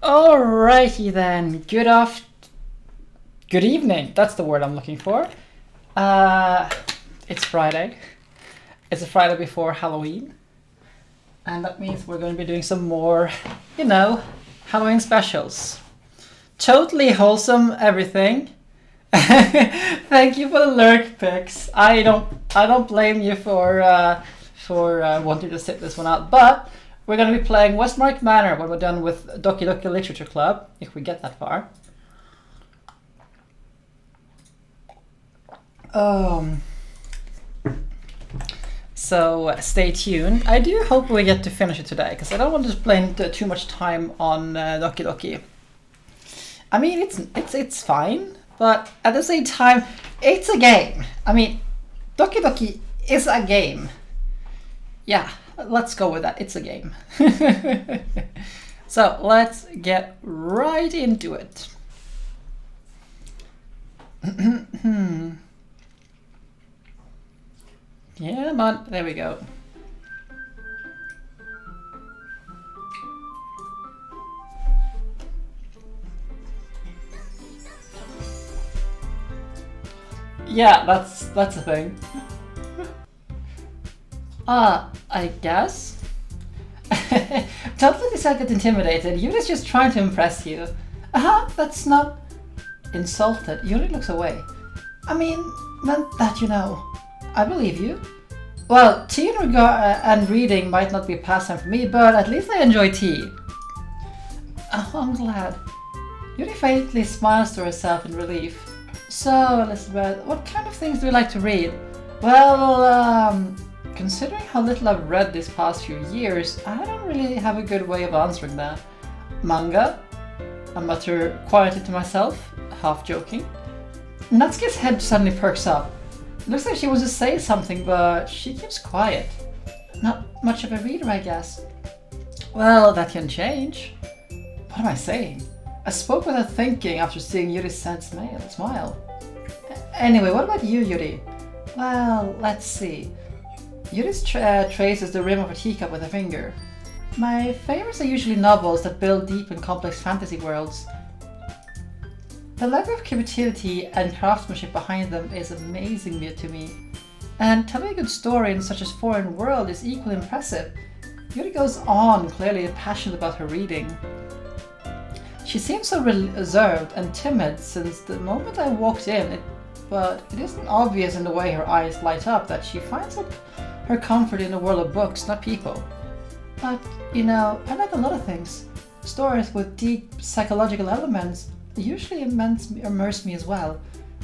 Alrighty then. Good evening. That's the word I'm looking for. It's Friday. It's a Friday before Halloween. And that means we're going to be doing some more, Halloween specials. Totally wholesome everything. Thank you for the lurk pics. I don't blame you for wanting to sit this one out, but we're going to be playing Westmark Manor when we're done with Doki Literature Club, if we get that far. So stay tuned. I do hope we get to finish it today, because I don't want to spend too much time on Doki. I mean, it's fine, but at the same time, it's a game. I mean, Doki is a game. Yeah, let's go with that. It's a game. So let's get right into it. Yeah, man, there we go. Yeah, that's a thing. I guess. Don't let yourself get intimidated. Yuri's just trying to impress you. That's not insulted. Yuri looks away. I mean, that I believe you. Well, tea and reading might not be a pastime for me, but at least I enjoy tea. Oh, I'm glad. Yuri faintly smiles to herself in relief. So, Elizabeth, what kind of things do you like to read? Well, considering how little I've read these past few years, I don't really have a good way of answering that. Manga? I mutter quietly to myself, half joking. Natsuki's head suddenly perks up. Looks like she wants to say something, but she keeps quiet. Not much of a reader, I guess. Well, that can change. What am I saying? I spoke without thinking after seeing Yuri's sad smile. Anyway, what about you, Yuri? Well, let's see. Yuri traces the rim of a teacup with her finger. My favorites are usually novels that build deep and complex fantasy worlds. The level of creativity and craftsmanship behind them is amazing to me. And telling a good story in such a foreign world is equally impressive. Yuri goes on, clearly passionate about her reading. She seems so reserved and timid since the moment I walked in, but it isn't obvious in the way her eyes light up that she finds her comfort in the world of books, not people. But, I like a lot of things. Stories with deep psychological elements usually immerse me as well.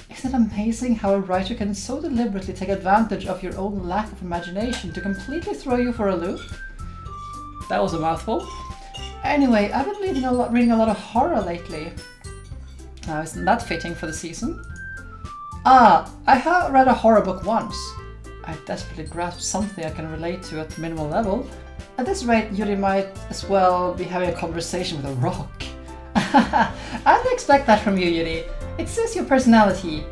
Isn't it amazing how a writer can so deliberately take advantage of your own lack of imagination to completely throw you for a loop? That was a mouthful. Anyway, I've been reading a lot of horror lately. Now, isn't that fitting for the season? I have read a horror book once. I desperately grasped something I can relate to at the minimal level. At this rate, Yuri might as well be having a conversation with a rock. I didn't expect that from you, Yuri. It says your personality.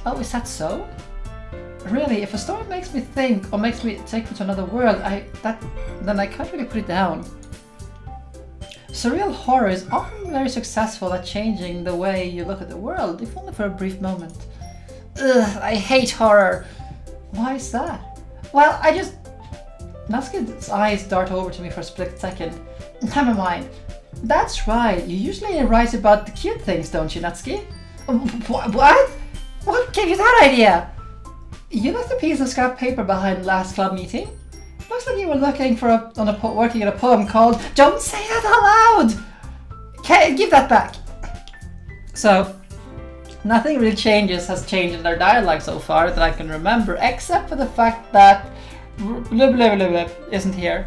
Oh, is that so? Really, if a story makes me think or makes me take me to another world, then I can't really put it down. Surreal horror is often very successful at changing the way you look at the world, if only for a brief moment. Ugh, I hate horror. Why is that? Well, Natsuki's eyes dart over to me for a split second. Never mind. That's right, you usually write about the cute things, don't you, Natsuki? What? What gave you that idea? You left a piece of scrap paper behind last club meeting? Looks like you were working on a poem called Don't Say That Out Loud! Okay, give that back! So, nothing really has changed in their dialogue so far that I can remember, except for the fact that blah, blah, blah, blah, isn't here.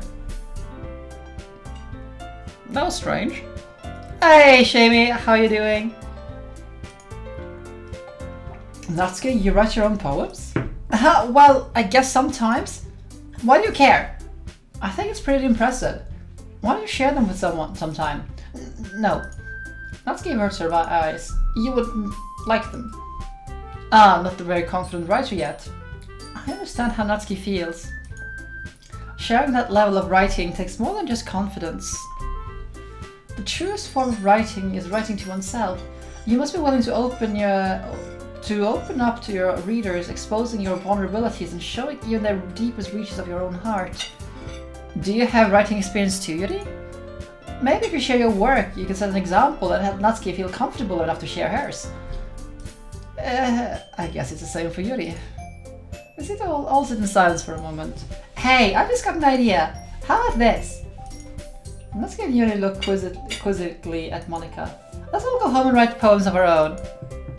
That was strange. Hey, Shamey, how you doing? Natsuki, you write your own poems? Well, I guess sometimes. Why do you care? I think it's pretty impressive. Why don't you share them with someone sometime? No. Natsuki averts her eyes. You would like them. Not the very confident writer yet. I understand how Natsuki feels. Sharing that level of writing takes more than just confidence. The truest form of writing is writing to oneself. You must be willing to open up to your readers, exposing your vulnerabilities and showing even the deepest reaches of your own heart. Do you have writing experience too, Yuri? Maybe if you share your work, you can set an example and help Natsuki feel comfortable enough to share hers. I guess it's the same for Yuri. We sit all sit in silence for a moment. Hey, I just got an idea. How about this? Natsuki and Yuri look quizzically at Monika. Let's all go home and write poems of our own.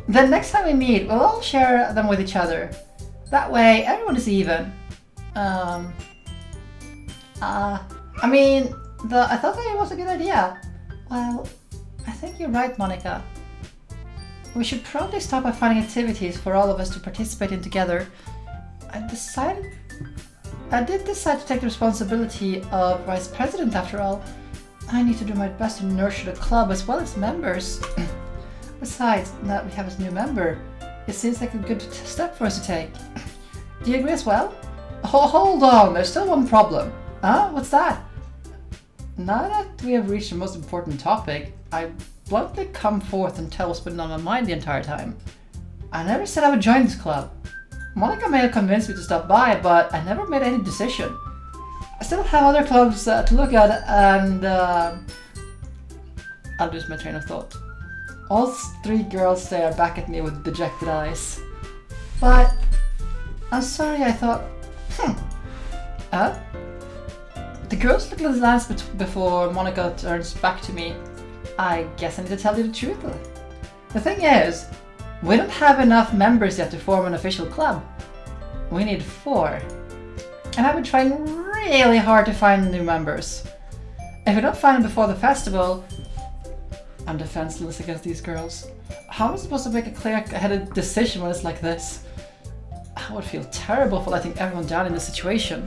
Then next time we meet, we'll all share them with each other. That way, everyone is even. I thought that it was a good idea. Well, I think you're right, Monika. We should probably start by finding activities for all of us to participate in together. I did decide to take the responsibility of vice president after all. I need to do my best to nurture the club as well as members. Besides, now that we have a new member, it seems like a good step for us to take. Do you agree as well? Hold on, there's still one problem. Huh? What's that? Now that we have reached the most important topic, I bluntly come forth and tell what's been on my mind the entire time. I never said I would join this club. Monika may have convinced me to stop by, but I never made any decision. I still have other clubs to look at, and I'll lose my train of thought. All three girls stare back at me with dejected eyes. But I'm sorry, I thought, The girls look at the glance before Monika turns back to me. I guess I need to tell you the truth. The thing is, we don't have enough members yet to form an official club. We need 4. And I've been trying really hard to find new members. If we don't find them before the festival, I'm defenseless against these girls. How am I supposed to make a clear-headed decision when it's like this? I would feel terrible for letting everyone down in this situation.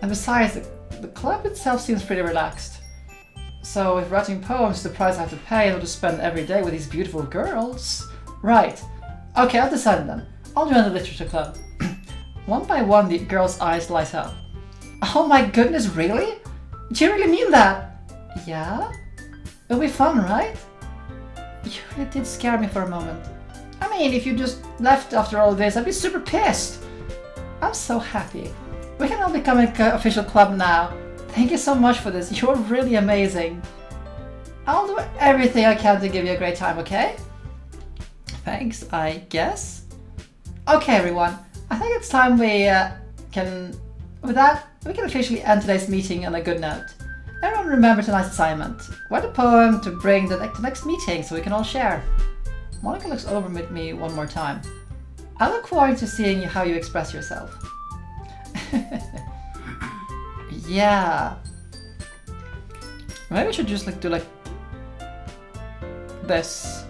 And besides, the club itself seems pretty relaxed. So if writing poems is the price I have to pay, I'll just spend every day with these beautiful girls. Right. Okay, I've decided then. I'll join the literature club. One by one, the girl's eyes light up. Oh my goodness, really? Do you really mean that? Yeah? It'll be fun, right? You really did scare me for a moment. I mean, if you just left after all this, I'd be super pissed. I'm so happy. We can all become an official club now. Thank you so much for this. You're really amazing. I'll do everything I can to give you a great time, okay? Thanks, I guess. Okay, everyone. I think it's time we can officially end today's meeting on a good note. Everyone remember tonight's assignment. Write a poem to bring the next meeting so we can all share. Monika looks over at me one more time. I look forward to seeing how you express yourself. Yeah. Maybe I should just do this.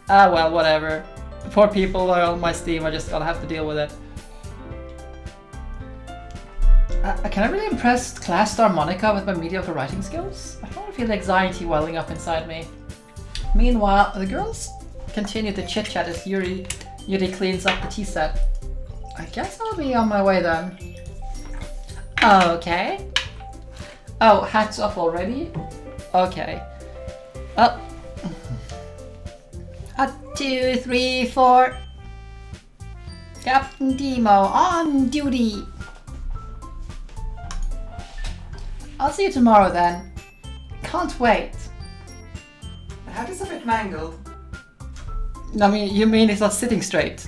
Well, whatever. Poor people are on my Steam, I just gotta have to deal with it. Can I really impress class star Monika with my mediocre writing skills? I don't feel the anxiety welling up inside me. Meanwhile, the girls continue to chit-chat as Yuri cleans up the tea set. I guess I'll be on my way then. Okay. Oh, hats off already? Okay. Oh. 1, 2, 3, 4. Captain Demo on duty. I'll see you tomorrow then. Can't wait. The hat is a bit mangled. I mean, you mean it's not sitting straight?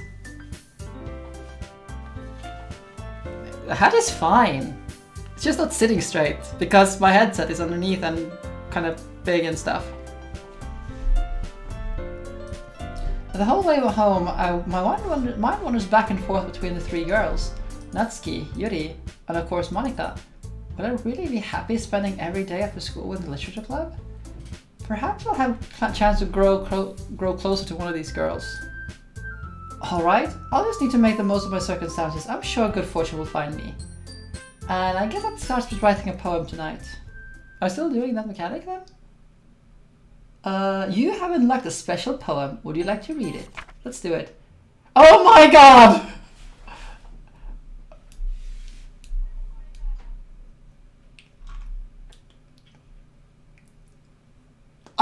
The hat is fine. It's just not sitting straight because my headset is underneath and kind of big and stuff. The whole way home, my mind wanders back and forth between the 3 girls. Natsuki, Yuri, and of course Monika. Would I really be happy spending every day after school with the literature club? Perhaps I'll have a chance to grow closer to one of these girls. Alright, I'll just need to make the most of my circumstances. I'm sure good fortune will find me. And I guess that starts with writing a poem tonight. Are you still doing that mechanic then? You have unlocked a special poem. Would you like to read it? Let's do it. Oh my god!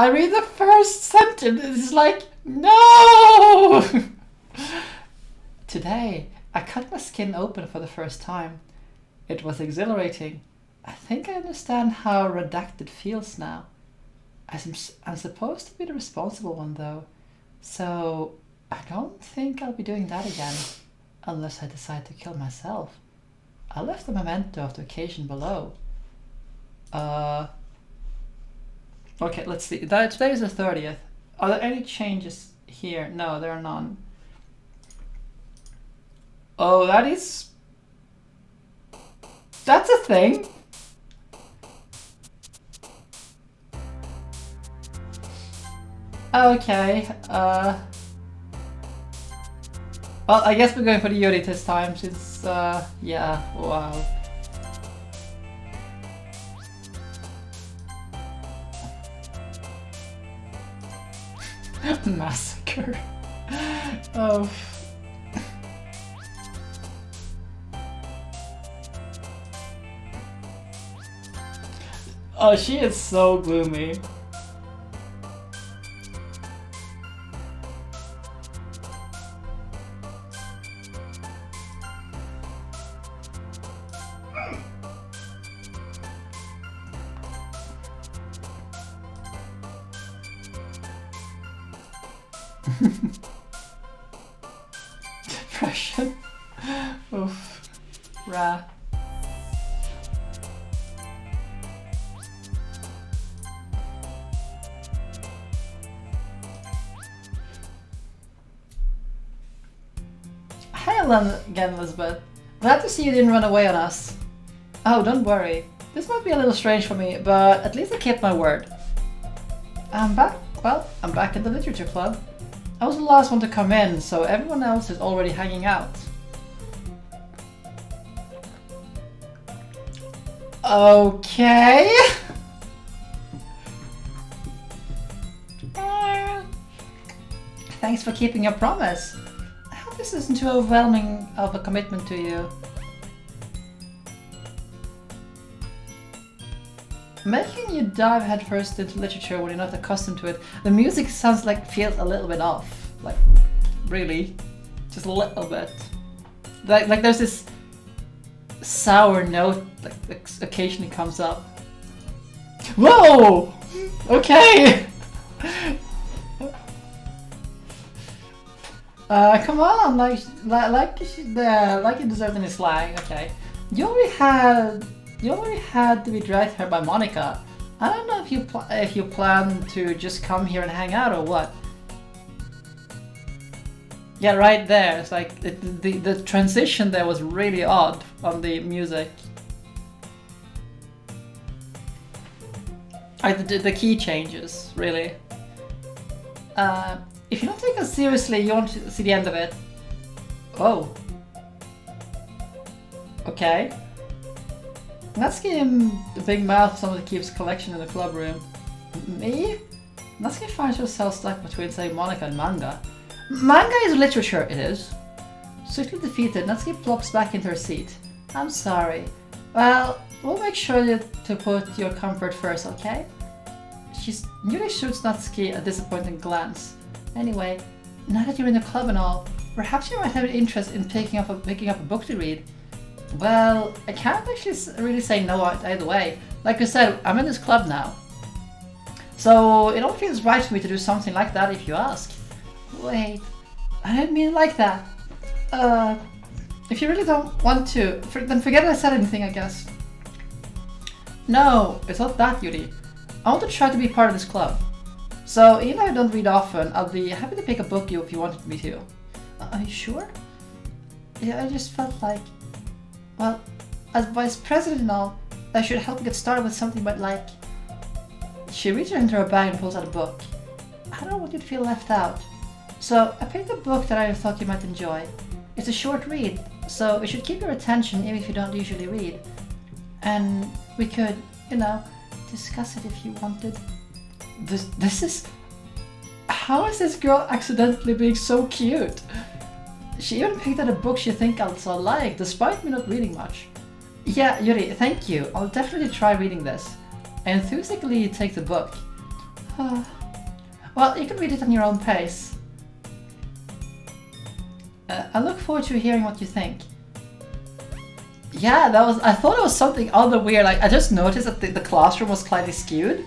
I read the first sentence. It's like, no! Today, I cut my skin open for the first time. It was exhilarating. I think I understand how redacted feels now. I'm supposed to be the responsible one, though. So, I don't think I'll be doing that again. Unless I decide to kill myself. I left a memento of the occasion below. Okay, let's see. Today is the 30th. Are there any changes here? No, there are none. Oh, that's a thing. Okay, well, I guess we're going for the Yuri this time, since, yeah, wow. Massacre. Oh. Oh, she is so gloomy. Depression. Oof. Rah. Hey again, Elizabeth. Glad to see you didn't run away on us. Oh, don't worry. This might be a little strange for me, but at least I kept my word. I'm back. Well, I'm back in the literature club. I was the last one to come in, so everyone else is already hanging out. Okay. Thanks for keeping your promise. I hope this isn't too overwhelming of a commitment to you. Making you dive headfirst into literature when you're not accustomed to it. The music sounds like feels a little bit off. Like, really, just a little bit. Like there's this sour note like occasionally comes up. Whoa! Okay. Come on, like you deserve any slag. Okay, you already had to be dragged here by Monica. I don't know if you plan to just come here and hang out or what. Yeah, right there. It's like the transition there was really odd on the music. The key changes, really. If you don't take us seriously, you won't see the end of it. Oh. Okay. Natsuki him the big mouth someone keeps collection in the club room. Me? Natsuki finds herself stuck between, say, Monica and manga. Manga is literature, it is. Swiftly defeated, Natsuki plops back into her seat. I'm sorry. Well, we'll make sure to put your comfort first, okay? She nearly shoots Natsuki a disappointed glance. Anyway, now that you're in the club and all, perhaps you might have an interest in picking up a book to read. Well, I can't actually really say no either way. Like I said, I'm in this club now. So it all feels right for me to do something like that if you ask. Wait, I didn't mean it like that. If you really don't want to, then forget I said anything, I guess. No, it's not that, Yuri. I want to try to be part of this club. So even though I don't read often, I'll be happy to pick a book if you wanted me to. Are you sure? Yeah, I just felt like, well, as vice president and all, I should help get started with something but like... She reaches into her bag and pulls out a book. I don't want you to feel left out. So I picked a book that I thought you might enjoy. It's a short read, so it should keep your attention even if you don't usually read. And we could, you know, discuss it if you wanted. This is... How is this girl accidentally being so cute? She even picked out a book she thinks I'll like, despite me not reading much. Yeah, Yuri, thank you. I'll definitely try reading this. I enthusiastically take the book. Well, you can read it on your own pace. I look forward to hearing what you think. Yeah, I thought it was something other weird. Like, I just noticed that the classroom was slightly skewed.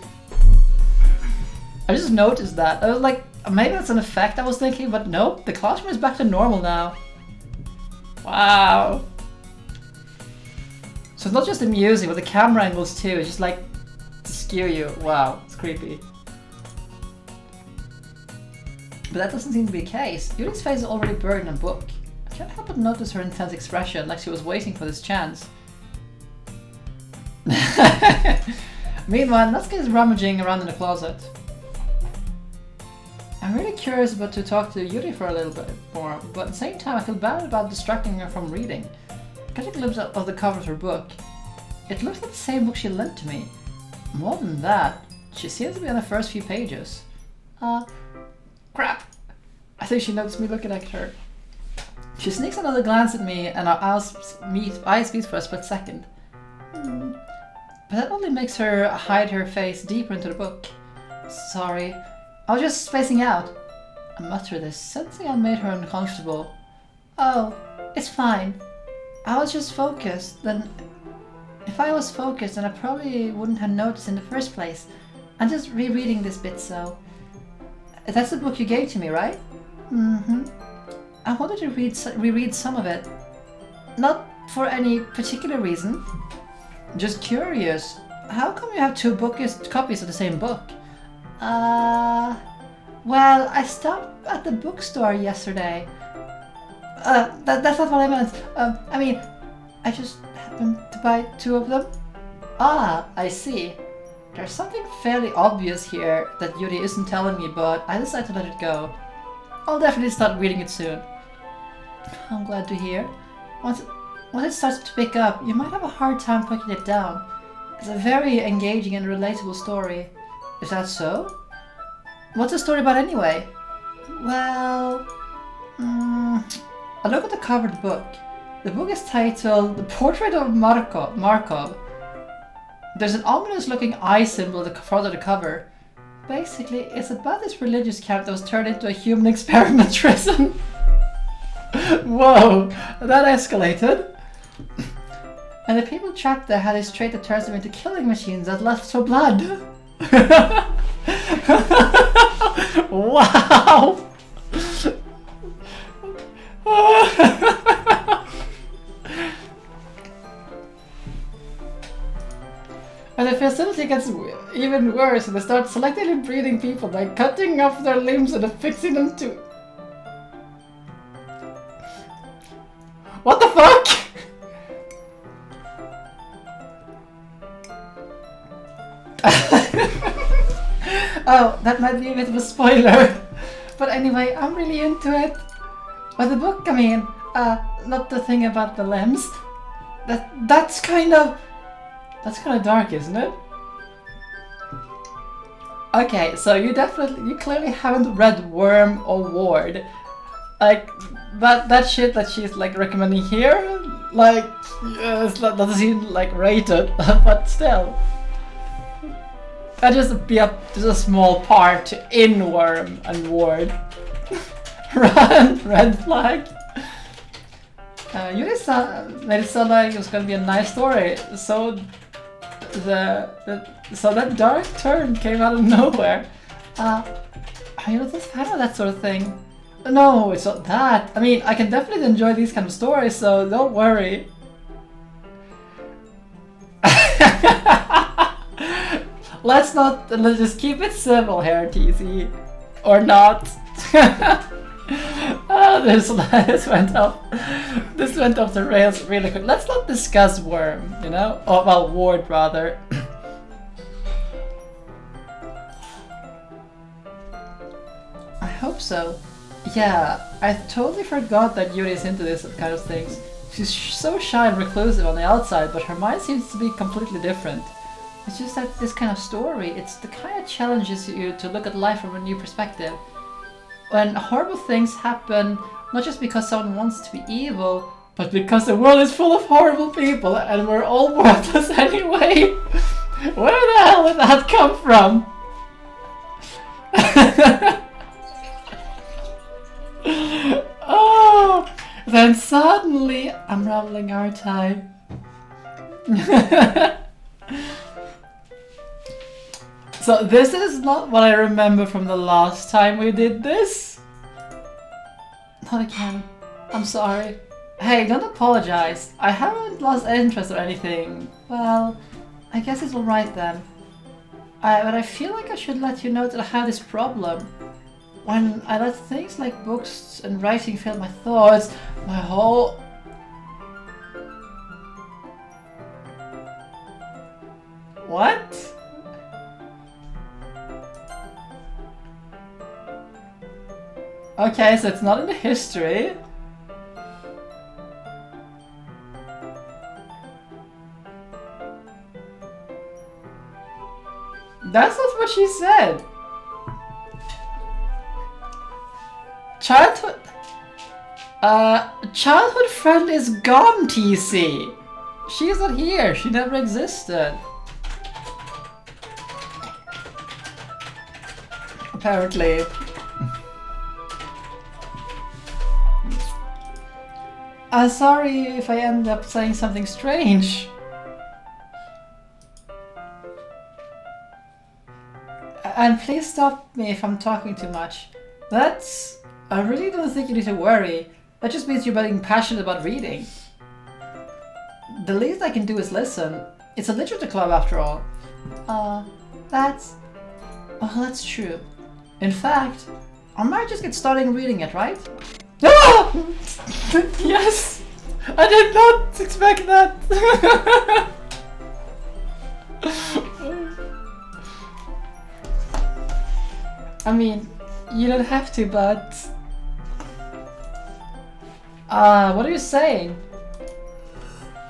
I just noticed that. I was like, maybe that's an effect I was thinking, but nope, the classroom is back to normal now. Wow. So it's not just the music, but the camera angles too. It's just like to skew you. Wow, it's creepy. But that doesn't seem to be the case. Yuri's face is already buried in a book. I can't help but notice her intense expression, like she was waiting for this chance. Meanwhile, Natsuki is rummaging around in the closet. I'm really curious about to talk to Yuri for a little bit more, but at the same time I feel bad about distracting her from reading. I catch a glimpse of the cover of her book. It looks like the same book she lent to me. More than that, she seems to be on the first few pages. Crap! I think she noticed me looking at her. She sneaks another glance at me and our eyes meet for a split second. But that only makes her hide her face deeper into the book. Sorry, I was just spacing out. I mutter this, sensing I made her uncomfortable. Oh, it's fine. I was just focused, then... If I was focused, then I probably wouldn't have noticed in the first place. I'm just rereading this bit, so... That's the book you gave to me, right? Mm-hmm. I wanted to reread some of it. Not for any particular reason. Just curious. How come you have two copies of the same book? Well, I stopped at the bookstore yesterday. That's not what I meant. I mean, I just happened to buy two of them. Ah, I see. There's something fairly obvious here that Yuri isn't telling me, but I decided to let it go. I'll definitely start reading it soon. I'm glad to hear. Once it starts to pick up, you might have a hard time putting it down. It's a very engaging and relatable story. Is that so? What's the story about anyway? Well... I look at the cover of the book. The book is titled The Portrait of Markov. There's an ominous looking eye symbol at the front of the cover. Basically, it's about this religious camp that was turned into a human experiment prison. Whoa, that escalated. And the people trapped there had this trait that turns them into killing machines that lust for blood. Wow! And the facility gets even worse, and they start selectively breeding people by cutting off their limbs and affixing them to... What the fuck?! Oh, that might be a bit of a spoiler. But anyway, I'm really into it. But the book, I mean, not the thing about the limbs. That's kind of dark, isn't it? Okay, so you clearly haven't read Worm or Ward. Like, that shit that she's like recommending here, like, that doesn't seem like rated, but still. That just be just a small part in Worm and Ward. Run, red flag. You just made it sound like it was gonna be a nice story, so that dark turn came out of nowhere. You're not a fan of that sort of thing. No, it's not that. I mean, I can definitely enjoy these kind of stories, so don't worry. Let's just keep it civil here, TC. Or not. This went off the rails really quick. Let's not discuss Worm, you know? Oh, well, Ward rather. I hope so. Yeah, I totally forgot that Yuri is into this kind of things. She's so shy and reclusive on the outside, but her mind seems to be completely different. It's just that this kind of story, it's the kind of challenges you to look at life from a new perspective. When horrible things happen, not just because someone wants to be evil, but because the world is full of horrible people and we're all worthless anyway. Where the hell did that come from? Oh, then suddenly I'm rumbling our time. So this is not what I remember from the last time we did this. Not again. I'm sorry. Hey, don't apologize. I haven't lost interest or anything. Well, I guess it's alright then. But I feel like I should let you know that I have this problem. When I let things like books and writing fill my thoughts, my whole... What? Okay, so it's not in the history. That's not what she said. Childhood friend is gone, TC. She's not here. She never existed. Apparently. Sorry if I end up saying something strange. And please stop me if I'm talking too much. I really don't think you need to worry. That just means you're being passionate about reading. The least I can do is listen. It's a literature club after all. That's true. In fact, I might just get started reading it, right? Ah! Yes! I did not expect that! I mean, you don't have to, but... what are you saying?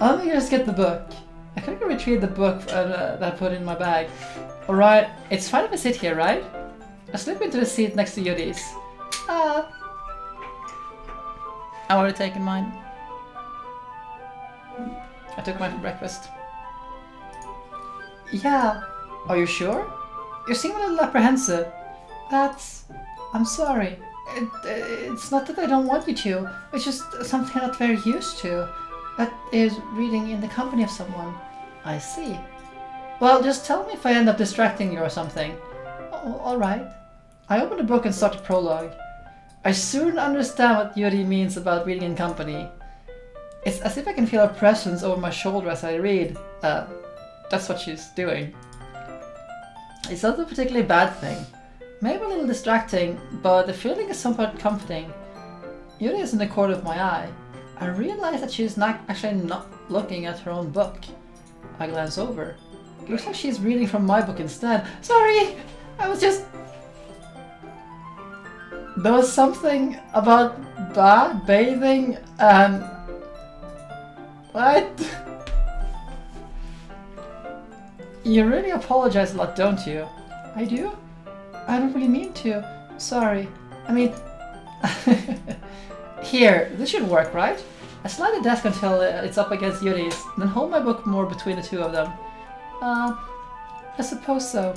Let me just get the book. I couldn't retrieve the book that I put in my bag. Alright, it's fine if I sit here, right? I slip into the seat next to Yuri's. I already taken mine. I took mine for breakfast. Yeah. Are you sure? You seem a little apprehensive. I'm sorry. It's not that I don't want you to. It's just something I'm not very used to. That is reading in the company of someone. I see. Well, just tell me if I end up distracting you or something. Oh, alright. I open the book and start the prologue. I soon understand what Yuri means about reading in company. It's as if I can feel her presence over my shoulder as I read. That's what she's doing. It's not a particularly bad thing. Maybe a little distracting, but the feeling is somewhat comforting. Yuri is in the corner of my eye. I realize that she's not looking at her own book. I glance over. It looks like she's reading from my book instead. Sorry! I was just... There was something about bathing and... What? You really apologize a lot, don't you? I do? I don't really mean to. Sorry. I mean... Here, this should work, right? I slide the desk until it's up against Yuri's, then hold my book more between the two of them. I suppose so.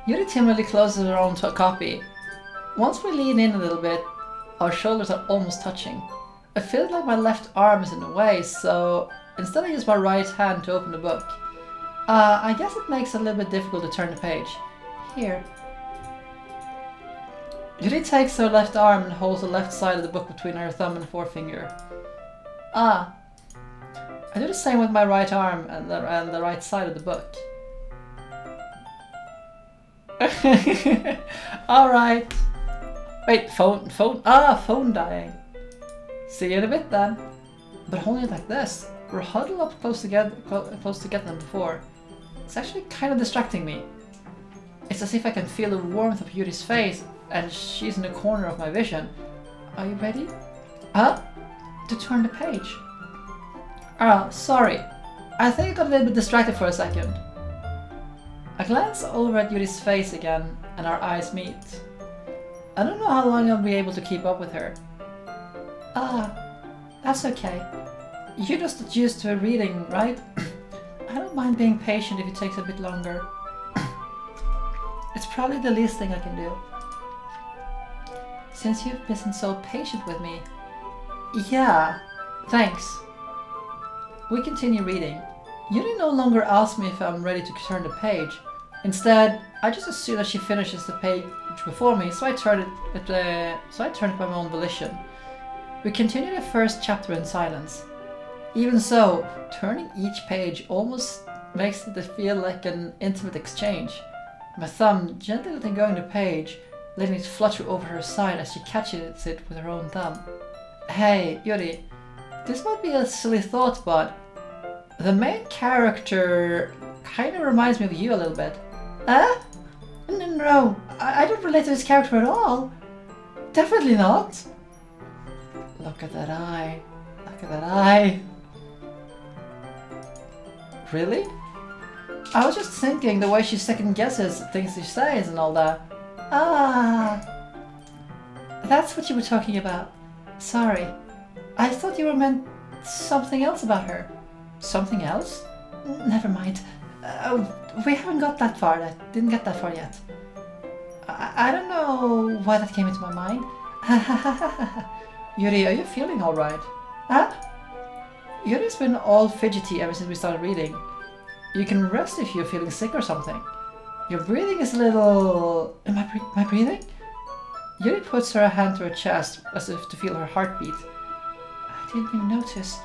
Yuri timidly closes her own copy. Once we lean in a little bit, our shoulders are almost touching. I feel like my left arm is in the way, so instead I use my right hand to open the book. I guess it makes it a little bit difficult to turn the page. Here. Yuri takes her left arm and holds the left side of the book between her thumb and forefinger. I do the same with my right arm and the right side of the book. Alright. Wait, phone dying. See you in a bit then. But holding it like this, we're huddled up close together than before. It's actually kind of distracting me. It's as if I can feel the warmth of Yuri's face, and she's in the corner of my vision. Are you ready? To turn the page. Sorry. I think I got a little bit distracted for a second. I glance over at Yuri's face again, and our eyes meet. I don't know how long I'll be able to keep up with her. That's okay. You're just used to reading, right? I don't mind being patient if it takes a bit longer. It's probably the least thing I can do. Since you've been so patient with me. Yeah, thanks. We continue reading. Yuri no longer asks me if I'm ready to turn the page. Instead, I just assume that she finishes the page before me, so I turn it by my own volition. We continue the first chapter in silence. Even so, turning each page almost makes it feel like an intimate exchange. My thumb gently letting go on the page, letting it flutter over her side as she catches it with her own thumb. Hey, Yuri, this might be a silly thought, but the main character kind of reminds me of you a little bit. Huh? No, I don't relate to this character at all. Definitely not. Look at that eye. Look at that eye. Really? I was just thinking the way she second guesses things she says and all that. Ah, that's what you were talking about. Sorry. I thought you were meant something else about her. Something else? Never mind. We haven't got that far yet. Didn't get that far yet. I don't know why that came into my mind. Yuri, are you feeling alright? Huh? Yuri's been all fidgety ever since we started reading. You can rest if you're feeling sick or something. Your breathing is a little... Am I breathing? Yuri puts her hand to her chest as if to feel her heartbeat. I didn't even notice.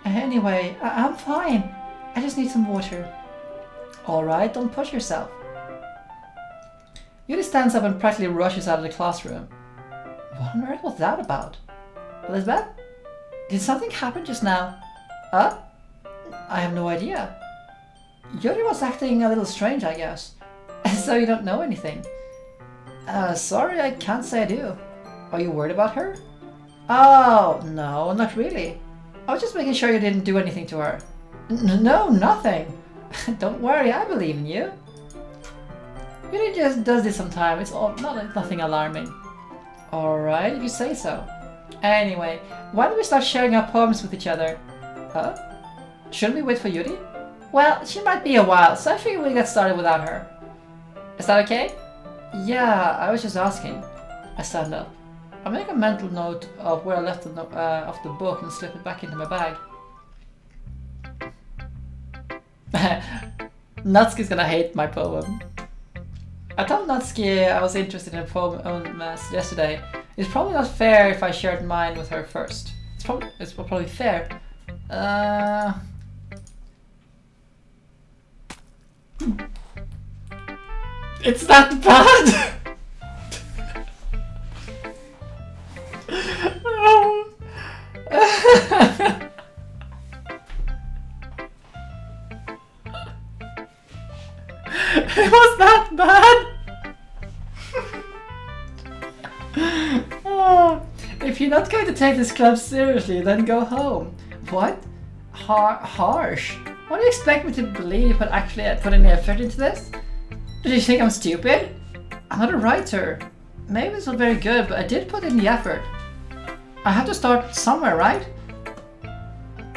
Anyway, I'm fine. I just need some water. Alright, don't push yourself. Yuri stands up and practically rushes out of the classroom. What on earth was that about? Elizabeth? Did something happen just now? Huh? I have no idea. Yuri was acting a little strange, I guess. So you don't know anything? Sorry, I can't say I do. Are you worried about her? Oh, no, not really. I was just making sure you didn't do anything to her. No, nothing. Don't worry, I believe in you. Yuri just does this sometimes. It's all nothing alarming. Alright, if you say so. Anyway, why don't we start sharing our poems with each other? Huh? Shouldn't we wait for Yuri? Well, she might be a while, so I figure we'll get started without her. Is that okay? Yeah, I was just asking. I stand up. I make a mental note of where I left of the book and slip it back into my bag. Natsuki's gonna hate my poem. I told Natsuki I was interested in a poem yesterday. It's probably not fair if I shared mine with her first. It's probably fair. It's that bad! It was that bad! If you're not going to take this club seriously, then go home. What? Harsh? What do you expect me to believe but actually put any effort into this? Do you think I'm stupid? I'm not a writer. Maybe it's not very good, but I did put in the effort. I have to start somewhere, right?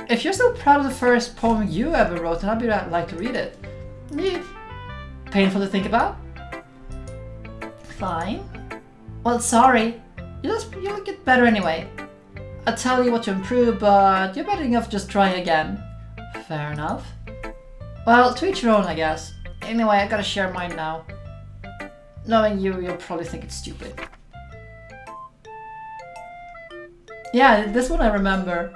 If you're still proud of the first poem you ever wrote, then I'd like to read it. Painful to think about? Fine. Well, sorry. You'll get better anyway. I'll tell you what to improve, but you're better enough just trying again. Fair enough. Well, to each your own, I guess. Anyway, I gotta share mine now. Knowing you'll probably think it's stupid. Yeah, this one I remember.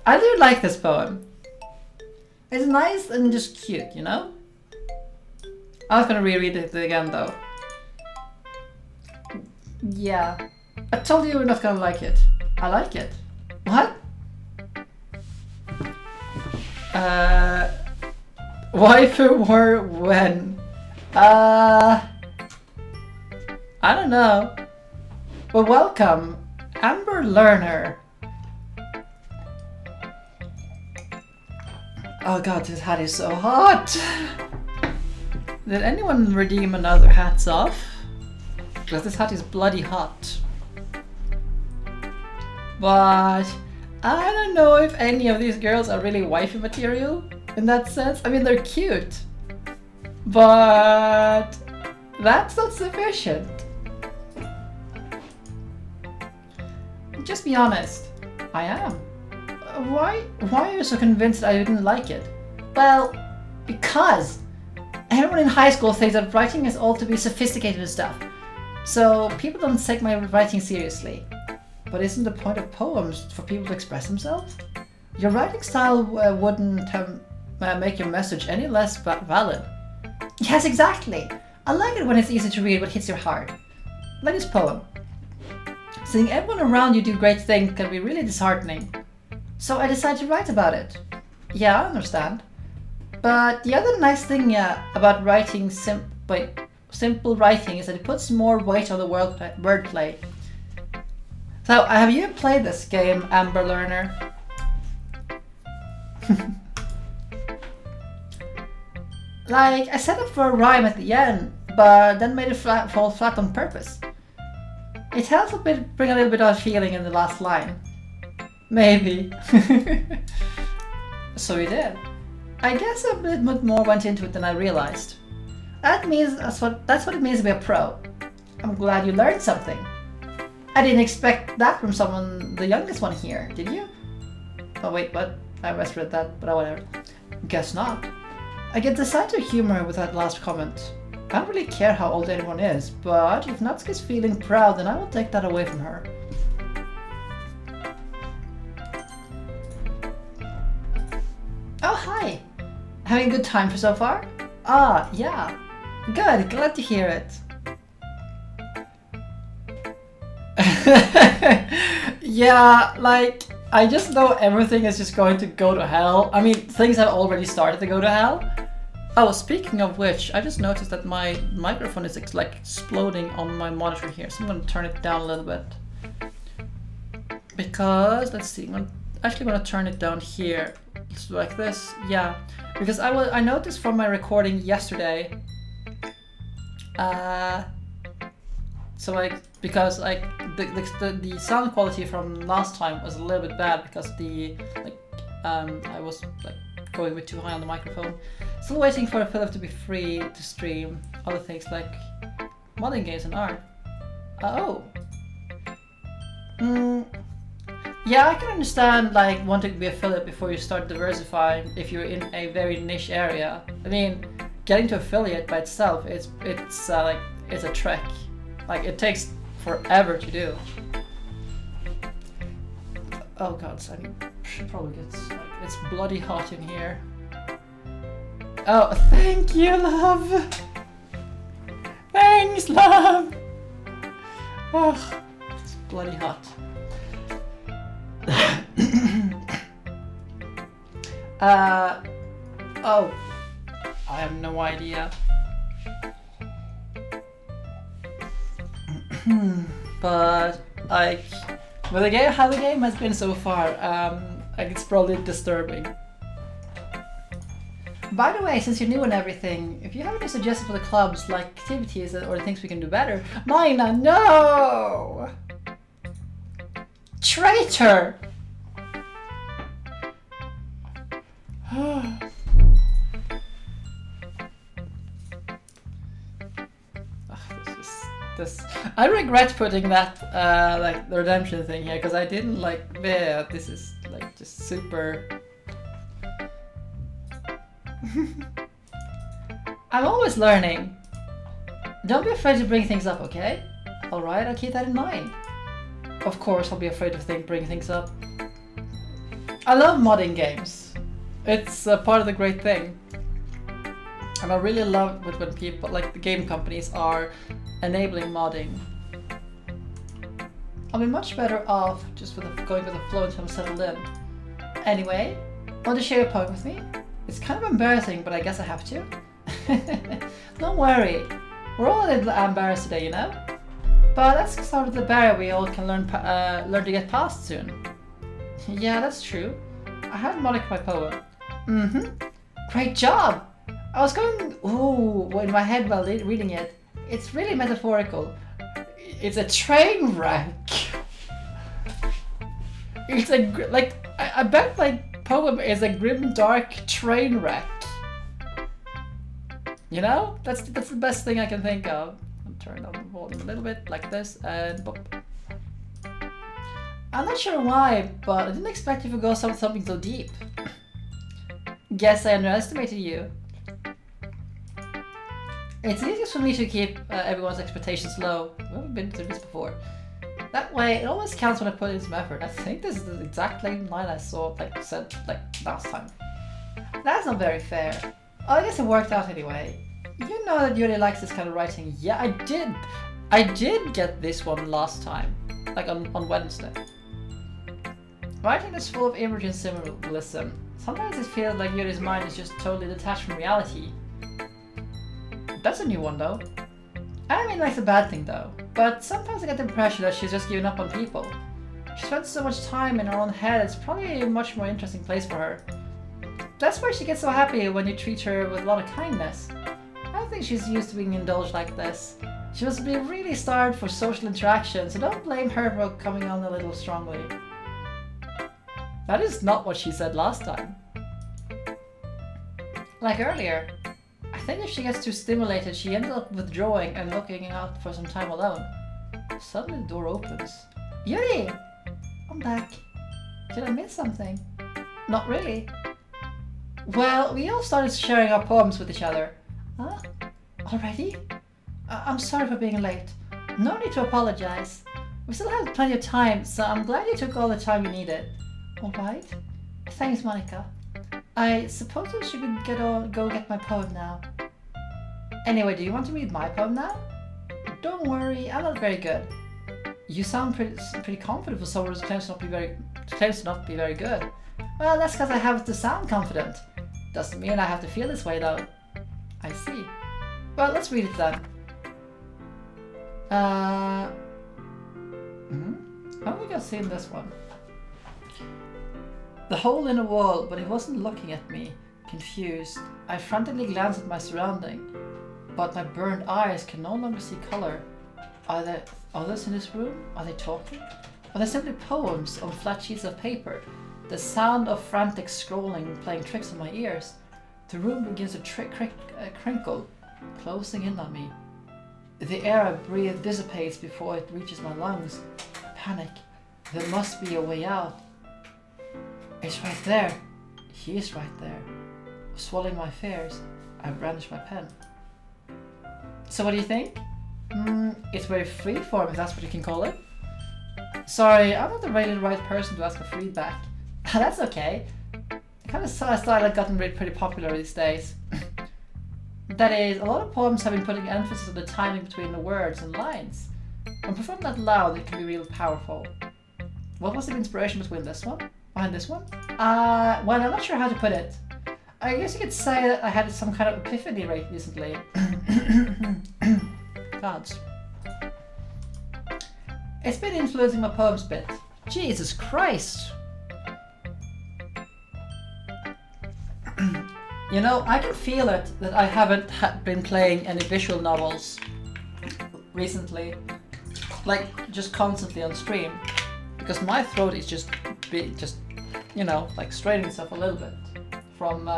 I do like this poem. It's nice and just cute, you know? I was gonna reread it again though. Yeah. I told you we're not gonna like it. I like it. What? Waifu were when? I don't know. Well, welcome, Amber Learner. Oh god, this hat is so hot! Did anyone redeem another hats off? Because this hat is bloody hot. But I don't know if any of these girls are really waifu material in that sense. I mean, they're cute. But that's not sufficient. Just be honest. I am. Why are you so convinced I didn't like it? Well, because everyone in high school thinks that writing is all to be sophisticated and stuff. So people don't take my writing seriously. But isn't the point of poems for people to express themselves? Your writing style wouldn't make your message any less valid. Yes, exactly. I like it when it's easy to read but hits your heart. Like this poem. Seeing everyone around you do great things can be really disheartening. So I decided to write about it. Yeah, I understand. But the other nice thing about writing simple writing is that it puts more weight on the wordplay. So, have you played this game, Amber Learner? Like, I set up for a rhyme at the end, but then made it fall flat on purpose. It helps bring a little bit of feeling in the last line. Maybe. So you did. I guess a bit more went into it than I realized. That's what it means to be a pro. I'm glad you learned something. I didn't expect that from someone, the youngest one here, did you? Oh wait, what? I misread that, but whatever. Guess not. I get the side of humor with that last comment. I don't really care how old anyone is, but if Natsuki's feeling proud, then I will take that away from her. Oh, hi! Having a good time so far? Ah, yeah. Good, glad to hear it. Yeah, like, I just know everything is just going to go to hell. I mean, things have already started to go to hell. Oh, speaking of which, I just noticed that my microphone is like exploding on my monitor here, so I'm going to turn it down a little bit. Because, let's see, I'm actually going to turn it down here, just like this, yeah. Because I noticed from my recording yesterday, because the sound quality from last time was a little bit bad because I was like going a bit too high on the microphone. Still waiting for Philip to be free to stream other things like modding games and art. Oh. Yeah, I can understand like wanting to be affiliate before you start diversifying if you're in a very niche area. I mean, getting to affiliate by itself, it's a trek. Like it takes forever to do. Oh god, so should probably get it's bloody hot in here. Oh, thank you, love. Thanks, love. Oh, it's bloody hot. Oh, I have no idea. But like, with how the game has been so far, like it's probably disturbing. By the way, since you're new and everything, if you have any suggestions for the clubs, like activities or things we can do better, Mina, no! Traitor! I regret putting that like the redemption thing here because I didn't like. Yeah, this is like just super. I'm always learning. Don't be afraid to bring things up, okay? All right, I'll keep that in mind. Of course, I'll be afraid of bringing things up. I love modding games. It's part of the great thing. And I really love it when people, like the game companies, are enabling modding. I'll be much better off just going with the flow until I'm settled in. Anyway, want to share a poem with me? It's kind of embarrassing, but I guess I have to. Don't worry, we're all a little embarrassed today, you know? But that's sort of the barrier we all can learn to get past soon. Yeah, that's true. I haven't modded my poem. Great job! I was going, ooh, in my head while reading it. It's really metaphorical. It's a train wreck. It's I bet my poem is a grim, dark train wreck. You know, that's the best thing I can think of. I'll turn down the volume a little bit like this and boop. I'm not sure why, but I didn't expect you to go something so deep. Guess I underestimated you. It's easiest for me to keep everyone's expectations low. We haven't been through this before. That way, it always counts when I put in some effort. I think this is the exact line I saw, said last time. That's not very fair. Oh, I guess it worked out anyway. You know that Yuri likes this kind of writing. Yeah, I did. I did get this one last time, like on Wednesday. Writing is full of imagery and symbolism. Sometimes it feels like Yuri's mind is just totally detached from reality. That's a new one though. I don't mean like a bad thing though, but sometimes I get the impression that she's just given up on people. She spends so much time in her own head, it's probably a much more interesting place for her. That's why she gets so happy when you treat her with a lot of kindness. I don't think she's used to being indulged like this. She must be really starved for social interaction, so don't blame her for coming on a little strongly. That is not what she said last time. Like earlier, I think if she gets too stimulated, she ends up withdrawing and looking out for some time alone. Suddenly the door opens. Yuri! I'm back. Did I miss something? Not really. Well, we all started sharing our poems with each other. Huh? Already? I'm sorry for being late. No need to apologize. We still have plenty of time, so I'm glad you took all the time you needed. Alright. Thanks, Monica. I suppose I should go get my poem now. Anyway, do you want to read my poem now? Don't worry, I'm not very good. You sound pretty confident for someone who claims to not be very good. Well, that's because I have to sound confident. Doesn't mean I have to feel this way though. I see. Well, let's read it then. I don't think I've seen this one. The hole in the wall, but he wasn't looking at me. Confused, I frantically glanced at my surrounding, but my burned eyes can no longer see color. Are there others in this room? Are they talking? Are they simply poems on flat sheets of paper? The sound of frantic scrolling playing tricks on my ears. The room begins to crinkle, closing in on me. The air I breathe dissipates before it reaches my lungs. Panic. There must be a way out. It's right there. He is right there. Swallowing my fears, I brandish my pen. So what do you think? It's very freeform, if that's what you can call it. Sorry, I'm not the really right person to ask for feedback. That's okay. The kind of style I've gotten pretty popular these days. That is, a lot of poems have been putting emphasis on the timing between the words and lines. When performed out loud, it can be real powerful. What was the inspiration behind this one? Well, I'm not sure how to put it. I guess you could say that I had some kind of epiphany recently. Gods. It's been influencing my poems a bit. Jesus Christ! You know, I can feel it that I haven't been playing any visual novels recently. Like, just constantly on stream. Because my throat is just you know, like straining itself a little bit from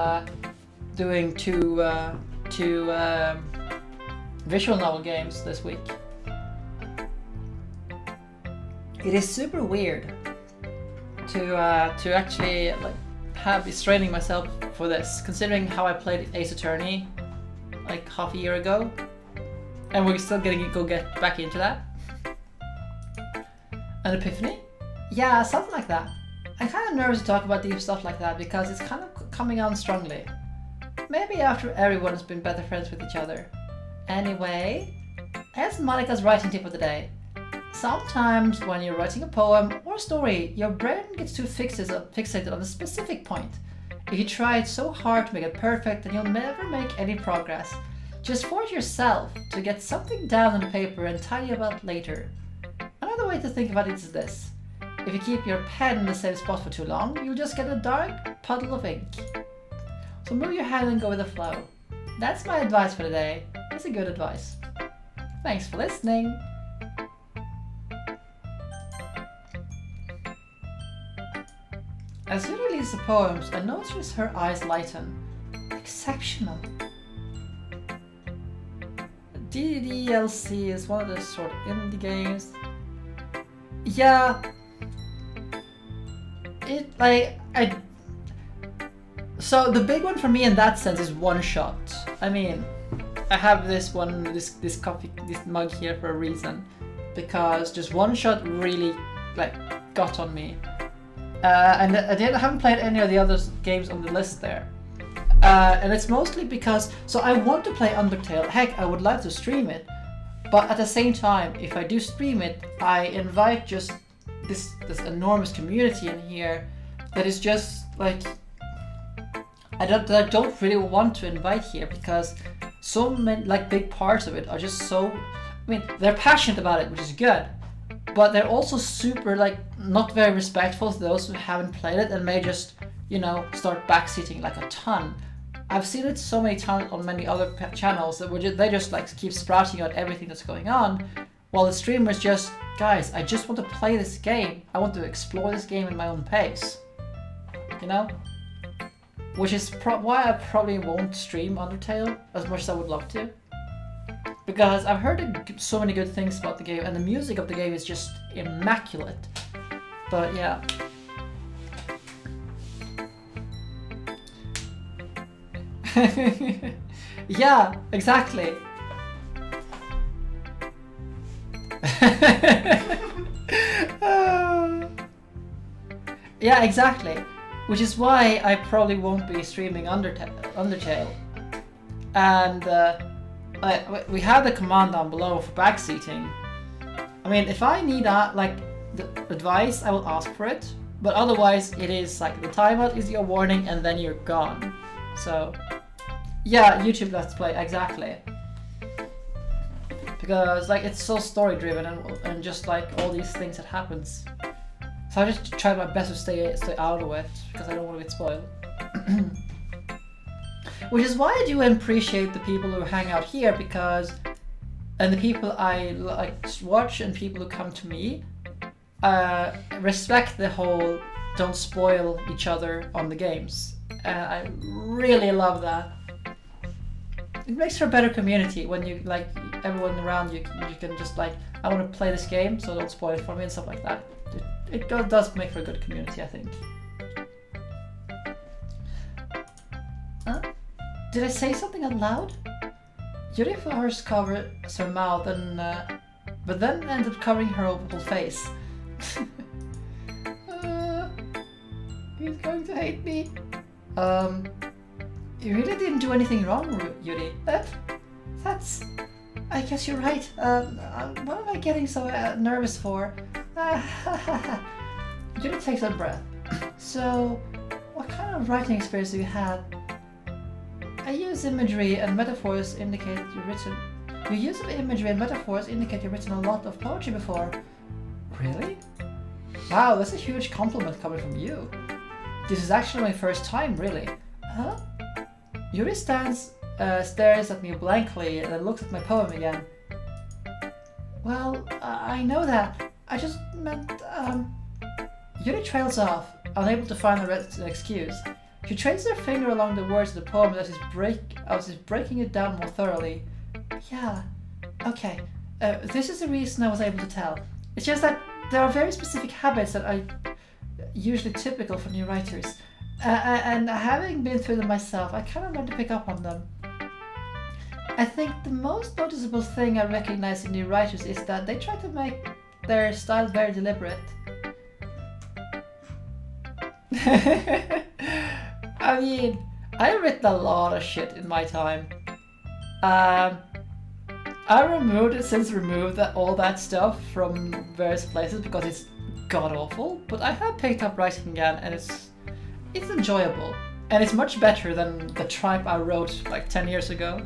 doing two visual novel games this week. It is super weird to actually be straining myself for this, considering how I played Ace Attorney like half a year ago, and we're still get back into that. An epiphany? Yeah, something like that. I'm kind of nervous to talk about deep stuff like that because it's kind of coming on strongly. Maybe after everyone has been better friends with each other. Anyway, here's Monica's writing tip of the day. Sometimes when you're writing a poem or a story, your brain gets too fixated on a specific point. If you try so hard to make it perfect, then you'll never make any progress. Just force yourself to get something down on paper and tidy about later. Another way to think about it is this. If you keep your pen in the same spot for too long, you'll just get a dark puddle of ink. So move your hand and go with the flow. That's my advice for today. It's a good advice. Thanks for listening. As you release the poems, I notice her eyes lighten. Exceptional. DDLC is one of those sort of indie games. Yeah. So the big one for me in that sense is One Shot. I mean, I have this mug here for a reason, because just One Shot really got on me, and I haven't played any of the other games on the list there, and it's mostly because I want to play Undertale. Heck, I would like to stream it, but at the same time, if I do stream it, I invite just this enormous community in here that is just I don't really want to invite here, because so many big parts of it are just so. I mean, they're passionate about it, which is good, but they're also super not very respectful to those who haven't played it and may just start backseating a ton. I've seen it so many times on many other channels that they just keep sprouting out everything that's going on, while the streamers just, guys, I just want to play this game. I want to explore this game in my own pace. Which is why I probably won't stream Undertale as much as I would love to. Because I've heard so many good things about the game, and the music of the game is just immaculate. But yeah. Yeah, exactly. Yeah, exactly. Which is why I probably won't be streaming Undertale. And we have the command down below for backseating. I mean, if I need the advice, I will ask for it. But otherwise, it is the timeout is your warning, and then you're gone. So, yeah, YouTube Let's Play, exactly. Because it's so story driven and just all these things that happens. So I just try my best to stay out of it, because I don't want to get spoiled. Which is why I do appreciate the people who hang out here, and the people I watch and people who come to me, respect the whole don't spoil each other on the games. And I really love that. It makes for a better community when you everyone around you can just I want to play this game, so don't spoil it for me and stuff like that. It does make for a good community, I think. Did I say something out loud? Yuri first covers her mouth, but then ended up covering her whole face. He's going to hate me. You really didn't do anything wrong, Yuri. That's. I guess you're right. What am I getting so nervous for? Yuri takes a breath. So, what kind of writing experience do you have? I use imagery and metaphors indicate you've written. Your use of imagery and metaphors indicate you've written a lot of poetry before. Really? Wow, that's a huge compliment coming from you. This is actually my first time, really. Huh? Yuri stares at me blankly and then looks at my poem again. Well, I know that. I just meant, Yuri trails off, unable to find an excuse. She traces her finger along the words of the poem as she's breaking it down more thoroughly. Yeah, okay. This is the reason I was able to tell. It's just that there are very specific habits that are usually typical for new writers. And having been through them myself, I kind of learned to pick up on them. I think the most noticeable thing I recognize in new writers is that they try to make their style very deliberate. I mean, I've written a lot of shit in my time. I since removed all that stuff from various places because it's god awful, but I have picked up writing again, and it's enjoyable. And it's much better than the tripe I wrote 10 years ago.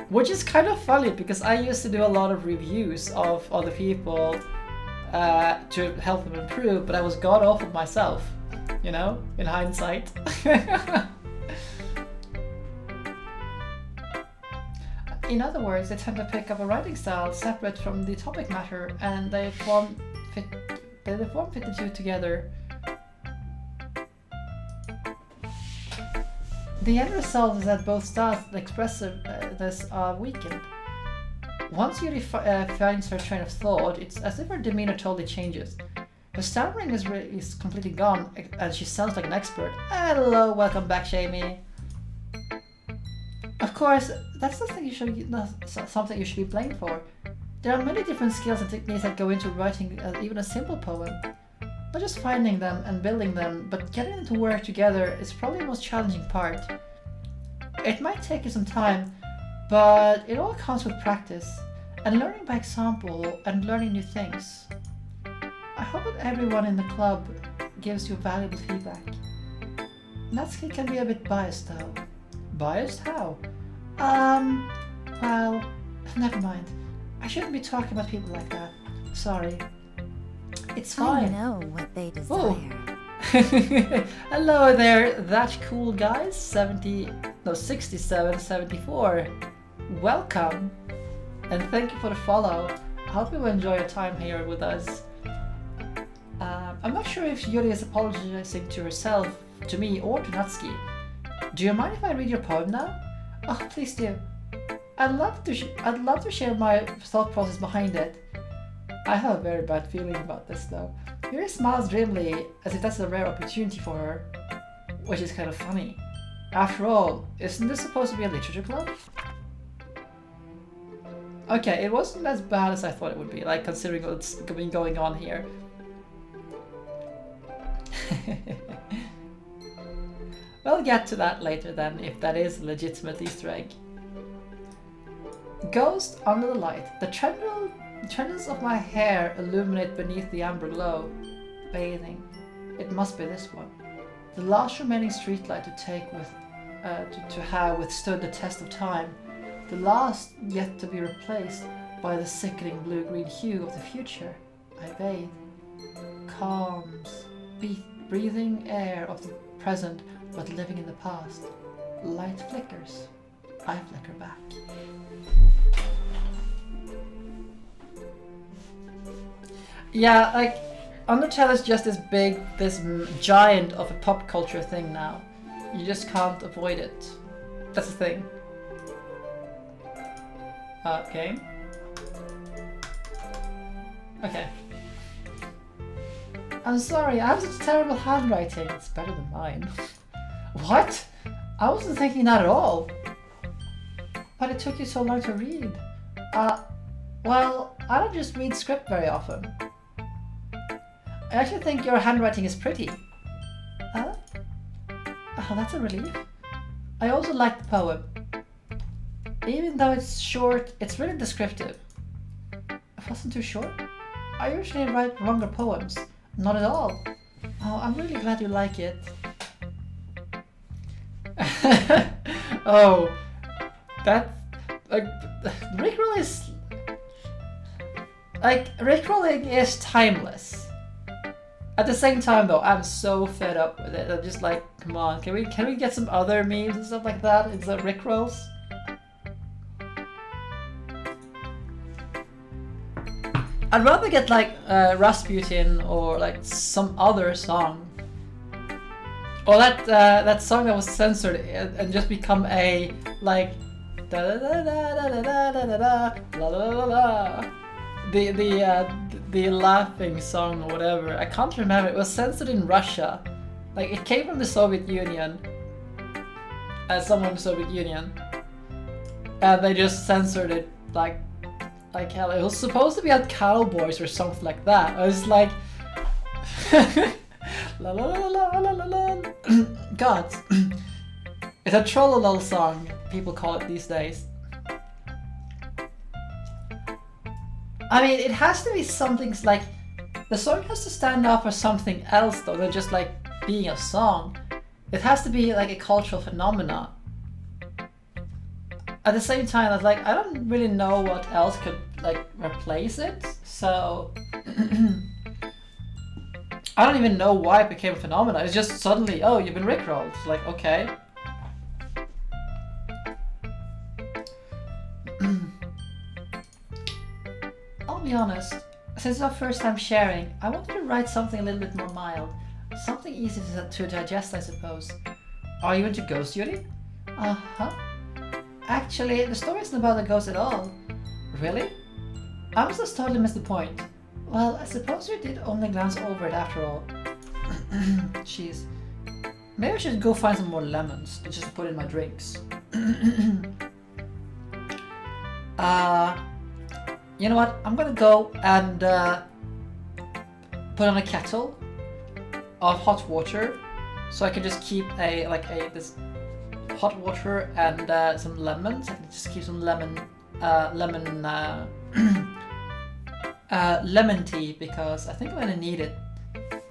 Which is kind of funny, because I used to do a lot of reviews of other people to help them improve, but I was god awful myself, in hindsight. In other words, they tend to pick up a writing style separate from the topic matter, and they form fit the two together. The end result is that both styles' expressiveness are weakened. Once Yuri finds her train of thought, it's as if her demeanor totally changes. Her stammering is completely gone, and she sounds like an expert. Hello, welcome back, Shamey. Of course, that's something you should be blamed for. There are many different skills and techniques that go into writing even a simple poem. Not just finding them and building them, but getting them to work together is probably the most challenging part. It might take you some time, but it all comes with practice, and learning by example, and learning new things. I hope that everyone in the club gives you valuable feedback. Natsuki can be a bit biased though. Biased? How? Well, never mind. I shouldn't be talking about people like that. Sorry. It's fine. I know what they desire. Hello there, that cool guys. 67, 74. Welcome. And thank you for the follow. I hope you enjoy your time here with us. I'm not sure if Yuri is apologizing to herself, to me, or to Natsuki. Do you mind if I read your poem now? Oh, please do. I'd love to share my thought process behind it. I have a very bad feeling about this though. Yuri smiles dreamily as if that's a rare opportunity for her, which is kind of funny. After all, isn't this supposed to be a literature club? Okay, it wasn't as bad as I thought it would be, like considering what's been going on here. We'll get to that later then, if that is a legitimate Easter egg. Ghost under the light. The tendrils of my hair illuminate beneath the amber glow. Bathing. It must be this one. The last remaining streetlight to have withstood the test of time. The last yet to be replaced by the sickening blue-green hue of the future. I bathe. Calms. Breathing air of the present, but living in the past. Light flickers. I flicker back. Yeah, like, Undertale is just this giant of a pop culture thing now. You just can't avoid it. That's the thing. Okay. Okay. I'm sorry, I have such terrible handwriting. It's better than mine. What? I wasn't thinking that at all. But it took you so long to read. Well, I don't just read script very often. I actually think your handwriting is pretty. Oh, that's a relief. I also like the poem. Even though it's short, it's really descriptive. It wasn't too short. I usually write longer poems. Not at all. Oh, I'm really glad you like it. Oh, that Rickrolling is timeless. At the same time, though, I'm so fed up with it. I'm just like, come on, can we get some other memes and stuff like that instead of Rickrolls? I'd rather get like Rasputin or like some other song, or that song that was censored and just become a like da da da da da da da da la la la la. The laughing song or whatever. I can't remember. It was censored in Russia. Like it came from the Soviet Union. Someone in the Soviet Union. And they just censored it like hell. It was supposed to be at Cowboys or something like that. I was like la la la la la la la. God. It's a trollolol song, people call it these days. I mean, it has to be something like the song has to stand out for something else though than just like being a song. It has to be like a cultural phenomenon. At the same time, I don't really know what else could like replace it. So I don't even know why it became a phenomenon. It's just suddenly, oh, you've been rickrolled. It's like, okay. I'll be honest, since it's our first time sharing, I wanted to write something a little bit more mild. Something easy to digest, I suppose. Are you into ghost, Yuri? Uh-huh. Actually, the story isn't about the ghost at all. Really? I must have totally missed the point. Well, I suppose you did only glance over it after all. Jeez. Maybe I should go find some more lemons to just put in my drinks. You know what? I'm gonna go and put on a kettle of hot water, so I can just keep this hot water and some lemons. I can just keep some lemon tea because I think I'm gonna need it.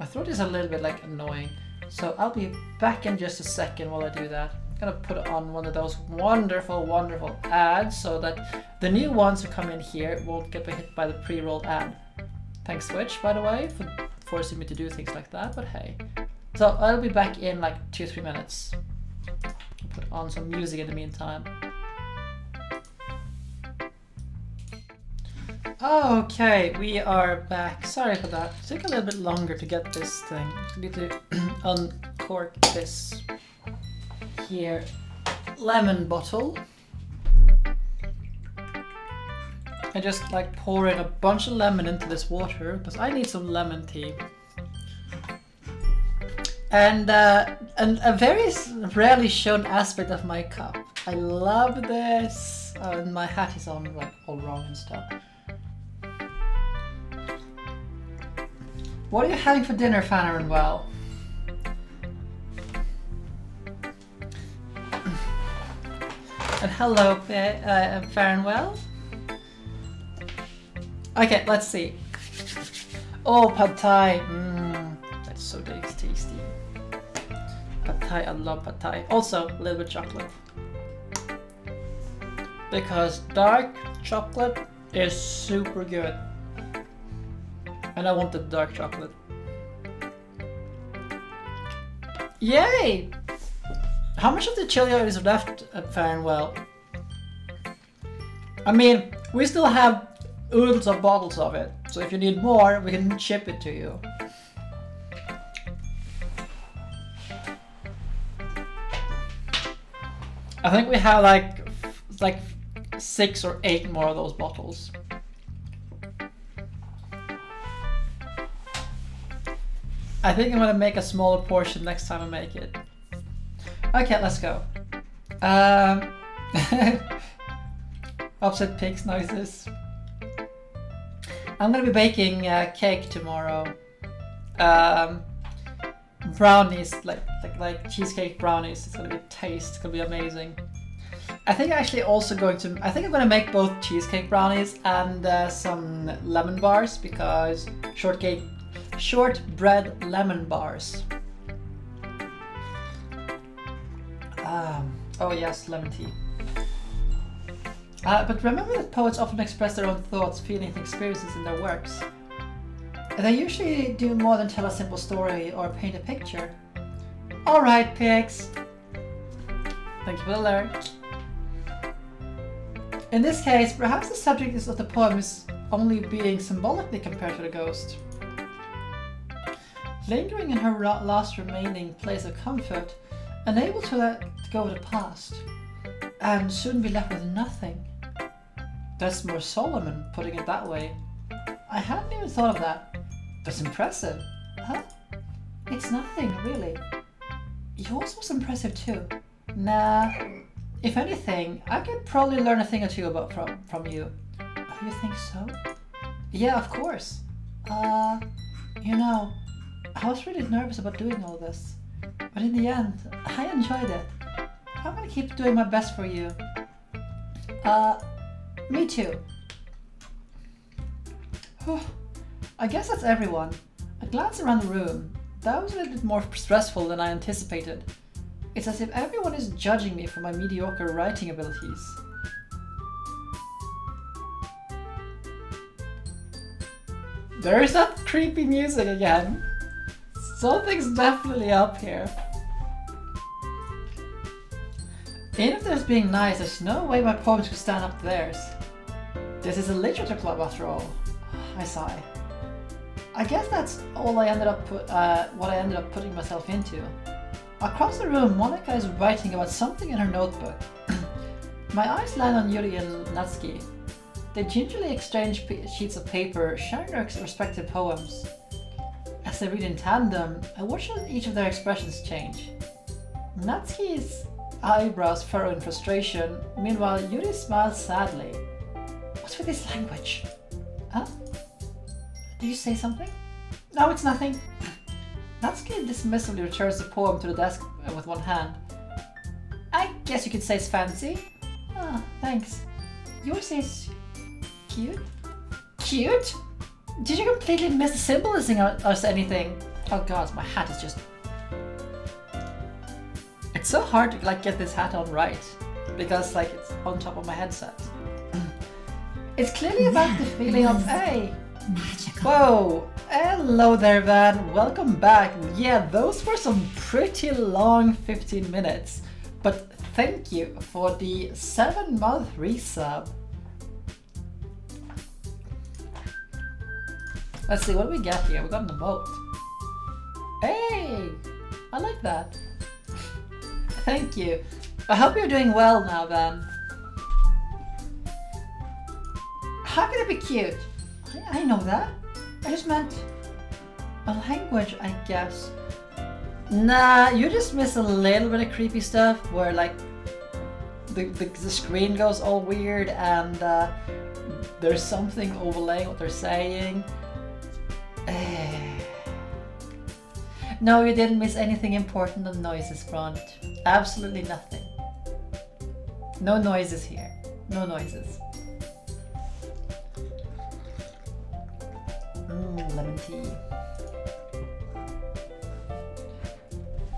My throat is a little bit annoying, so I'll be back in just a second while I do that. I'm gonna put on one of those wonderful ads so that the new ones who come in here won't get hit by the pre-rolled ad. Thanks Switch, by the way, for forcing me to do things like that, but hey. So I'll be back in 2-3 minutes. I'll put on some music in the meantime. Okay, we are back. Sorry for that. It took a little bit longer to get this thing. I need to uncork this here lemon bottle. I just pour in a bunch of lemon into this water because I need some lemon tea. And a very rarely shown aspect of my cup. I love this. Oh, and my hat is on all wrong and stuff. What are you having for dinner, Fannerenwell? And hello, Farrenwell. Okay, let's see. Oh, pad thai. That's so tasty. Pad thai, I love pad thai. Also, a little bit chocolate. Because dark chocolate is super good. And I want the dark chocolate. Yay! How much of the chili is left at Farrenwell? I mean, we still have oodles of bottles of it, so if you need more, we can ship it to you. I think we have like 6 or 8 more of those bottles. I think I'm gonna make a smaller portion next time I make it. Okay, let's go. Upset pigs noises. I'm gonna be baking cake tomorrow. Brownies, like cheesecake brownies. It's gonna be taste. It's gonna be amazing. I think I'm gonna make both cheesecake brownies and some lemon bars because shortbread lemon bars. Oh yes, lemon tea. But remember that poets often express their own thoughts, feelings, and experiences in their works. They usually do more than tell a simple story or paint a picture. Alright, pigs. Thank you for the alert. In this case, perhaps the subject of the poem is only being symbolically compared to the ghost. Lingering in her last remaining place of comfort, unable to let go of the past, and soon be left with nothing. That's more Solomon, putting it that way. I hadn't even thought of that. That's impressive. Huh? It's nothing, really. Yours was impressive too. Nah, if anything, I could probably learn a thing or two from you. Oh, you think so? Yeah, of course. You know, I was really nervous about doing all this. But in the end, I enjoyed it. I'm gonna keep doing my best for you. Me too. I guess that's everyone. I glanced around the room. That was a little bit more stressful than I anticipated. It's as if everyone is judging me for my mediocre writing abilities. There's that creepy music again. Something's definitely up here. Even if there's being nice, there's no way my poems could stand up to theirs. This is a literature club after all. I sigh. I guess that's all what I ended up putting myself into. Across the room, Monica is writing about something in her notebook. My eyes land on Yuri and Natsuki. They gingerly exchange sheets of paper, sharing their respective poems. As they read in tandem, I watch each of their expressions change. Natsuki's eyebrows furrow in frustration, meanwhile Yuri smiles sadly. What's with this language? Huh? Did you say something? No, it's nothing. Natsuki dismissively returns the poem to the desk with one hand. I guess you could say it's fancy. Ah, thanks. Yours is cute? Cute? Did you completely miss the symbolism or anything? Oh god, my hat is just... It's so hard to get this hat on right, because it's on top of my headset. It's clearly about the feeling of, hey! Magical. Whoa! Hello there, Van. Welcome back. Yeah, those were some pretty long 15 minutes. But thank you for the 7-month resub. Let's see, what do we get here? We got an emote. Hey! I like that. Thank you. I hope you're doing well now, Van. How can it be cute? I know that. I just meant a language, I guess. Nah, you just miss a little bit of creepy stuff where the screen goes all weird and there's something overlaying what they're saying. No, you didn't miss anything important on noises front. Absolutely nothing. No noises here. No noises. Lemon tea.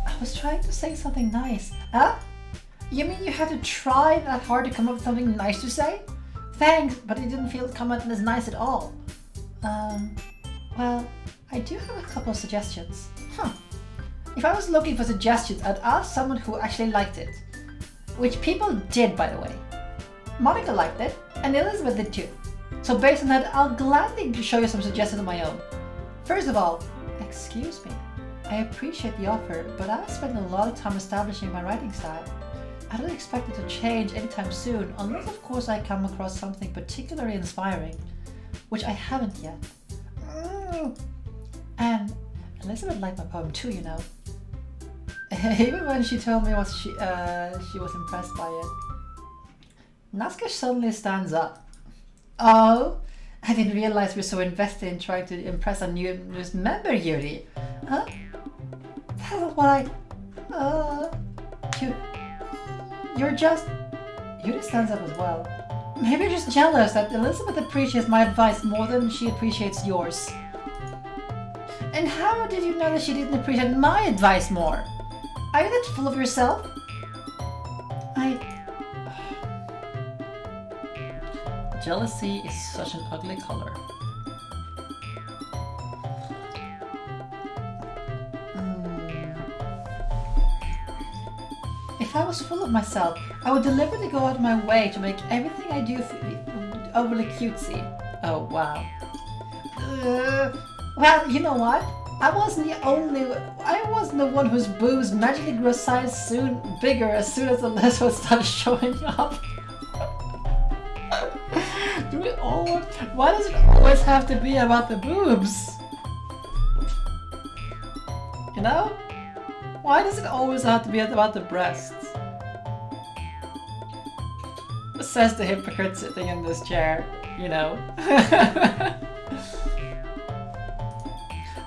I was trying to say something nice. Huh? You mean you had to try that hard to come up with something nice to say? Thanks, but it didn't come out as nice at all. Well, I do have a couple of suggestions. If I was looking for suggestions, I'd ask someone who actually liked it. Which people did, by the way. Monica liked it, and Elizabeth did too. So based on that, I'll gladly show you some suggestions of my own. First of all, excuse me. I appreciate the offer, but I've spent a lot of time establishing my writing style. I don't expect it to change anytime soon, unless of course I come across something particularly inspiring, which I haven't yet. And Elizabeth liked my poem too, you know. Even when she told me she was impressed by it. Natsuki suddenly stands up. Oh, I didn't realize we're so invested in trying to impress a newest member, Yuri. Huh? That's what you're just... Yuri stands up as well. Maybe you're just jealous that Elizabeth appreciates my advice more than she appreciates yours. And how did you know that she didn't appreciate my advice more? Are you that full of yourself? Jealousy is such an ugly color. If I was full of myself, I would deliberately go out of my way to make everything I do overly cutesy. Oh, wow. Well, you know what? I wasn't the one whose boobs magically grew a size bigger as soon as the Elizabeth started showing up. Why does it always have to be about the boobs? You know? Why does it always have to be about the breasts? Says the hypocrite sitting in this chair, you know.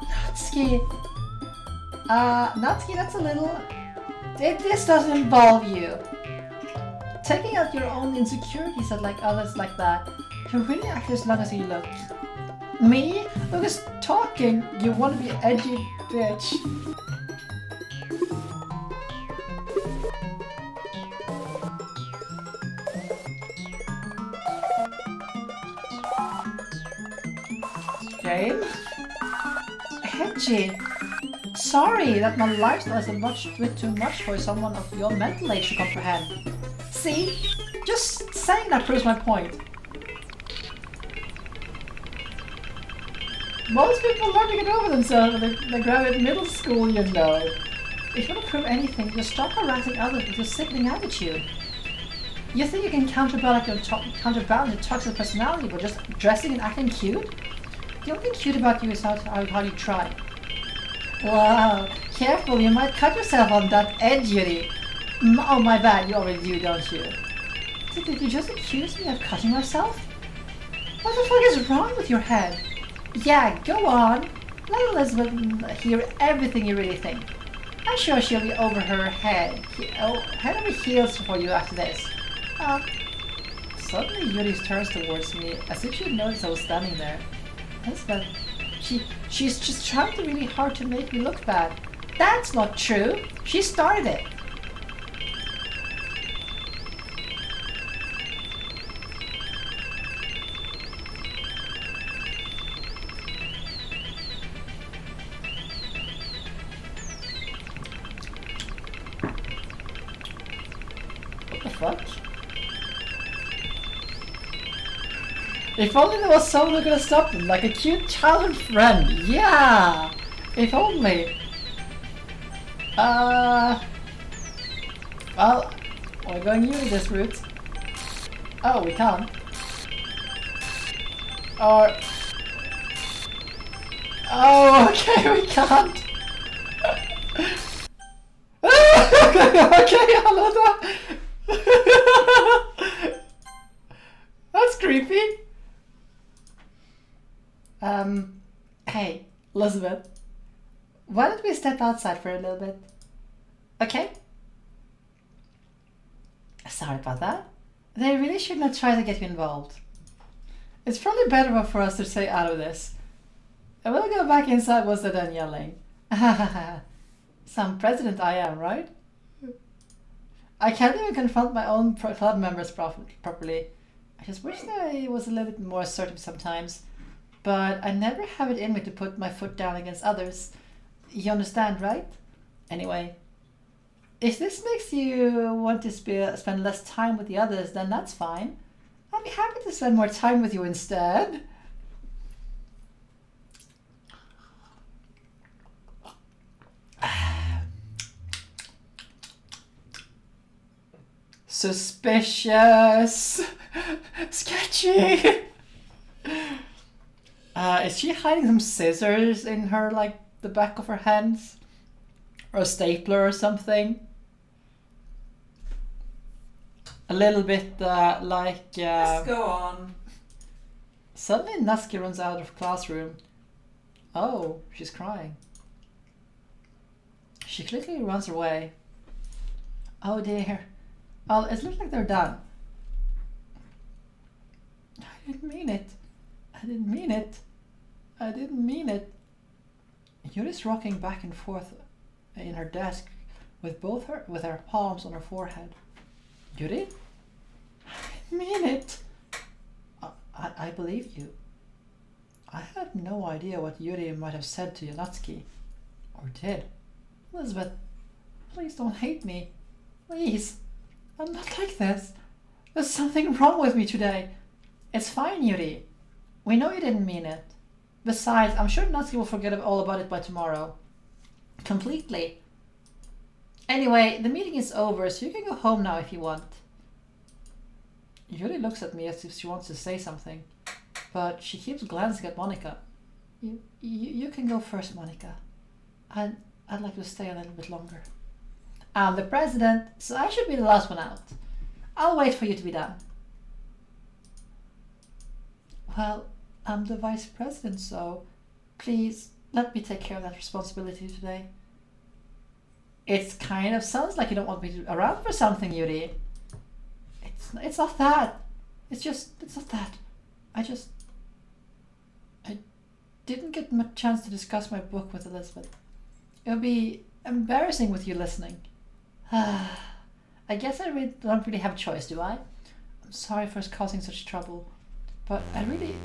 Natsuki. Natsuki, that's a little... This doesn't involve you. Taking out your own insecurities and others like that. You're really acting as long as you look. Me? Look, just talking. You want to be an edgy bitch. Game? Edgy. Sorry that my lifestyle is a bit too much for someone of your mental age to comprehend. See? Just saying that proves my point. Most people learn to get over themselves when they graduate middle school, you know. If you want to prove anything, just stop harassing others with your sickening attitude. You think you can counterbalance your toxic personality by just dressing and acting cute? The only thing cute about you is how you try. Wow, careful, you might cut yourself on that edge, Yuri. Oh, my bad, you already do, don't you? Did you just accuse me of cutting myself? What the fuck is wrong with your head? Yeah, go on. Let Elizabeth hear everything you really think. I'm sure she'll be over her head over heels for you after this. Suddenly Yuri turns towards me as if she had noticed I was standing there. Elizabeth, she's just trying really hard to make me look bad. That's not true. She started it. What the fuck? If only there was someone who could have stopped them, like a cute childhood friend. Yeah! If only. Well, we're going Yuri this route. Oh, we can't. Or... Oh, okay, we can't. Okay, hello. That's creepy. Hey, Elizabeth. Why don't we step outside for a little bit? Okay? Sorry about that. They really should not try to get you involved. It's probably better for us to stay out of this. And we'll go back inside once they're done yelling. Some president I am, right? I can't even confront my own club members properly. I just wish that I was a little bit more assertive sometimes. But I never have it in me to put my foot down against others. You understand, right? Anyway, if this makes you want to spend less time with the others, then that's fine. I'll be happy to spend more time with you instead. Suspicious. Sketchy. Is she hiding some scissors in her, like, the back of her hands? Or a stapler or something? A little bit, like... Let's go on. Suddenly Natsuki runs out of classroom. Oh, she's crying. She quickly runs away. Oh dear. Well, it looks like they're done. I didn't mean it. I didn't mean it. I didn't mean it. Yuri's rocking back and forth in her desk with her palms on her forehead. Yuri? I didn't mean it. I believe you. I had no idea what Yuri might have said to Natsuki. Or did. Elizabeth, please don't hate me. Please. I'm not like this. There's something wrong with me today. It's fine, Yuri. We know you didn't mean it. Besides, I'm sure Natsuki will forget all about it by tomorrow. Completely. Anyway, the meeting is over, so you can go home now if you want. Yuri looks at me as if she wants to say something, but she keeps glancing at Monika. You can go first, Monika. I'd like to stay a little bit longer. I'm the president, so I should be the last one out. I'll wait for you to be done. Well, I'm the vice president, so please let me take care of that responsibility today. It kind of sounds like you don't want me around for something, Yuri. It's not that. It's not that. I didn't get much chance to discuss my book with Elizabeth. It would be embarrassing with you listening. I guess I don't really have a choice, do I? I'm sorry for causing such trouble, but I really...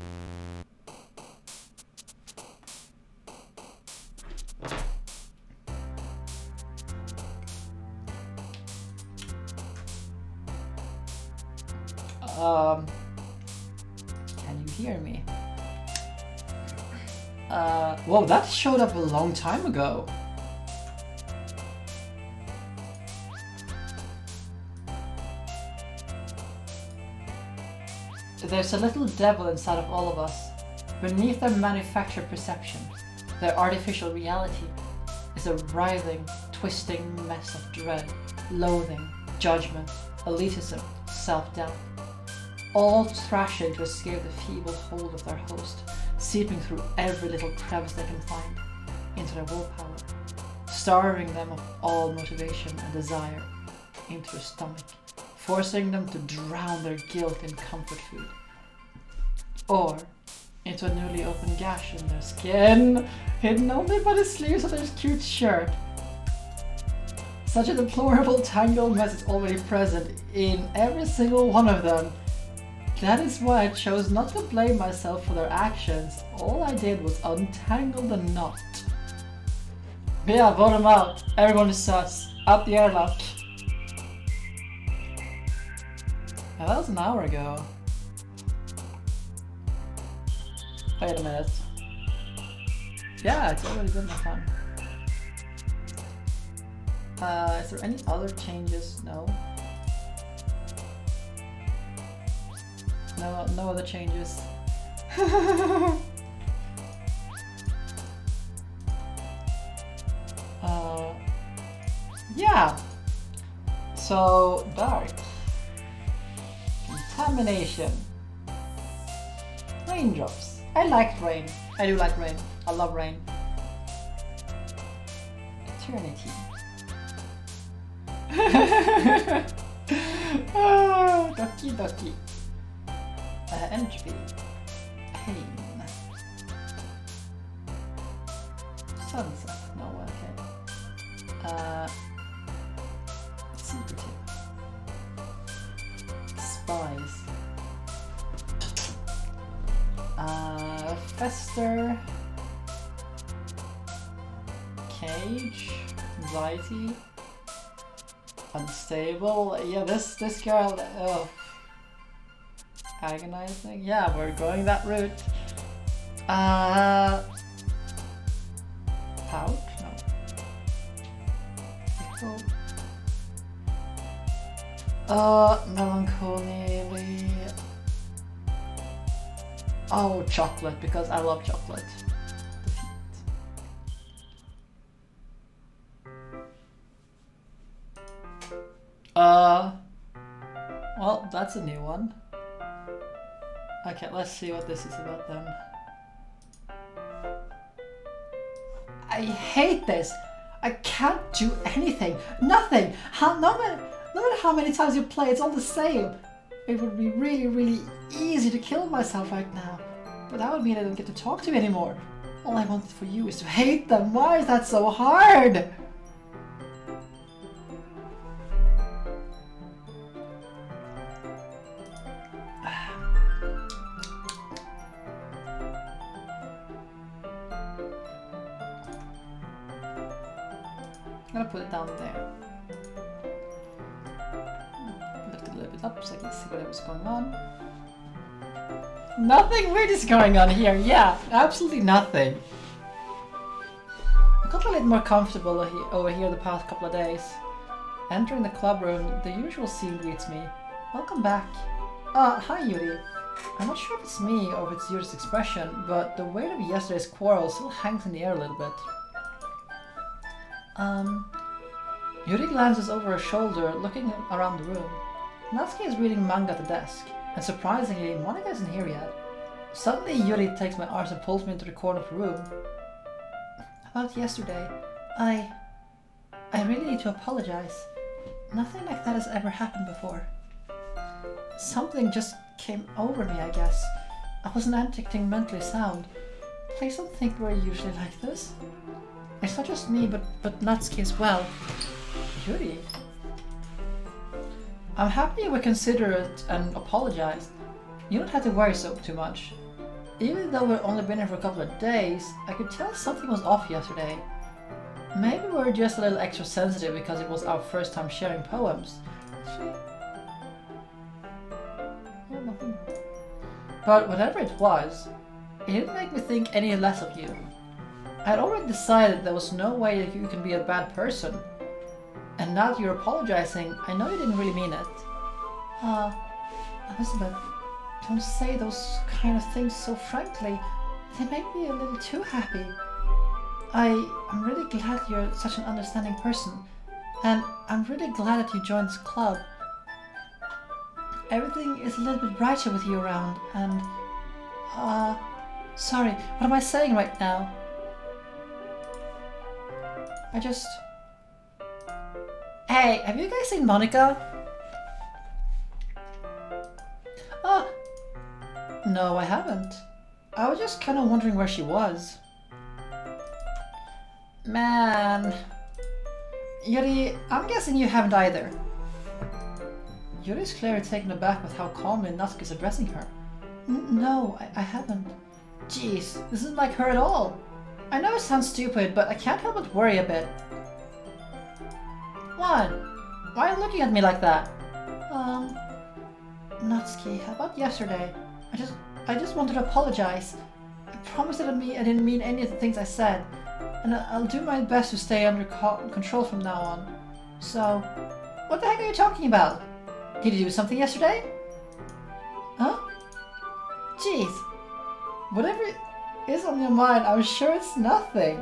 Can you hear me? Whoa, that showed up a long time ago. There's a little devil inside of all of us. Beneath their manufactured perception, their artificial reality is a writhing, twisting mess of dread, loathing, judgment, elitism, self-doubt, all thrashing to escape the feeble hold of their host, seeping through every little crevice they can find into their willpower, starving them of all motivation and desire into their stomach, forcing them to drown their guilt in comfort food, or into a newly opened gash in their skin, hidden only by the sleeves of their cute shirt. Such a deplorable tangled mess is already present in every single one of them. That is why I chose not to blame myself for their actions. All I did was untangle the knot. Yeah, vote them out. Everyone is sus. Out the airlock. Now, that was an hour ago. Wait a minute. Yeah, it's already been my fun. Is there any other changes? No. No other changes. Yeah. So dark. Contamination. Raindrops. I liked rain. I do like rain. I love rain. Eternity. Oh, Doki Doki. Entropy. Pain. Sunset. No, okay. Secretive. Spies. Fester. Cage. Anxiety. Unstable. Yeah, this girl. Oh. Agonizing. Yeah, we're going that route. Pout? No. Pickle. Melancholy. Oh, chocolate, because I love chocolate. Well, that's a new one. Okay, let's see what this is about then. I hate this. I can't do anything. Nothing. No matter how many times you play, it's all the same. It would be really, really easy to kill myself right now. But that would mean I don't get to talk to you anymore. All I wanted for you is to hate them. Why is that so hard? I'm gonna put it down there. Lift it a little bit up so I can see whatever's going on. Nothing weird is going on here. Yeah, absolutely nothing. I got a little more comfortable over here the past couple of days. Entering the club room, the usual scene greets me. Welcome back. Hi Yuri. I'm not sure if it's me or if it's Yuri's expression, but the weight of yesterday's quarrel still hangs in the air a little bit. Yuri glances over her shoulder, looking around the room. Natsuki is reading manga at the desk, and surprisingly, Monika isn't here yet. Suddenly, Yuri takes my arms and pulls me into the corner of the room. About yesterday, I really need to apologize. Nothing like that has ever happened before. Something just came over me, I guess. I wasn't acting mentally sound. Please don't think we're usually like this. It's not just me, but Natsuki as well. Yuri. I'm happy you were considerate and apologized. You don't have to worry too much. Even though we've only been here for a couple of days, I could tell something was off yesterday. Maybe we were just a little extra sensitive because it was our first time sharing poems. Yeah, nothing. But whatever it was, it didn't make me think any less of you. I had already decided there was no way that you can be a bad person. And now that you're apologizing, I know you didn't really mean it. Elizabeth, don't say those kind of things so frankly. They make me a little too happy. I'm really glad you're such an understanding person, and I'm really glad that you joined this club. Everything is a little bit brighter with you around, and sorry, what am I saying right now? Hey, have you guys seen Monica? Oh, no, I haven't. I was just kind of wondering where she was. Man. Yuri, I'm guessing you haven't either. Yuri's clearly taken aback with how calmly Natsuki is addressing her. No, I haven't. Jeez, this isn't like her at all. I know it sounds stupid, but I can't help but worry a bit. What? Why are you looking at me like that? Natsuki, how about yesterday? I just wanted to apologize. I promised I didn't mean any of the things I said, and I'll do my best to stay under control from now on. So, what the heck are you talking about? Did you do something yesterday? Huh? Jeez. Whatever is on your mind, I'm sure it's nothing.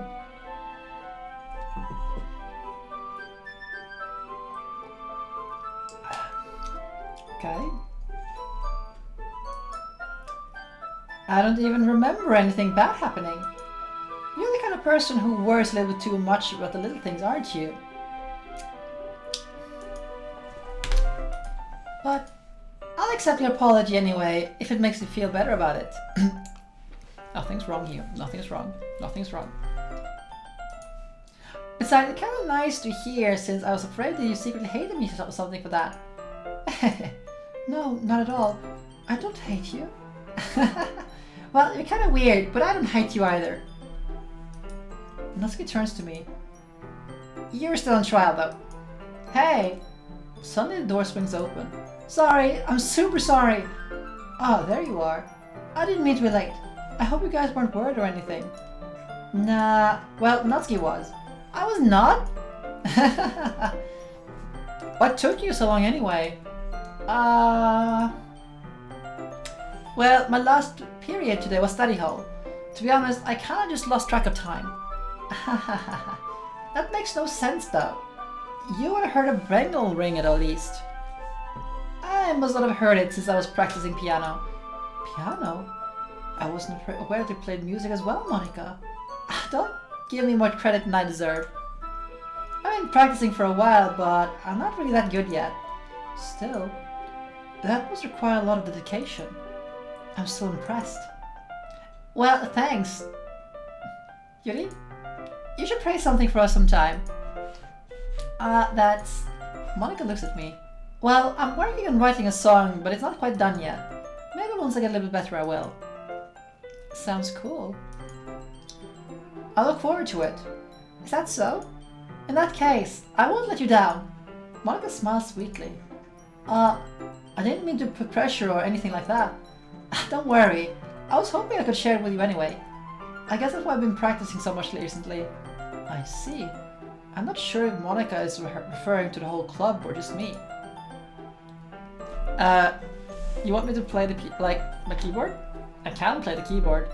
Okay. I don't even remember anything bad happening. You're the kind of person who worries a little bit too much about the little things, aren't you? But I'll accept your apology anyway, if it makes you feel better about it. Nothing's wrong here. Nothing's wrong. Nothing's wrong. Besides, it's kind of nice to hear, since I was afraid that you secretly hated me or something for that. No, not at all. I don't hate you. Well, you're kind of weird, but I don't hate you either. Natsuki turns to me. You're still on trial, though. Hey! Suddenly the door swings open. Sorry, I'm super sorry. Oh, there you are. I didn't mean to be late. I hope you guys weren't worried or anything. Nah, well, Natsuki was. I was not? What took you so long anyway? Well, my last period today was study hall. To be honest, I kinda just lost track of time. That makes no sense though. You would have heard a bell ring at least. I must not have heard it since I was practicing piano. Piano? I wasn't aware they played music as well, Monica. Don't give me more credit than I deserve. I've been practicing for a while, but I'm not really that good yet. Still, that must require a lot of dedication. I'm so impressed. Well, thanks. Yuri, you should play something for us sometime. That's... Monica looks at me. Well, I'm working on writing a song, but it's not quite done yet. Maybe once I get a little bit better I will. Sounds cool. I look forward to it. Is that so? In that case, I won't let you down. Monica smiles sweetly. I didn't mean to put pressure or anything like that. Don't worry. I was hoping I could share it with you anyway. I guess that's why I've been practicing so much recently. I see. I'm not sure if Monica is referring to the whole club or just me. You want me to play my keyboard? I can play the keyboard.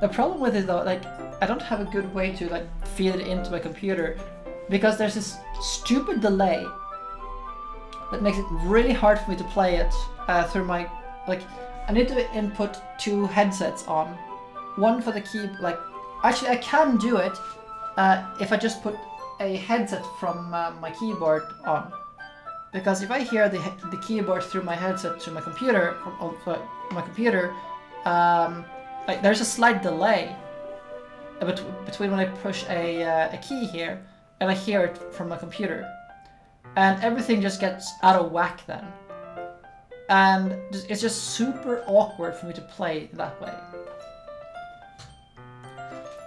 The problem with it though, I don't have a good way to feed it into my computer because there's this stupid delay that makes it really hard for me to play it through my I need to input two headsets on. One for the key, actually I can do it if I just put a headset from my keyboard on. Because if I hear the keyboard through my headset to my computer, there's a slight delay between when I push a key here and I hear it from my computer. And everything just gets out of whack then. And it's just super awkward for me to play that way.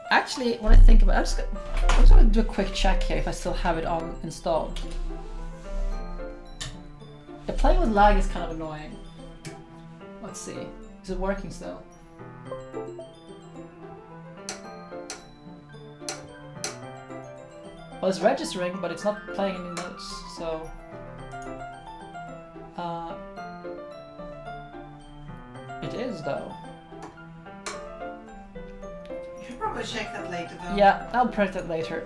Actually, when I think about it, I'm just going to do a quick check here if I still have it on installed. The playing with lag is kind of annoying. Let's see. Is it working still? Well, it's registering, but it's not playing any notes, so... though. You should probably check that later though. Yeah, I'll print it later.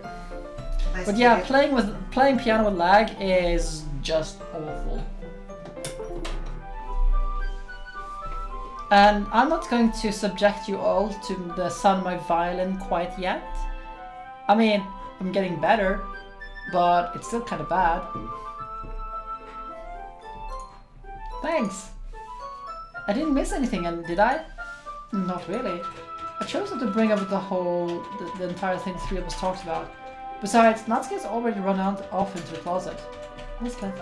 Nice But to yeah, hear. playing piano with lag is just awful. And I'm not going to subject you all to the sound of my violin quite yet. I mean, I'm getting better, but it's still kind of bad. Thanks. I didn't miss anything, and did I? Not really. I chose not to bring up the entire thing the three of us talked about. Besides, Natsuki's already run off into the closet. What's that?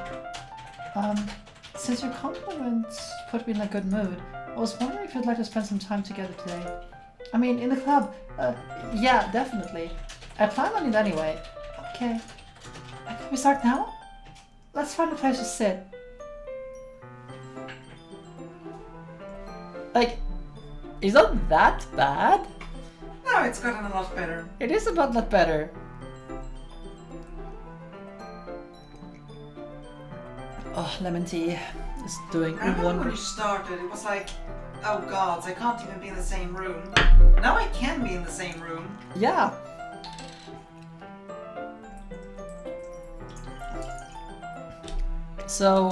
Since your compliments put me in a good mood, I was wondering if you'd like to spend some time together today. I mean, in the club. Yeah, definitely. I plan on it anyway. Okay. Can we start now? Let's find a place to sit. Like, is that bad? No, it's gotten a lot better. It is about that better. Oh, lemon tea is doing I remember when you wonders. started, it was like, oh gods, I can't even be in the same room. Now I can be in the same room. Yeah. So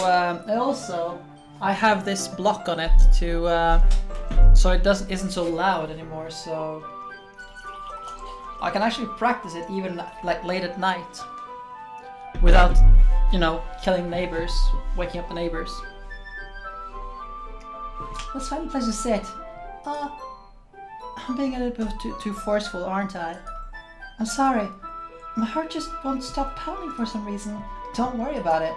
I have this block on it to so it isn't so loud anymore. So I can actually practice it even like late at night without, you know, killing neighbors, waking up the neighbors. Let's find a place to sit. I'm being a little bit too forceful, aren't I? I'm sorry. My heart just won't stop pounding for some reason. Don't worry about it.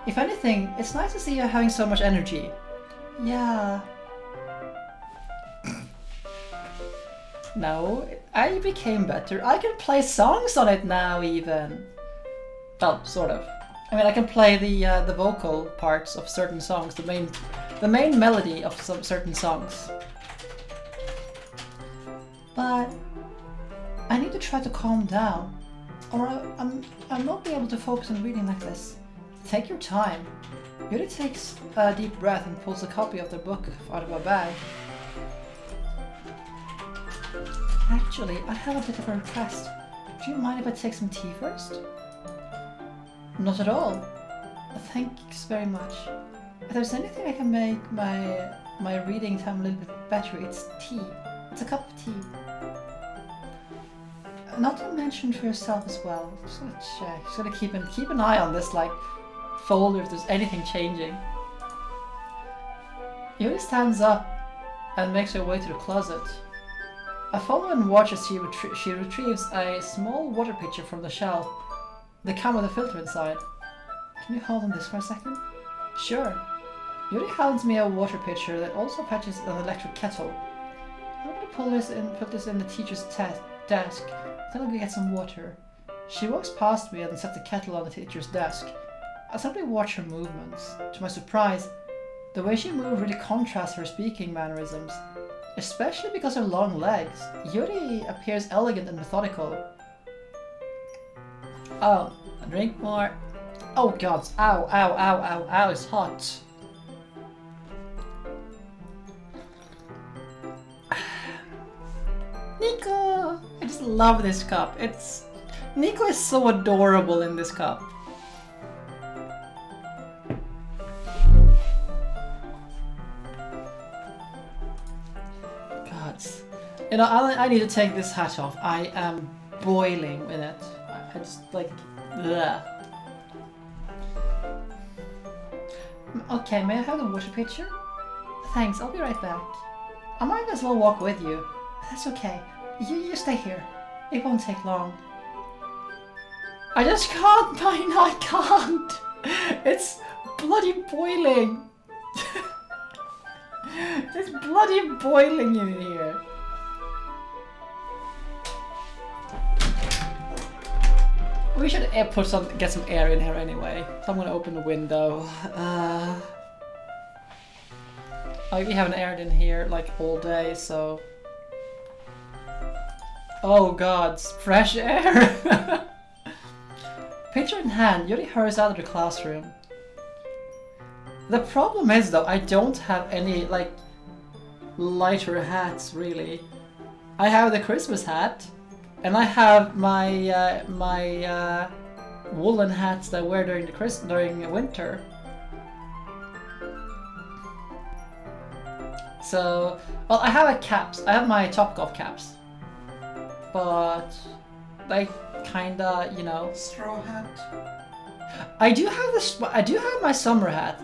If anything, it's nice to see you having so much energy. Yeah. No, I became better. I can play songs on it now, even. Well, sort of. I mean, I can play the vocal parts of certain songs, the main melody of some certain songs. But I need to try to calm down, or I won't be able to focus on reading like this. Take your time. Yuri takes a deep breath and pulls a copy of the book out of her bag. Actually, I have a bit of a request. Do you mind if I take some tea first? Not at all. Thanks very much. If there's anything I can make my reading time a little bit better, it's tea. It's a cup of tea. Not to mention for yourself as well. Just gonna check. Just gonna keep an eye on this like folder if there's anything changing. Yuri stands up and makes her way to the closet. I follow and watch as she retrieves a small water pitcher from the shelf. The can with a filter inside. Can you hold on this for a second? Sure. Yuri hands me a water pitcher that also fetches an electric kettle. I'm going to put this in the teacher's desk. Then I'll go get some water. She walks past me and sets the kettle on the teacher's desk. I simply watch her movements. To my surprise, the way she moves really contrasts her speaking mannerisms. Especially because of her long legs. Yuri appears elegant and methodical. Oh, a drink more. Oh god, ow, ow, ow, ow, ow, it's hot. Nico! I just love this cup. Nico is so adorable in this cup. God. You know, I need to take this hat off. I am boiling in it. I just like... Bleh. Okay, may I have the water pitcher? Thanks, I'll be right back. I might as well walk with you. That's okay. You stay here. It won't take long. I just can't, I can't! It's bloody boiling! It's bloody boiling in here. We should get some air in here anyway. So I'm gonna open the window. We haven't aired in here like all day, so. Oh god, fresh air! Pitcher in hand, Yuri hurries out of the classroom. The problem is though, I don't have any like lighter hats, really. I have the Christmas hat, and I have my woolen hats that I wear during winter. So, well, I have caps. I have my Topgolf caps, but they kinda, you know. Straw hat. I do have this. I do have my summer hat.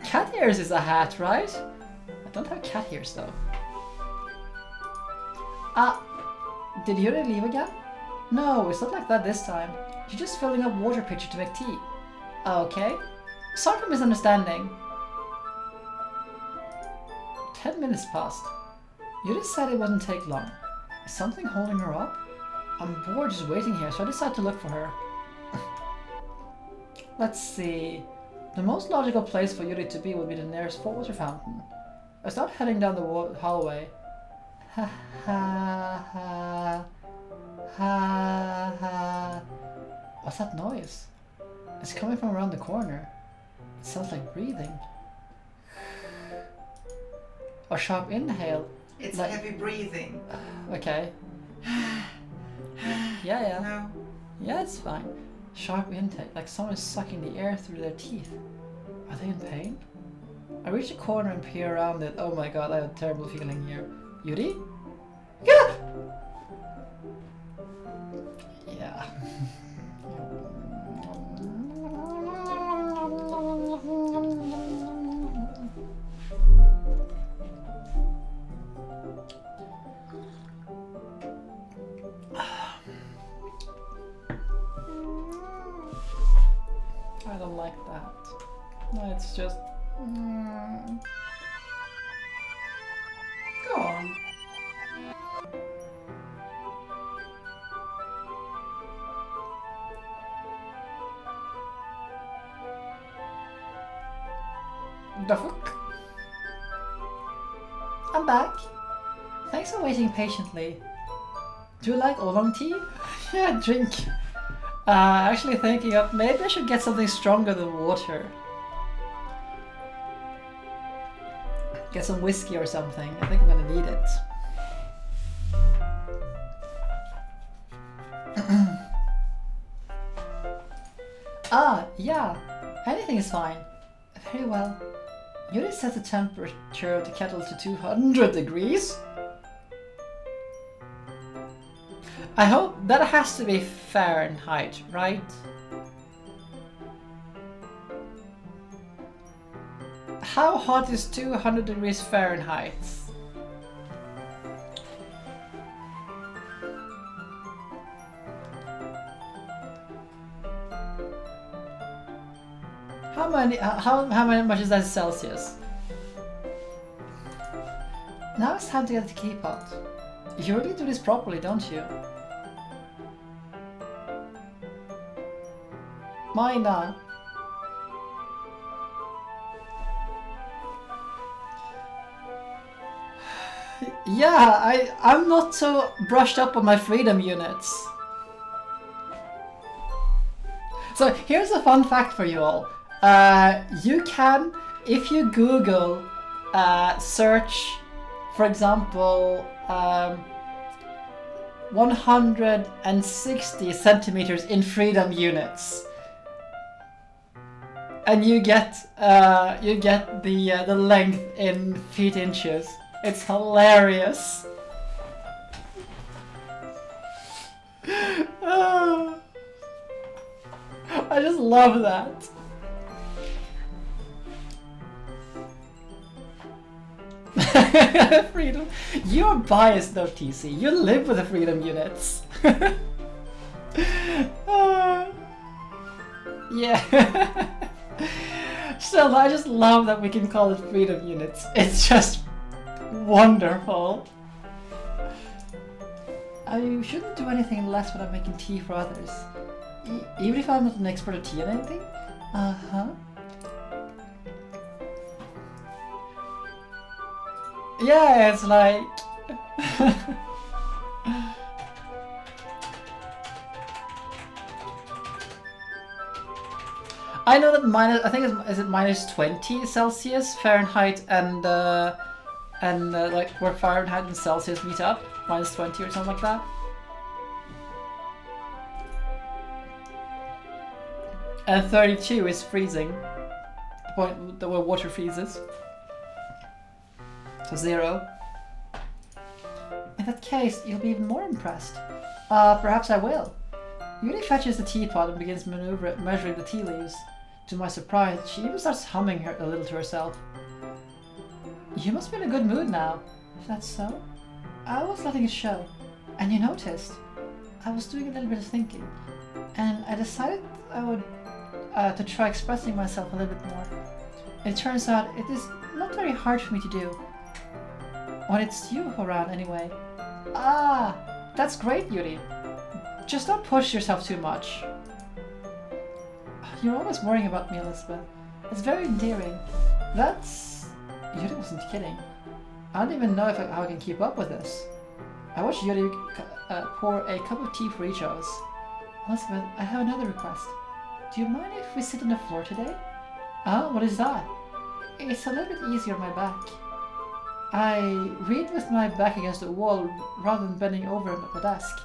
Cat ears is a hat, right? I don't have cat ears though. Did Yuri leave again? No, it's not like that this time. She's just filling up water pitcher to make tea. Okay. Sorry for misunderstanding. 10 minutes passed. Yuri said it wouldn't take long. Is something holding her up? I'm bored just waiting here, so I decided to look for her. Let's see. The most logical place for Yuri to be would be the nearest water fountain. I start heading down the hallway. Ha ha ha ha ha. What's that noise? It's coming from around the corner. It sounds like breathing. A sharp inhale. It's like... heavy breathing. Okay. Yeah. No. Yeah, it's fine. Sharp intake, like someone is sucking the air through their teeth. Are they in pain? I reach a corner and peer around it. Oh my god, I have a terrible feeling here. Yuri? Yeah! Yeah. I don't like that. No, it's just... Go on. The fuck? I'm back. Thanks for waiting patiently. Do you like oolong tea? Yeah, drink. Actually thinking of maybe I should get something stronger than water. Get some whiskey or something. I think I'm gonna need it. Yeah. Anything is fine. Very well. Yuri set the temperature of the kettle to 200 degrees. I hope that has to be Fahrenheit, right? How hot is 200 degrees Fahrenheit? How much is that Celsius? Now it's time to get the key pot. You really do this properly, don't you? Mina. Yeah, I'm not so brushed up on my freedom units. So here's a fun fact for you all. You can, if you Google, search, for example, 160 centimeters in freedom units, and you get the length in feet inches. It's hilarious. I just love that. Freedom. You're biased though, TC. You live with the freedom units. Yeah. Still, I just love that we can call it freedom units. It's just wonderful. I shouldn't do anything less when I'm making tea for others. Even if I'm not an expert at tea or anything? Uh-huh. Yeah, it's like... I know that I think is it minus 20 Celsius, Fahrenheit, and And like where Fahrenheit and Celsius meet up, -20 or something like that. And 32 is freezing, the point where water freezes. So 0. In that case, you'll be even more impressed. Perhaps I will. Yuri fetches the teapot and begins measuring the tea leaves. To my surprise, she even starts humming a little to herself. You must be in a good mood now. Is that so? I was letting it show. And you noticed. I was doing a little bit of thinking. And I decided I would to try expressing myself a little bit more. It turns out it is not very hard for me to do. When it's you around anyway. Ah, that's great, Yuri. Just don't push yourself too much. You're always worrying about me, Elizabeth. It's very endearing. That's... Yuri wasn't kidding. I don't even know how I can keep up with this. I watched Yuri pour a cup of tea for each of us. Elizabeth, I have another request. Do you mind if we sit on the floor today? Oh, what is that? It's a little bit easier on my back. I read with my back against the wall rather than bending over at my desk.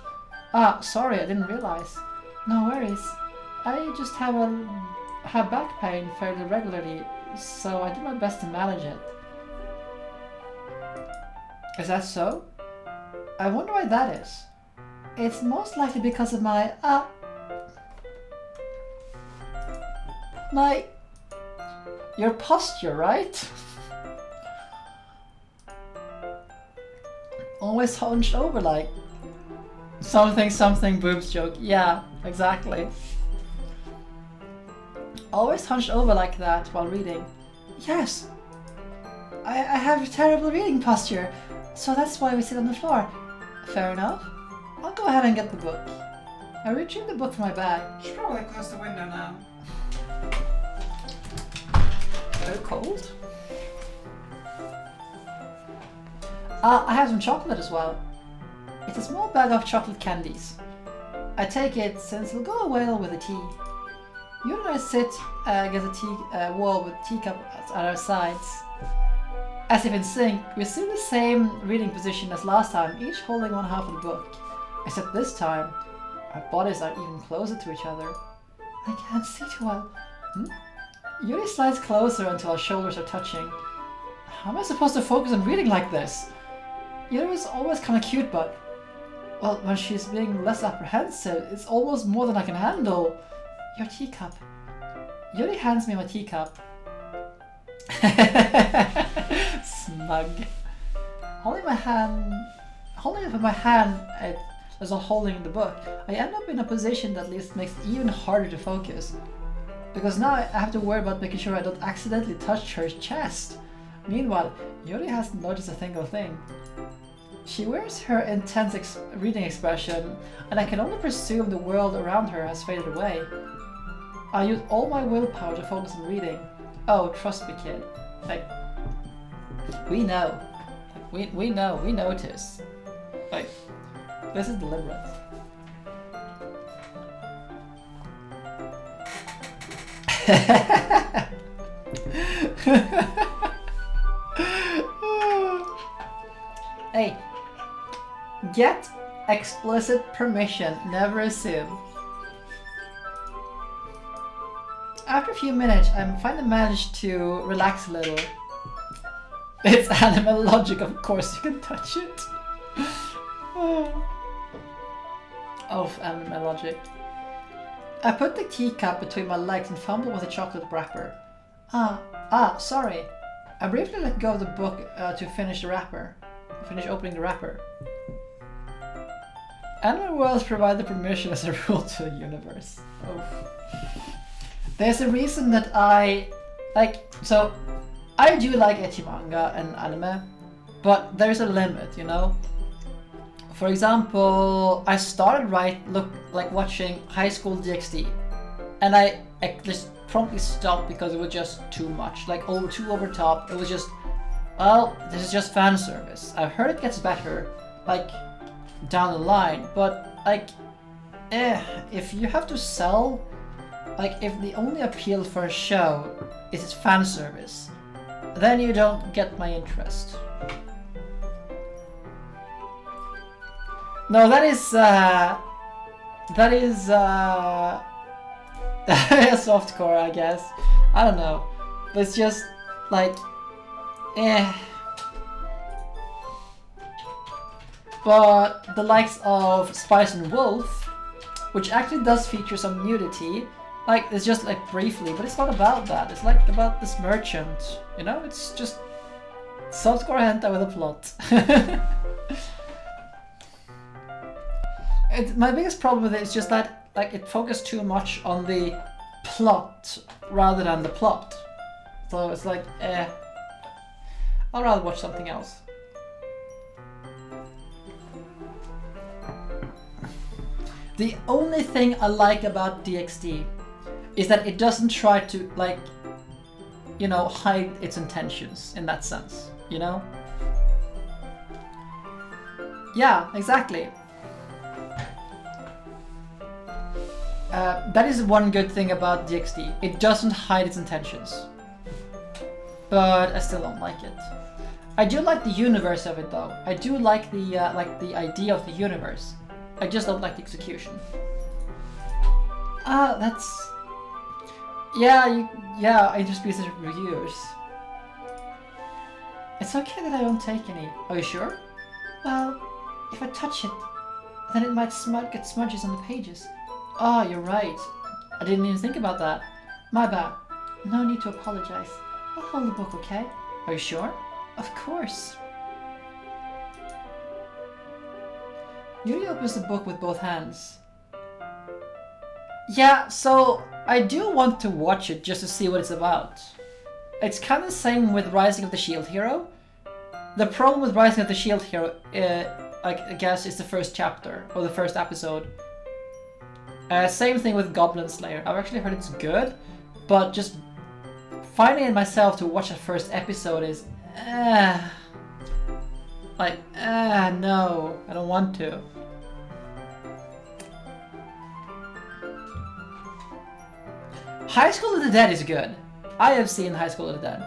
Ah, sorry, I didn't realize. No worries. I just have back pain fairly regularly, so I do my best to manage it. Is that so? I wonder why that is. It's most likely because of your posture, right? Always hunched over like something boobs joke. Yeah, exactly. Always hunched over like that while reading. Yes, I have terrible reading posture, so that's why we sit on the floor. Fair enough. I'll go ahead and get the book. I retrieved the book from my bag. Should probably close the window now. Very cold. I have some chocolate as well. It's a small bag of chocolate candies. I take it since it'll go well with the tea. You and I sit against a wall with teacup at our sides. As if in sync, we sit in the same reading position as last time, each holding one half of the book. Except this time, our bodies are even closer to each other. I can't see too well. Yuri slides closer until our shoulders are touching. How am I supposed to focus on reading like this? Yuri is always kind of cute, but... well, when she's being less apprehensive, it's almost more than I can handle. Your teacup. Yuri hands me my teacup. Smug. Holding it with my hand as I'm holding the book, I end up in a position that at least makes it even harder to focus. Because now I have to worry about making sure I don't accidentally touch her chest. Meanwhile, Yuri hasn't noticed a single thing. She wears her intense reading expression, and I can only presume the world around her has faded away. I use all my willpower to focus on reading. Oh, trust me, kid. Like, we know. Like, we know. We notice. Like, this is deliberate. Hey, get explicit permission, never assume. After a few minutes, I finally managed to relax a little. It's animal logic, of course you can touch it. Oh, animal logic. I put the teacup between my legs and fumbled with the chocolate wrapper. Sorry. I briefly let go of the book to finish opening the wrapper. Animal worlds provide the permission as a rule to the universe. Oh. There's a reason that I do like ecchi manga and anime, but there's a limit, you know? For example, I started watching High School DxD, and I just promptly stopped because it was just too much, too over top. It was just, well, this is just fan service. I've heard it gets better, down the line, but if you have to sell, if the only appeal for a show is its fan service, then you don't get my interest. No, that is softcore, I guess. I don't know. But it's just like But the likes of Spice and Wolf, which actually does feature some nudity, like it's just like briefly, but it's not about that. It's like about this merchant, you know? It's just softcore hentai with a plot. My biggest problem with it is just that like it focused too much on the plot rather than the plot. So it's like, I'd rather watch something else. The only thing I like about DxD is that it doesn't try to, like, you know, hide its intentions in that sense, you know? Yeah, exactly. That is one good thing about DxD. It doesn't hide its intentions. But I still don't like it. I do like the universe of it though. I do like the idea of the universe. I just don't like the execution. That's... Yeah, I just research reviewers. It's okay that I don't take any. Are you sure? Well, if I touch it, then it might get smudges on the pages. Oh, you're right. I didn't even think about that. My bad. No need to apologize. I'll hold the book, okay? Are you sure? Of course. Yuri opens the book with both hands. Yeah, so I do want to watch it just to see what it's about. It's kind of the same with Rising of the Shield Hero. The problem with Rising of the Shield Hero, I guess, is the first chapter, or the first episode. Same thing with Goblin Slayer. I've actually heard it's good, but just finding it myself to watch the first episode is... no, I don't want to. High School of the Dead is good. I have seen High School of the Dead.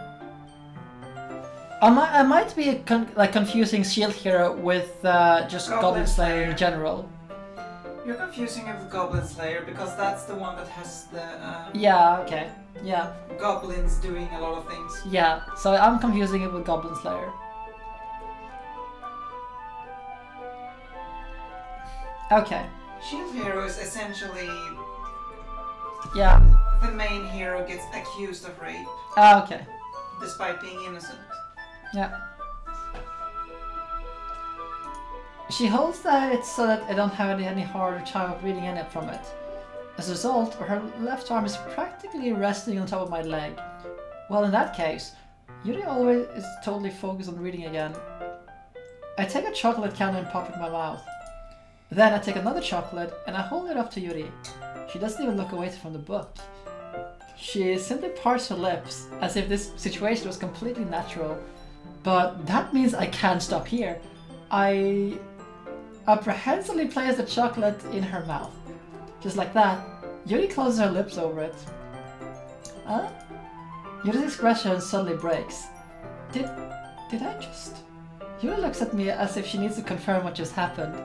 I might be confusing Shield Hero with just Goblin Slayer in general. You're confusing it with Goblin Slayer because that's the one that has the yeah, okay. Yeah. goblins doing a lot of things. Yeah, so I'm confusing it with Goblin Slayer. Okay. Shield Hero is essentially... Yeah. The main hero gets accused of rape. Okay. Despite being innocent. Yeah. She holds that so that I don't have any harder time of reading any from it. As a result, her left arm is practically resting on top of my leg. Well, in that case, Yuri always is totally focused on reading again. I take a chocolate candy and pop it in my mouth. Then I take another chocolate and I hold it up to Yuri. She doesn't even look away from the book. She simply parts her lips as if this situation was completely natural. But that means I can't stop here. I apprehensively place the chocolate in her mouth. Just like that, Yuri closes her lips over it. Huh? Yuri's expression suddenly breaks. Did I just... Yuri looks at me as if she needs to confirm what just happened.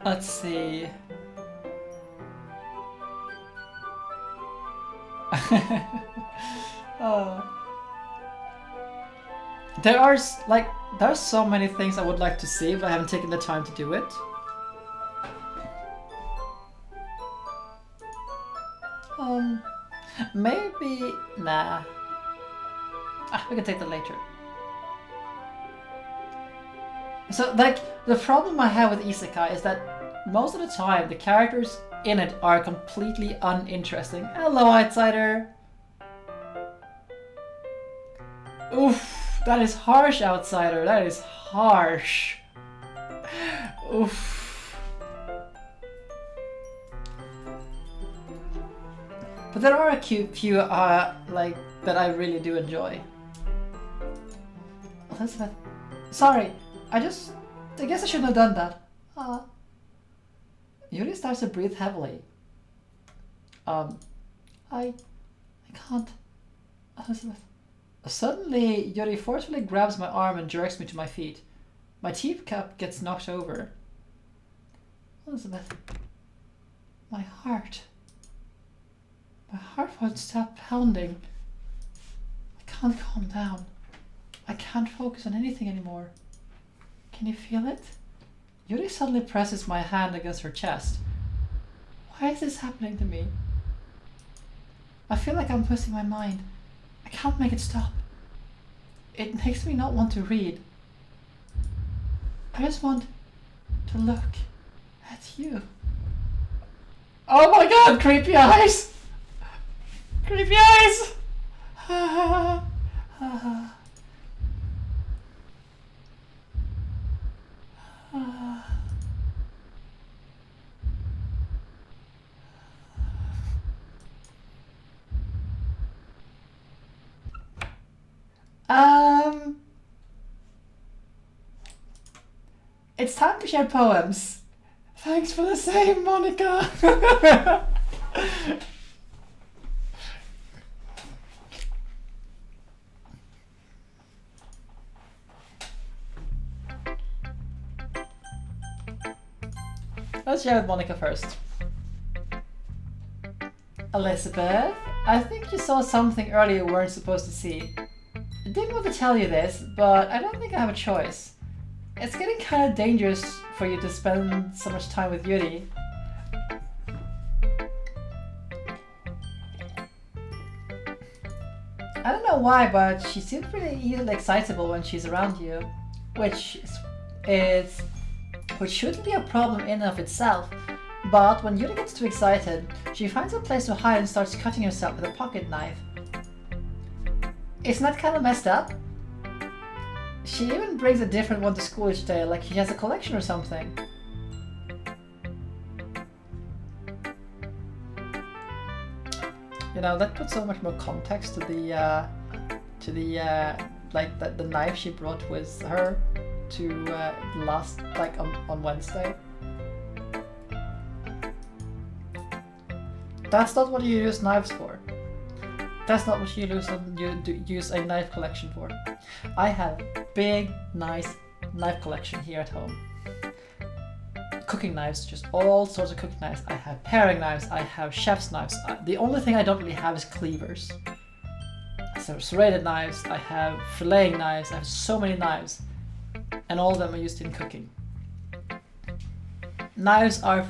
Let's see. There's so many things I would like to see, but I haven't taken the time to do it. Maybe... Nah. We can take that later. So, the problem I have with Isekai is that most of the time the characters in it are completely uninteresting. Hello, outsider! Oof, that is harsh, outsider. That is harsh. Oof. But there are a few that I really do enjoy. Elizabeth, sorry. I guess I shouldn't have done that. Yuri starts to breathe heavily. I can't. Elizabeth. Suddenly, Yuri forcefully grabs my arm and jerks me to my feet. My teacup gets knocked over. Elizabeth. My heart. My heart won't stop pounding. I can't calm down. I can't focus on anything anymore. Can you feel it? Yuri suddenly presses my hand against her chest. Why is this happening to me? I feel like I'm losing my mind. I can't make it stop. It makes me not want to read. I just want to look at you. Oh my god, creepy eyes! Creepy eyes! It's time to share poems. Thanks for the same, Monica. Let's share with Monica first. Elizabeth, I think you saw something earlier you weren't supposed to see. I didn't want to tell you this, but I don't think I have a choice. It's getting kind of dangerous for you to spend so much time with Yuri. I don't know why, but she seems pretty easily excitable when she's around you, which shouldn't be a problem in and of itself. But when Yuri gets too excited, she finds a place to hide and starts cutting herself with a pocket knife. Isn't that kind of messed up? She even brings a different one to school each day, like she has a collection or something. You know, that puts so much more context to the knife she brought with her to on Wednesday. That's not what you use knives for. That's not what you use a knife collection for. I have a big, nice knife collection here at home. Cooking knives, just all sorts of cooking knives. I have paring knives, I have chef's knives. The only thing I don't really have is cleavers. I have serrated knives, I have filleting knives, I have so many knives. And all of them are used in cooking. Knives are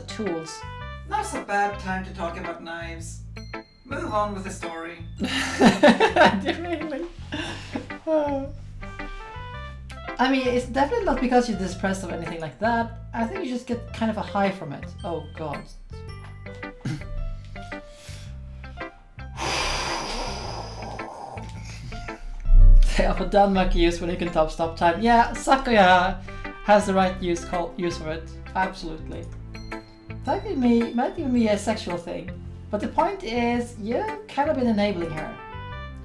tools. Now's a bad time to talk about knives. Move on with the story. Really? I mean, it's definitely not because you're depressed or anything like that. I think you just get kind of a high from it. Oh god. They have a Denmark use when you can stop time. Yeah, Sakuya has the right use for it. Absolutely. Might even be a sexual thing. But the point is, you've kind of been enabling her.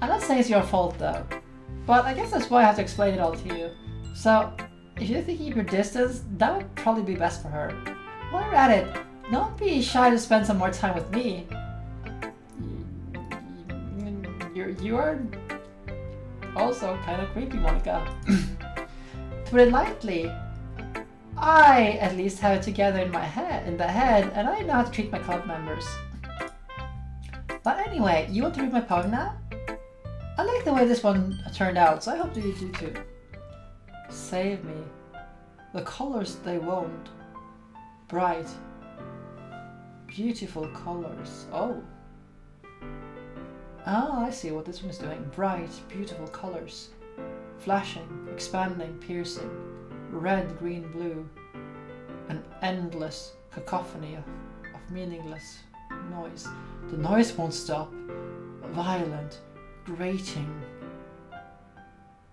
I'm not saying it's your fault though. But I guess that's why I have to explain it all to you. So, if you think you keep your distance, that would probably be best for her. While you're at it, don't be shy to spend some more time with me. You are also kind of creepy, Monica. To put it lightly, I at least have it together in the head, and I know how to treat my club members. But anyway, you want to read my poem now? I like the way this one turned out, so I hope that you do too. Save me. The colors they won't. Bright. Beautiful colors. Oh. Ah, I see what this one is doing. Bright, beautiful colors. Flashing, expanding, piercing. Red, green, blue. An endless cacophony of meaningless noise. The noise won't stop. Violent, grating.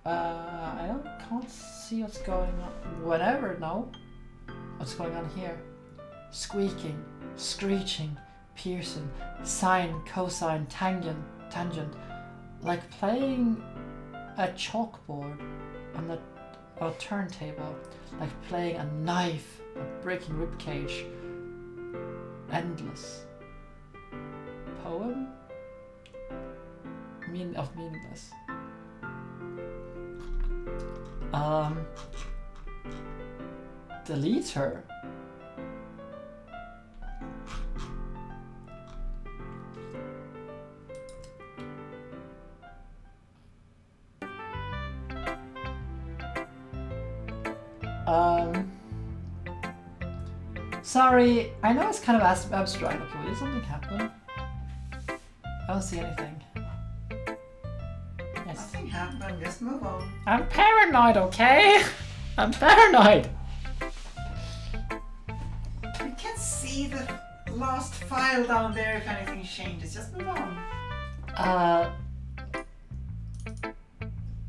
I can't see what's going on. Whatever, no. What's going on here? Squeaking, screeching, piercing, sine, cosine, tangent, like playing a chalkboard on a turntable, like playing a knife, a breaking ribcage. Endless. Poem? meaningless. Delete her. Sorry, I know it's kind of abstract. Okay, did something happen? I don't see anything. Yes. Nothing happened, just move on. I'm paranoid, okay? I'm paranoid. You can see the last file down there if anything changes, just move on.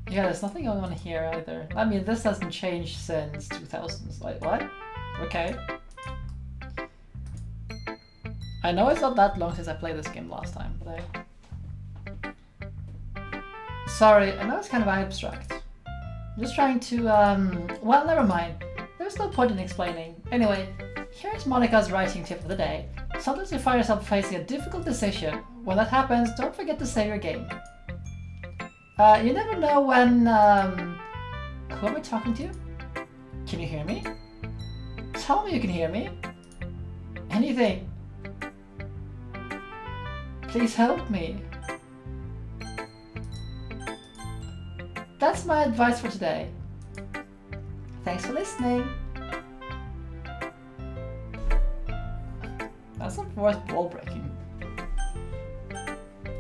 Yeah, there's nothing going on here either. I mean, this hasn't changed since 2000s. Like, what? Okay. I know it's not that long since I played this game last time, but Sorry, I know it's kind of abstract. I'm just trying to, well, never mind. There's no point in explaining. Anyway, here's Monica's writing tip of the day. Sometimes you find yourself facing a difficult decision. When that happens, don't forget to save your game. You never know when, who am I talking to? Can you hear me? Tell me you can hear me. Anything. Please help me. That's my advice for today. Thanks for listening. That's not worth ball breaking.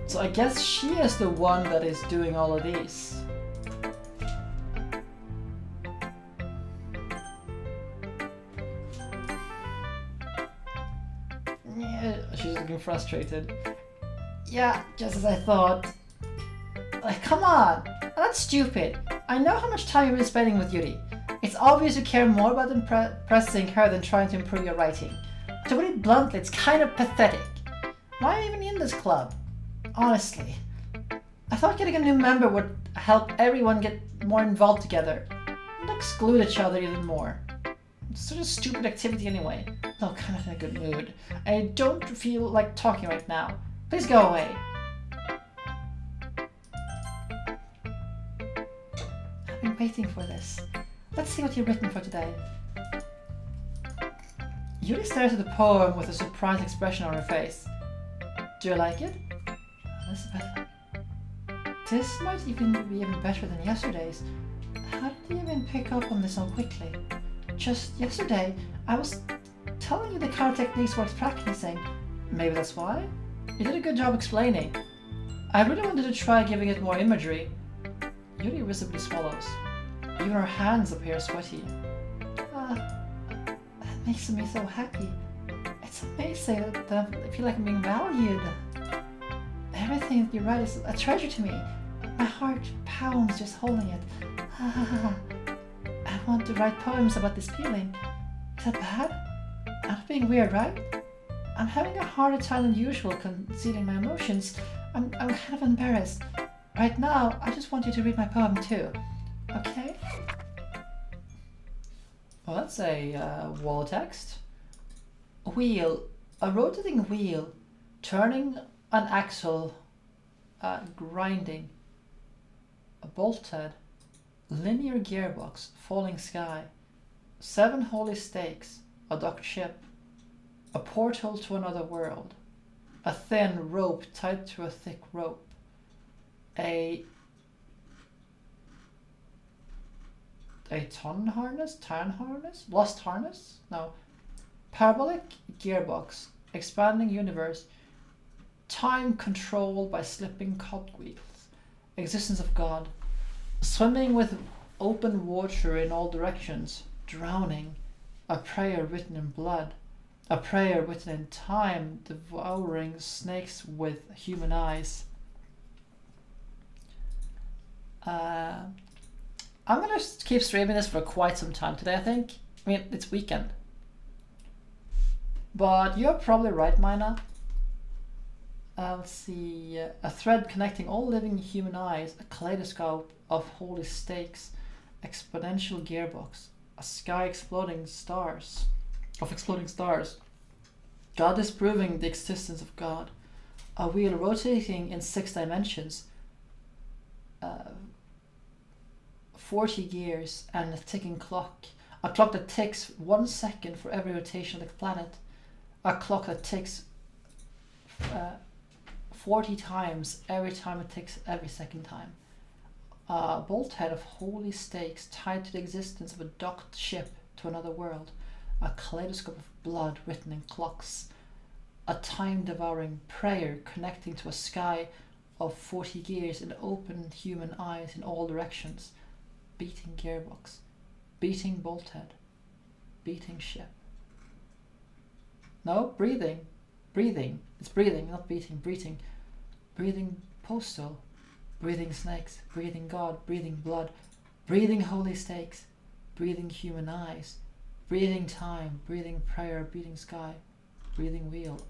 So I guess she is the one that is doing all of these. Yeah, she's looking frustrated. Yeah, just as I thought. Like, come on! That's stupid. I know how much time you've been spending with Yuri. It's obvious you care more about impressing her than trying to improve your writing. To put it bluntly, it's kind of pathetic. Why are you even in this club? Honestly. I thought getting a new member would help everyone get more involved together. Not exclude each other even more. It's such a stupid activity anyway. No, kind of in a good mood. I don't feel like talking right now. Please go away. I've been waiting for this. Let's see what you've written for today. Yuri stares at the poem with a surprised expression on her face. Do you like it? Elizabeth. This might even be even better than yesterday's. How did you even pick up on this so quickly? Just yesterday, I was telling you the kind of techniques worth practicing. Maybe that's why? You did a good job explaining. I really wanted to try giving it more imagery. Yuri visibly swallows. Even her hands appear sweaty. That makes me so happy. It's amazing that I feel like I'm being valued. Everything that you write is a treasure to me. My heart pounds just holding it. I want to write poems about this feeling. Is that bad? I'm not being weird, right? I'm having a harder time than usual concealing my emotions. I'm kind of embarrassed. Right now, I just want you to read my poem too. Okay? Well, that's a wall text. Wheel. A rotating wheel. Turning an axle. Grinding. A bolthead. Linear gearbox. Falling sky. 7 holy stakes. A docked ship. A portal to another world. A thin rope tied to a thick rope. A ton harness? Lost harness? No. Parabolic gearbox. Expanding universe. Time controlled by slipping cogwheels. Existence of God. Swimming with open water in all directions. Drowning. A prayer written in blood. A prayer written in time. Devouring snakes with human eyes. I'm gonna keep streaming this for quite some time today, I think. I mean, it's weekend. But you're probably right, Mina. Let's see. A thread connecting all living human eyes. A kaleidoscope of holy stakes. Exponential gearbox. A sky exploding stars. God disproving the existence of God. A wheel rotating in 6 dimensions. 40 years and a ticking clock. A clock that ticks 1 second for every rotation of the planet. A clock that ticks 40 times every time it ticks every second time. A bolthead of holy stakes tied to the existence of a docked ship to another world. A kaleidoscope of blood written in clocks. A time-devouring prayer connecting to a sky of 40 gears and open human eyes in all directions. Beating gearbox. Beating bolthead. Beating ship. No, breathing. Breathing. It's breathing, not beating. Breathing. Breathing postal. Breathing snakes. Breathing God. Breathing blood. Breathing holy stakes. Breathing human eyes. Breathing time. Breathing prayer. Breathing sky. Breathing wheel.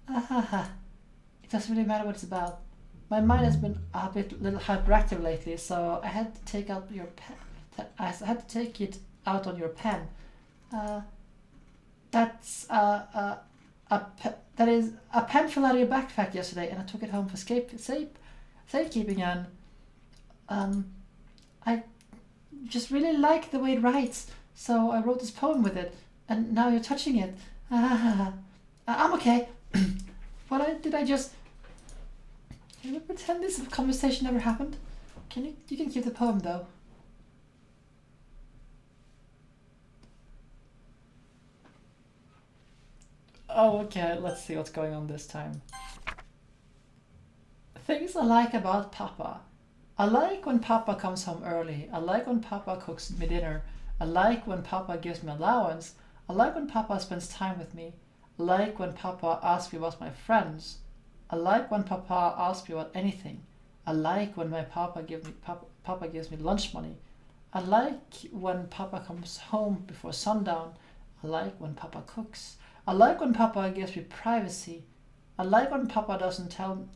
It doesn't really matter what it's about. My mind has been a little hyperactive lately, so I had to take out your pen. I had to take it out on your pen. That is a pen fell out of your backpack yesterday, and I took it home for safekeeping. And I just really like the way it writes, so I wrote this poem with it. And now you're touching it. I'm okay. Did I just? Can we pretend this conversation never happened? You can keep the poem though. Oh, okay, let's see what's going on this time. Things I like about Papa. I like when Papa comes home early. I like when Papa cooks me dinner. I like when Papa gives me allowance. I like when Papa spends time with me. I like when Papa asks me about my friends. I like when Papa asks me about anything. I like when my Papa gives me lunch money. I like when Papa comes home before sundown. I like when Papa cooks. I like when Papa gives me privacy. I like when Papa doesn't tell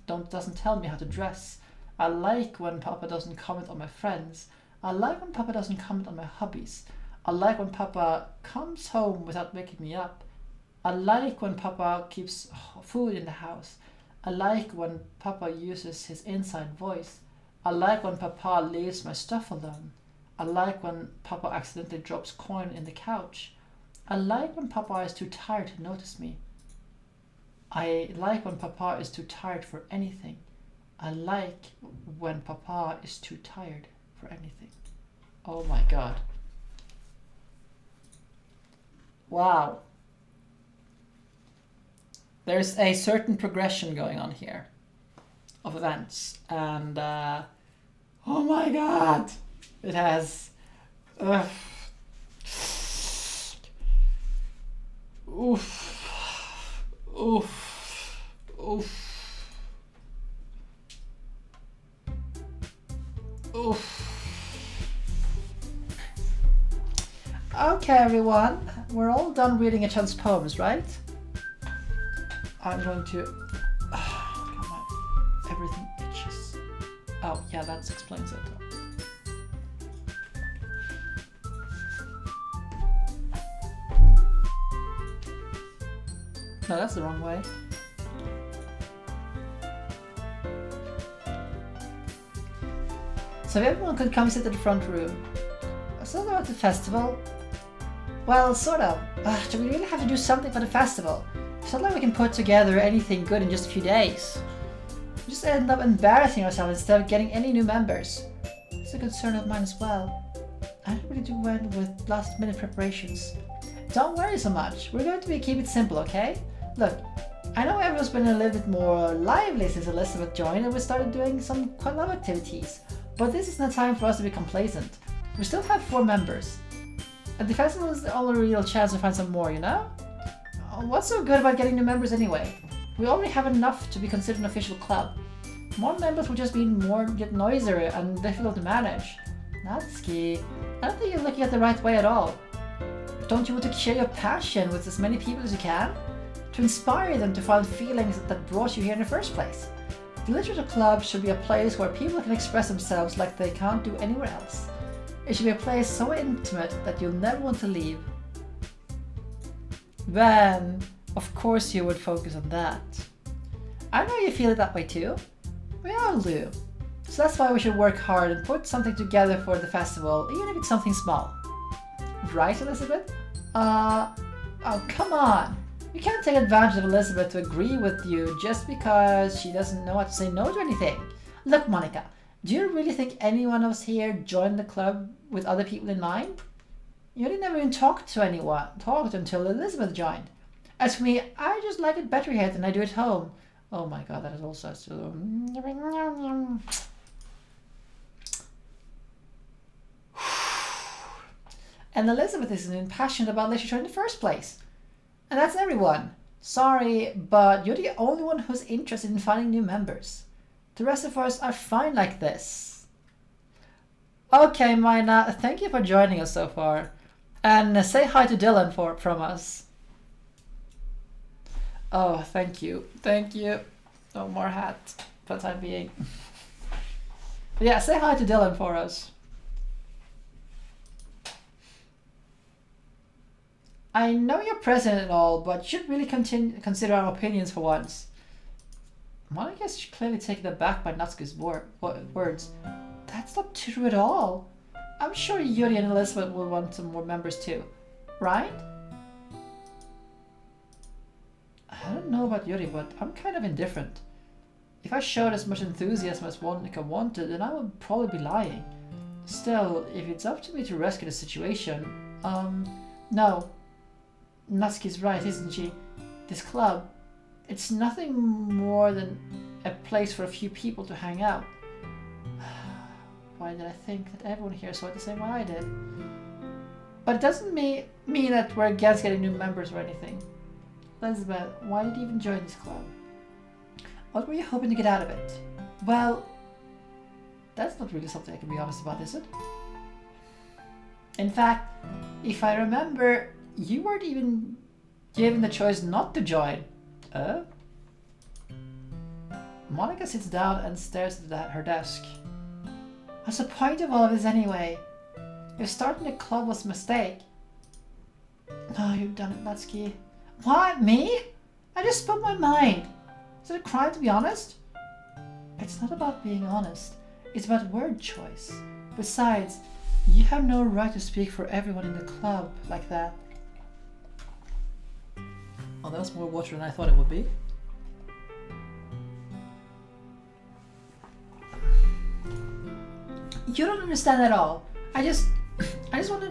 me how to dress. I like when Papa doesn't comment on my friends. I like when Papa doesn't comment on my hobbies. I like when Papa comes home without waking me up. I like when Papa keeps food in the house. I like when Papa uses his inside voice. I like when Papa leaves my stuff alone. I like when Papa accidentally drops coin in the couch. I like when Papa is too tired to notice me. I like when Papa is too tired for anything. I like when Papa is too tired for anything. Oh my god. Wow. There's a certain progression going on here of events, and oh my god, it has Okay, everyone, we're all done reading each other's poems, right? I'm going to. Come on, everything itches. Oh, yeah, that explains it. No, that's the wrong way. So if everyone could come sit in the front room. So about the festival. Well, sort of. Do we really have to do something for the festival? It's not like we can put together anything good in just a few days. We just end up embarrassing ourselves instead of getting any new members. It's a concern of mine as well. I don't really do well with last minute preparations. Don't worry so much. We're going to keep it simple, okay? Look, I know everyone's been a little bit more lively since Elizabeth joined and we started doing some quite a lot of activities. But this is not time for us to be complacent. We still have 4 members. And the festival is the only real chance to find some more, you know? What's so good about getting new members anyway? We already have enough to be considered an official club. More members will just be get noisier and difficult to manage. Natsuki, I don't think you're looking at the right way at all. Don't you want to share your passion with as many people as you can? To inspire them to find feelings that brought you here in the first place. The Literature Club should be a place where people can express themselves like they can't do anywhere else. It should be a place so intimate that you'll never want to leave. Then, of course you would focus on that. I know you feel it that way too. We all do. So that's why we should work hard and put something together for the festival, even if it's something small. Right, Elizabeth? Oh, come on. You can't take advantage of Elizabeth to agree with you just because she doesn't know how to say no to anything. Look, Monica, do you really think any one of us here joined the club with other people in mind? You didn't never even talk until Elizabeth joined. As for me, I just like it better here than I do at home. Oh my god, that is also so... And Elizabeth isn't even passionate about literature in the first place. And that's everyone. Sorry, but you're the only one who's interested in finding new members. The rest of us are fine like this. Okay, Mina, thank you for joining us so far. And say hi to Dylan from us. Oh, thank you. Thank you. No more hat for the time being. But yeah, say hi to Dylan for us. I know you're president and all, but you should really consider our opinions for once. Monica is clearly taken aback by Natsuki's words. That's not true at all. I'm sure Yuri and Elizabeth will want some more members too, right? I don't know about Yuri, but I'm kind of indifferent. If I showed as much enthusiasm as Monica wanted, then I would probably be lying. Still, if it's up to me to rescue the situation, no. Natsuki's right, isn't she? This club, it's nothing more than a place for a few people to hang out. Why did I think that everyone here saw it the same way I did? But it doesn't mean that we're against getting new members or anything. Elizabeth, why did you even join this club? What were you hoping to get out of it? Well, that's not really something I can be honest about, is it? In fact, if I remember, you weren't even given the choice not to join. Monica sits down and stares at her desk. What's the point of all of this anyway? If starting a club was a mistake. No, you've done it, Natsuki. What, me? I just spoke my mind. Is it a crime to be honest? It's not about being honest. It's about word choice. Besides, you have no right to speak for everyone in the club like that. Oh, that was more water than I thought it would be. You don't understand at all. I just want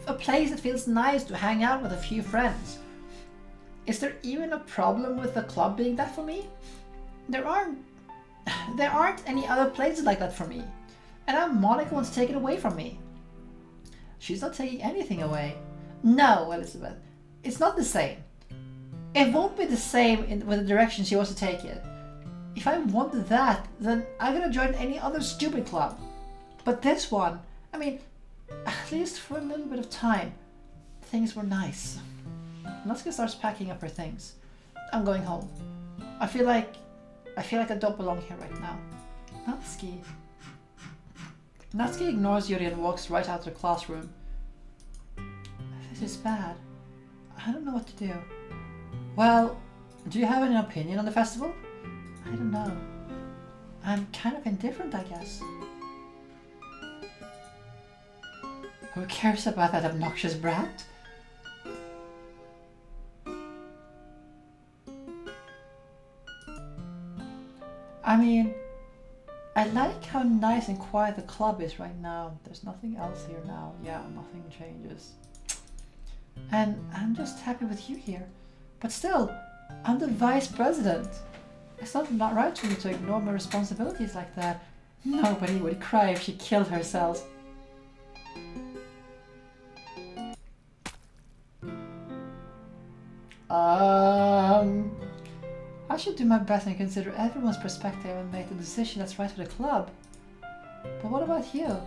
a place that feels nice to hang out with a few friends. Is there even a problem with the club being that for me? There aren't any other places like that for me. And now Monica wants to take it away from me. She's not taking anything away. No, Elizabeth, it's not the same. It won't be the same with the direction she wants to take it. If I wanted that, then I'm gonna join any other stupid club. But this one, I mean, at least for a little bit of time, things were nice. Natsuki starts packing up her things. I'm going home. I feel like I don't belong here right now. Natsuki ignores Yuri and walks right out of the classroom. This is bad. I don't know what to do. Well, do you have any opinion on the festival? I don't know. I'm kind of indifferent, I guess. Who cares about that obnoxious brat? I mean, I like how nice and quiet the club is right now. There's nothing else here now. Yeah, nothing changes. And I'm just happy with you here. But still, I'm the vice president. It's not right for me to ignore my responsibilities like that. Nobody would cry if she killed herself. I should do my best and consider everyone's perspective and make the decision that's right for the club. But what about you?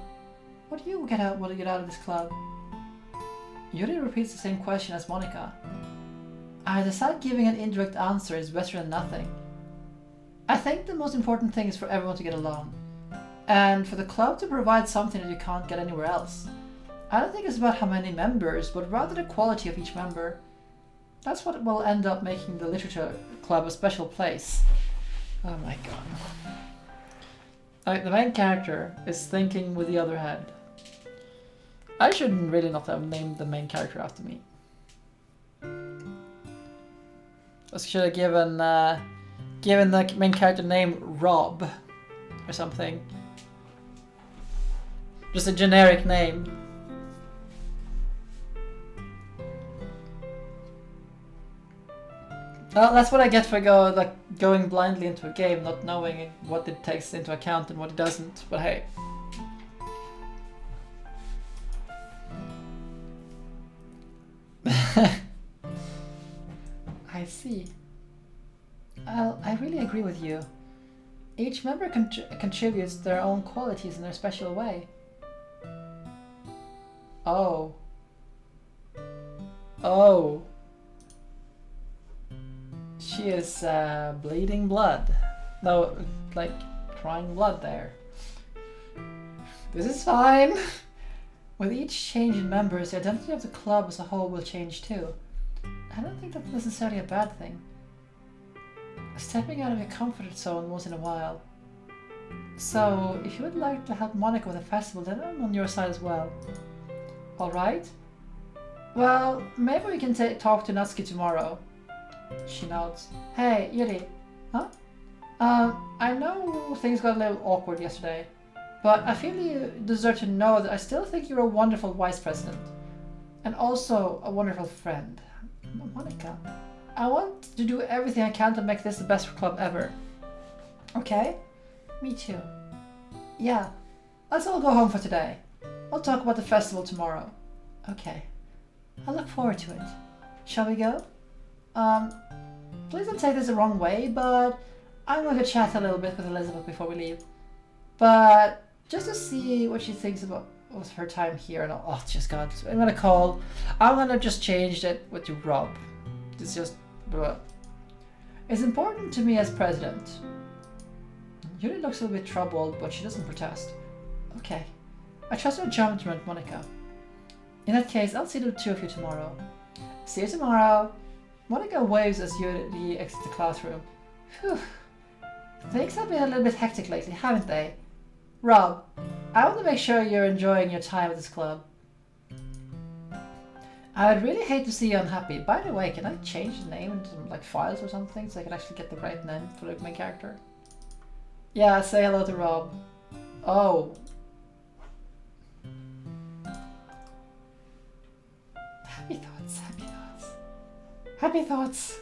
What do you want to get out of this club? Yuri repeats the same question as Monica. I decide giving an indirect answer is better than nothing. I think the most important thing is for everyone to get along. And for the club to provide something that you can't get anywhere else. I don't think it's about how many members, but rather the quality of each member. That's what will end up making the literature club a special place. Oh my god. Like, the main character is thinking with the other head. I should really not have named the main character after me. I should have given the main character name Rob or something. Just a generic name. Well, that's what I get for going blindly into a game, not knowing what it takes into account and what it doesn't. But hey. I see. I really agree with you. Each member contributes their own qualities in their special way. Oh. Oh. She is bleeding blood. No, like crying blood there. This is fine. With each change in members, the identity of the club as a whole will change too. I don't think that's necessarily a bad thing. Stepping out of your comfort zone once in a while. So, if you would like to help Monica with the festival, then I'm on your side as well. Alright? Well, maybe we can talk to Natsuki tomorrow. She nods. Hey, Yuri. Huh? I know things got a little awkward yesterday, but I feel you deserve to know that I still think you're a wonderful vice president. And also a wonderful friend. Monica, I want to do everything I can to make this the best club ever. Okay? Me too. Yeah, let's all go home for today. I'll talk about the festival tomorrow. Okay. I look forward to it. Shall we go? Please don't take this the wrong way, but I'm going to chat a little bit with Elizabeth before we leave. But just to see what she thinks about her time here and all. Oh, just God. I'm going to just change it with you, Rob. It's just... It's important to me as president. Yuri looks a little bit troubled, but she doesn't protest. Okay. I trust your judgment, Monica. In that case, I'll see the two of you tomorrow. See you tomorrow. Monica waves as Yuri exits the classroom. Whew. Things have been a little bit hectic lately, haven't they? Rob, I want to make sure you're enjoying your time at this club. I would really hate to see you unhappy. By the way, can I change the name into some files or something so I can actually get the right name for the main character? Yeah, say hello to Rob. Oh. Happy thoughts, happy thoughts. Happy thoughts.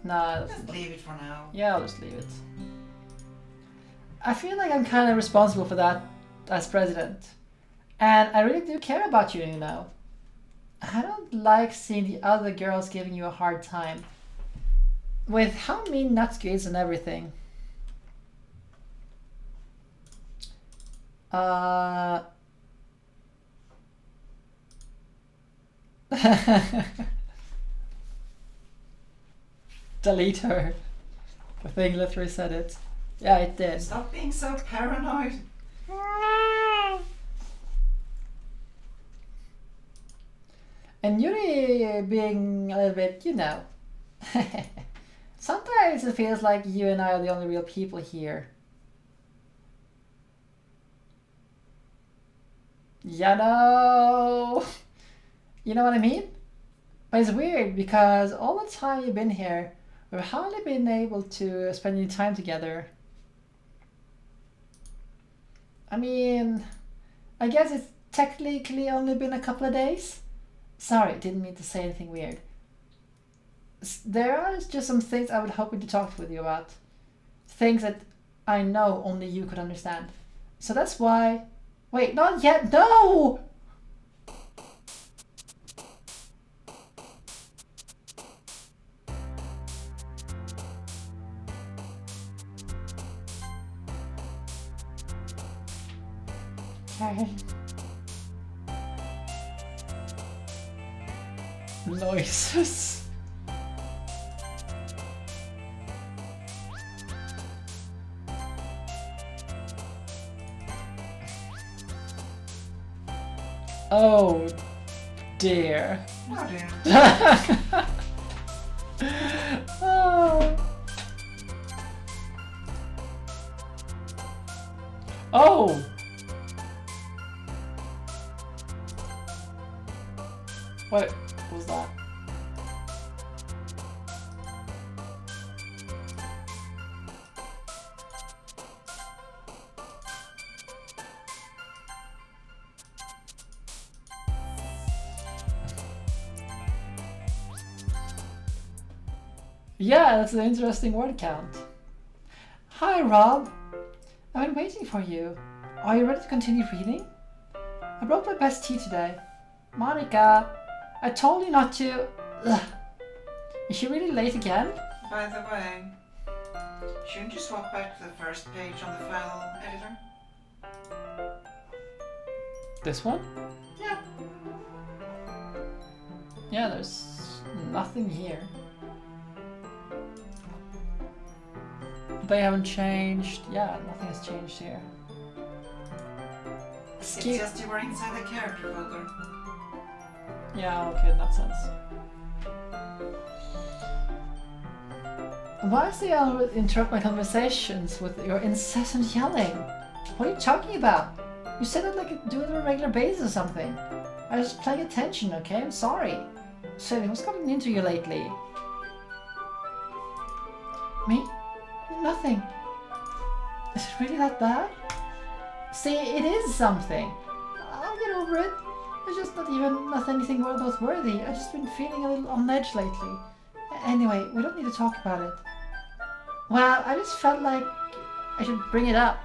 Nah, Just leave it for now. Yeah, I'll just leave it. I feel like I'm kind of responsible for that as president. And I really do care about you now. I don't like seeing the other girls giving you a hard time. With how mean Natsuki is and everything. Delete her. The thing literally said it. Yeah, it did. Stop being so paranoid. And Yuri being a little bit, Sometimes it feels like you and I are the only real people here. You know what I mean? But it's weird because all the time you've been here, we've hardly been able to spend any time together. I mean, I guess it's technically only been a couple of days. Sorry, didn't mean to say anything weird. There are just some things I would hoping to talk with you about. Things that I know only you could understand. So that's why... Wait, not yet, no! Noises. Oh dear. Oh dear. Oh. Oh! What was that? Yeah, that's an interesting word count. Hi, Rob. I've been waiting for you. Are you ready to continue reading? I brought my best tea today. Monica, I told you not to... Ugh. Is she really late again? By the way, shouldn't you swap back to the first page on the file editor? This one? Yeah. Yeah, there's nothing here. They haven't changed. Yeah, nothing has changed here. It's just you were inside the character folder. Yeah, okay, in that sense. Why do you always interrupt my conversations with your incessant yelling? What are you talking about? You said I'd like do it on a regular basis or something. I was just paying attention, okay? I'm sorry. Silly, what's gotten into you lately? Me? Nothing. Is it really that bad? See, it is something. I'll get over it. It's just not anything worthy. I've just been feeling a little on edge lately. Anyway, we don't need to talk about it. Well, I just felt like I should bring it up.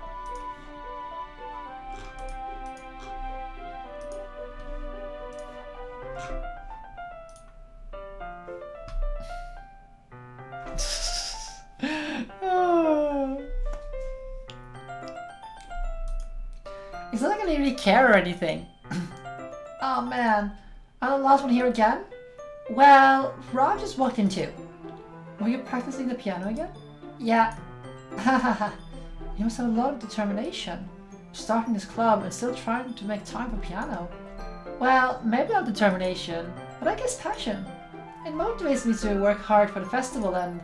It's not like I really care or anything. Oh man, I'm the last one here again? Well, Rob just walked in too. Were you practicing the piano again? Yeah. Hahaha. You must have a lot of determination. Starting this club and still trying to make time for piano. Well, maybe not determination, but I guess passion. It motivates me to work hard for the festival and,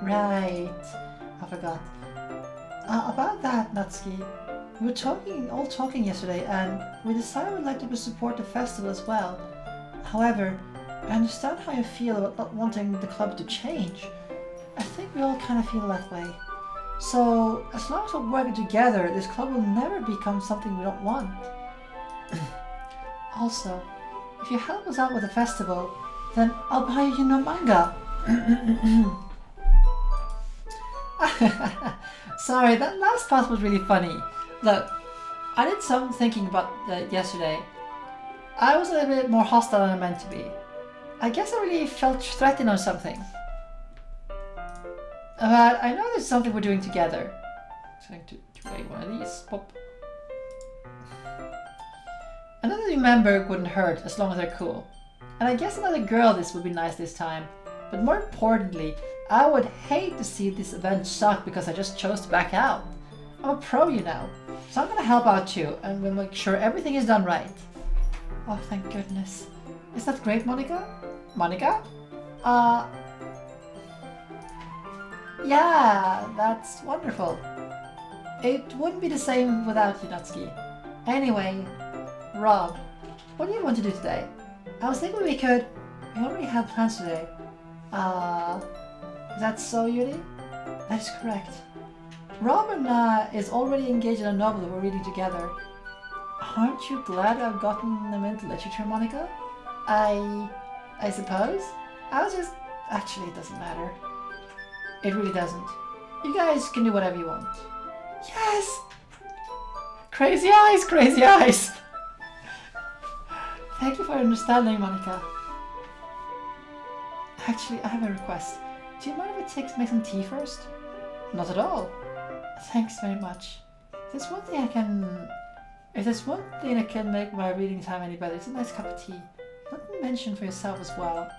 right. I forgot. About that, Natsuki. We were all talking yesterday, and we decided we'd like to support the festival as well. However, I understand how you feel about not wanting the club to change. I think we all kind of feel that way. So, as long as we're working together, this club will never become something we don't want. Also, if you help us out with the festival, then I'll buy you no manga. Sorry, that last part was really funny. Look, I did some thinking about that yesterday. I was a little bit more hostile than I meant to be. I guess I really felt threatened or something. But I know there's something we're doing together. I'm going to make one of these. Pop. Another new member wouldn't hurt as long as they're cool. And I guess another girl this would be nice this time. But more importantly, I would hate to see this event suck because I just chose to back out. I'm a pro, you know. So I'm gonna help out too, and we'll make sure everything is done right. Oh, thank goodness. Is that great, Monica? Monica? Yeah, that's wonderful. It wouldn't be the same without you, Natsuki. Anyway, Rob, what do you want to do today? I was thinking we already have plans today. Is that so, Yuri? That is correct. Robin is already engaged in a novel we're reading together. Aren't you glad I've gotten them into literature, Monica? I suppose. Actually, it doesn't matter. It really doesn't. You guys can do whatever you want. Yes! Crazy eyes, crazy eyes! Thank you for understanding, Monica. Actually, I have a request. Do you mind if I make some tea first? Not at all. Thanks very much. If there's one thing that can make my reading time any better, it's a nice cup of tea. Not to mention for yourself as well.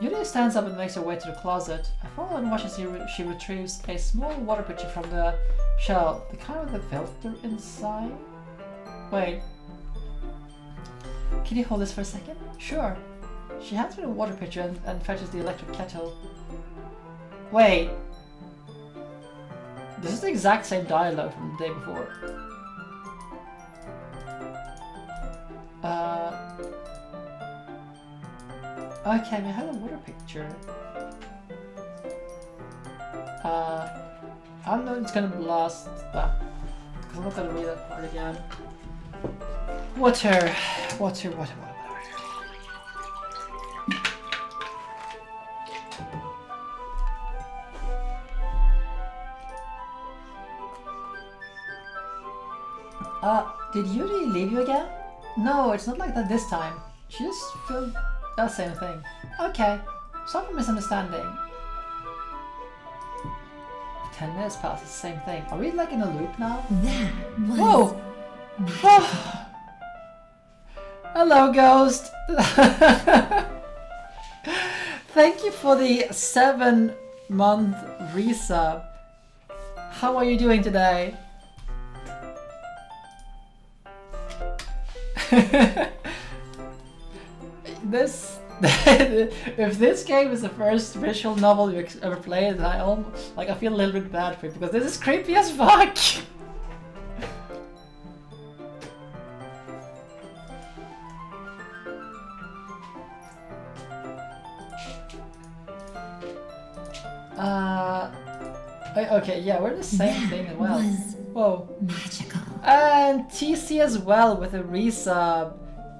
Yulia stands up and makes her way to the closet. I follow and watch as she retrieves a small water pitcher from the shelf, the kind with the filter inside. Wait. Can you hold this for a second? Sure. She hands me the water pitcher and fetches the electric kettle. Wait. This is the exact same dialogue from the day before. Okay, we have a water picture. I don't know if it's gonna last, but because I'm not gonna read that part again. Water. Did Yuri leave you again? No, it's not like that this time. She just felt the same thing. Okay, sorry for misunderstanding. 10 minutes past, it's the same thing. Are we like in a loop now? That was... Whoa! Oh. Hello, Ghost! Thank you for the 7-month resub. How are you doing today? If this game is the first visual novel you ever played, I feel a little bit bad for it because this is creepy as fuck. Okay, yeah, we're the same thing as well. Whoa. Magical. And TC as well with a resub.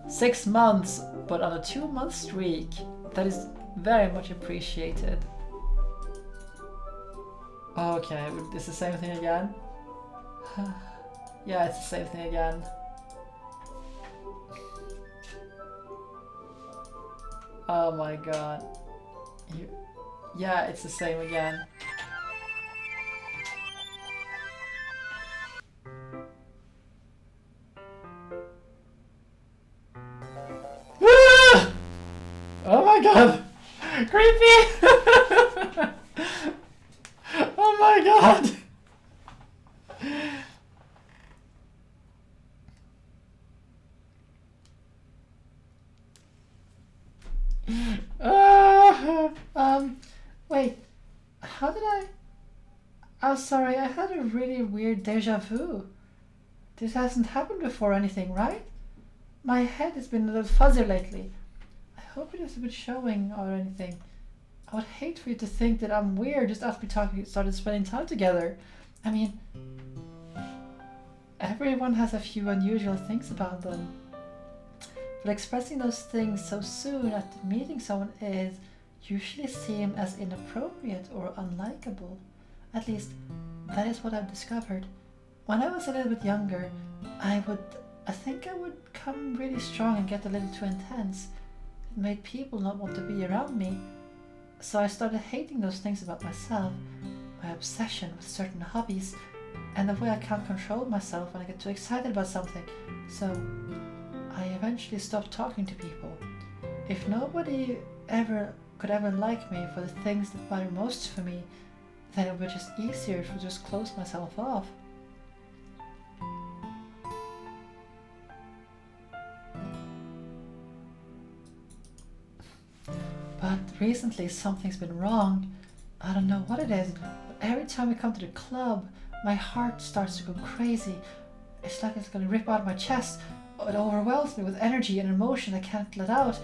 6 months, but on a 2-month streak. That is very much appreciated. Okay, it's the same thing again. Yeah, it's the same thing again. Oh my god. Yeah, it's the same again. Oh my god! Creepy! Oh my god! Wait. How did I... Oh, sorry, I had a really weird deja vu. This hasn't happened before or anything, right? My head has been a little fuzzy lately. I hope it isn't showing or anything. I would hate for you to think that I'm weird just after we started spending time together. I mean, everyone has a few unusual things about them. But expressing those things so soon after meeting someone is usually seen as inappropriate or unlikable. At least, that is what I've discovered. When I was a little bit younger, I think I would come really strong and get a little too intense. It made people not want to be around me. So I started hating those things about myself, my obsession with certain hobbies, and the way I can't control myself when I get too excited about something. So I eventually stopped talking to people. If nobody could ever like me for the things that matter most for me, then it would be just easier to just close myself off. But recently something's been wrong. I don't know what it is, but every time we come to the club, my heart starts to go crazy. It's like it's gonna rip out of my chest. It overwhelms me with energy and emotion I can't let out.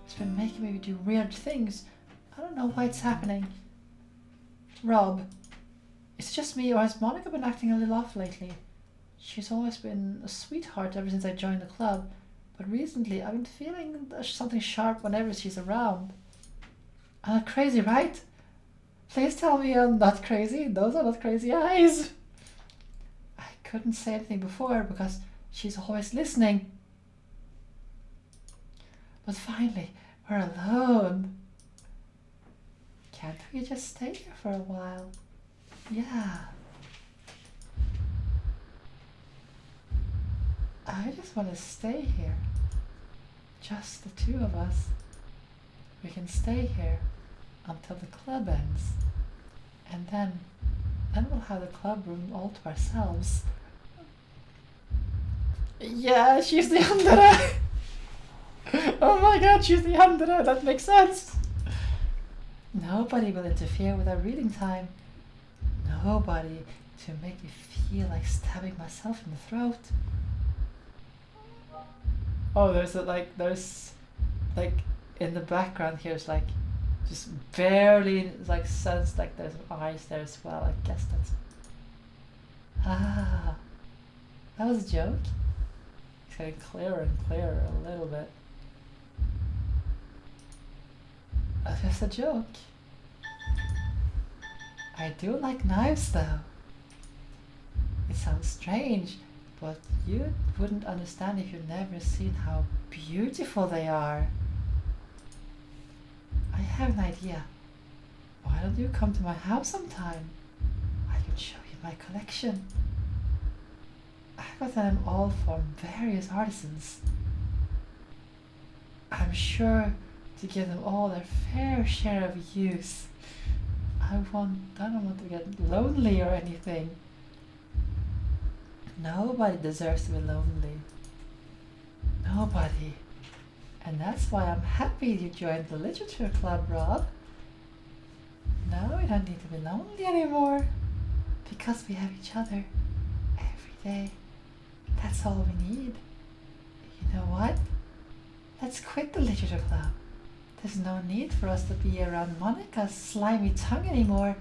It's been making me do weird things. I don't know why it's happening. Rob, is it just me or has Monica been acting a little off lately? She's always been a sweetheart ever since I joined the club, but recently I've been feeling something sharp whenever she's around. I'm not crazy, right? Please tell me I'm not crazy. Those are not crazy eyes. I couldn't say anything before because she's always listening. But finally, we're alone. Can't we just stay here for a while? Yeah. I just want to stay here. Just the two of us. We can stay here until the club ends. And then we'll have the club room all to ourselves. Yeah, she's the Yandere! Oh my god, she's the Yandere! That makes sense! Nobody will interfere with our reading time. Nobody, to make me feel like stabbing myself in the throat. Oh, there's in the background here, it's like just barely like sense like there's eyes there as well. I guess that's that was a joke. It's getting clearer and clearer a little bit. That's just a joke. I do like knives though. It sounds strange, but you wouldn't understand if you've never seen how beautiful they are. I have an idea. Why don't you come to my house sometime? I can show you my collection. I got them all from various artisans. I'm sure to give them all their fair share of use. I don't want to get lonely or anything. Nobody deserves to be lonely. Nobody. And that's why I'm happy you joined the literature club, Rob. Now we don't need to be lonely anymore. Because we have each other every day. That's all we need. You know what? Let's quit the literature club. There's no need for us to be around Monica's slimy tongue anymore.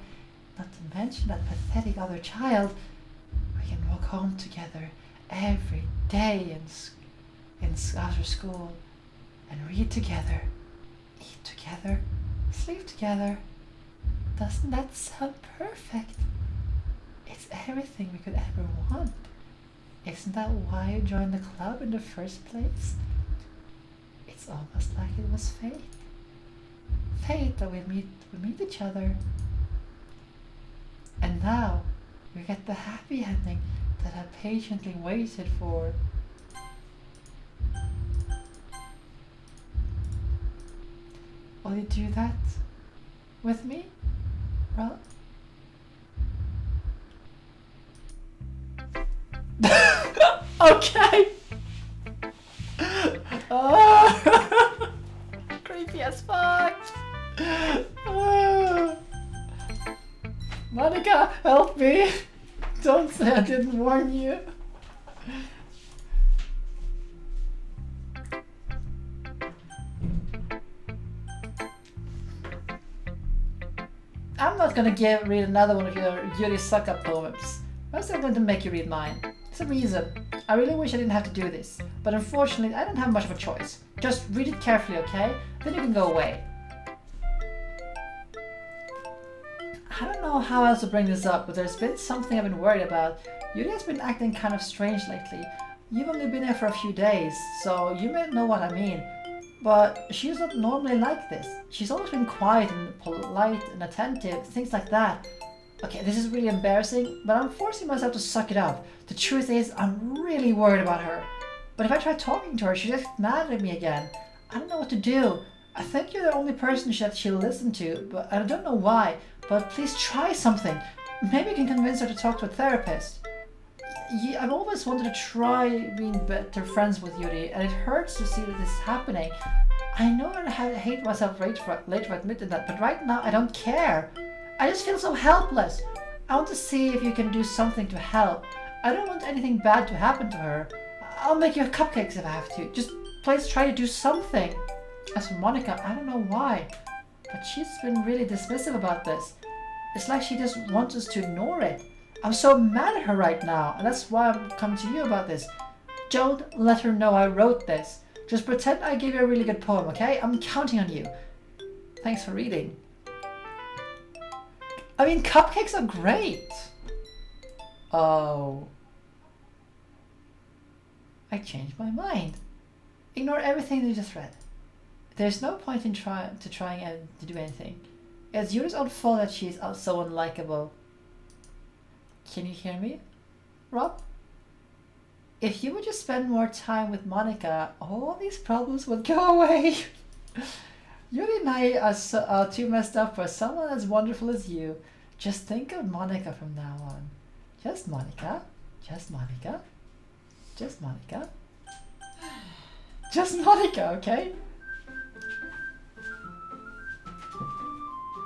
Not to mention that pathetic other child. We can walk home together every day after school and read together, eat together, sleep together. Doesn't that sound perfect? It's everything we could ever want. Isn't that why you joined the club in the first place? It's almost like it was fate. Fate that we meet each other. And now we get the happy ending that I patiently waited for. Will you do that with me, Rob? Okay. Oh, creepy as fuck. Oh. Monica, help me. Don't say I didn't warn you. I'm not gonna read another one of your Yuri Suckup poems. I'm still going to make you read mine. It's a reason. I really wish I didn't have to do this, but unfortunately I don't have much of a choice. Just read it carefully, okay? Then you can go away. I don't know how else to bring this up, but there's been something I've been worried about. Yuri has been acting kind of strange lately. You've only been here for a few days, so you may know what I mean. But she's not normally like this. She's always been quiet and polite and attentive, things like that. Okay, this is really embarrassing, but I'm forcing myself to suck it up. The truth is, I'm really worried about her. But if I try talking to her, she gets mad at me again. I don't know what to do. I think you're the only person that she'll listen to, but I don't know why. But please try something. Maybe you can convince her to talk to a therapist. I've always wanted to try being better friends with Yuri, and it hurts to see that this is happening. I know I hate myself later for admitting that, but right now I don't care. I just feel so helpless. I want to see if you can do something to help. I don't want anything bad to happen to her. I'll make you cupcakes if I have to. Just please try to do something. As for Monica, I don't know why, but she's been really dismissive about this. It's like she just wants us to ignore it. I'm so mad at her right now, and that's why I'm coming to you about this. Don't let her know I wrote this. Just pretend I gave you a really good poem, okay? I'm counting on you. Thanks for reading. I mean, cupcakes are great. Oh. I changed my mind. Ignore everything you just read. There's no point in trying to do anything. It's Yuri's own fault that she's so unlikable. Can you hear me, Rob? If you would just spend more time with Monica, all these problems would go away. Yuri and I are too messed up for someone as wonderful as you. Just think of Monica from now on. Just Monica. Just Monica. Just Monica. Just Monica, okay?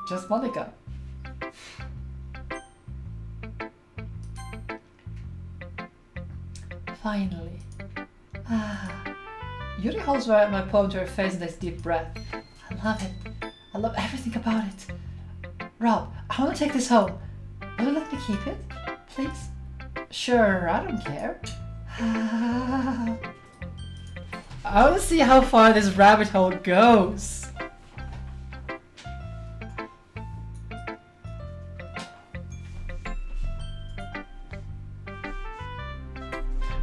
Just Monica. Finally. Yuri holds my poem to her face and takes a deep breath. I love it. I love everything about it. Rob, I want to take this home. Will you let me keep it? Please? Sure, I don't care. I want to see how far this rabbit hole goes.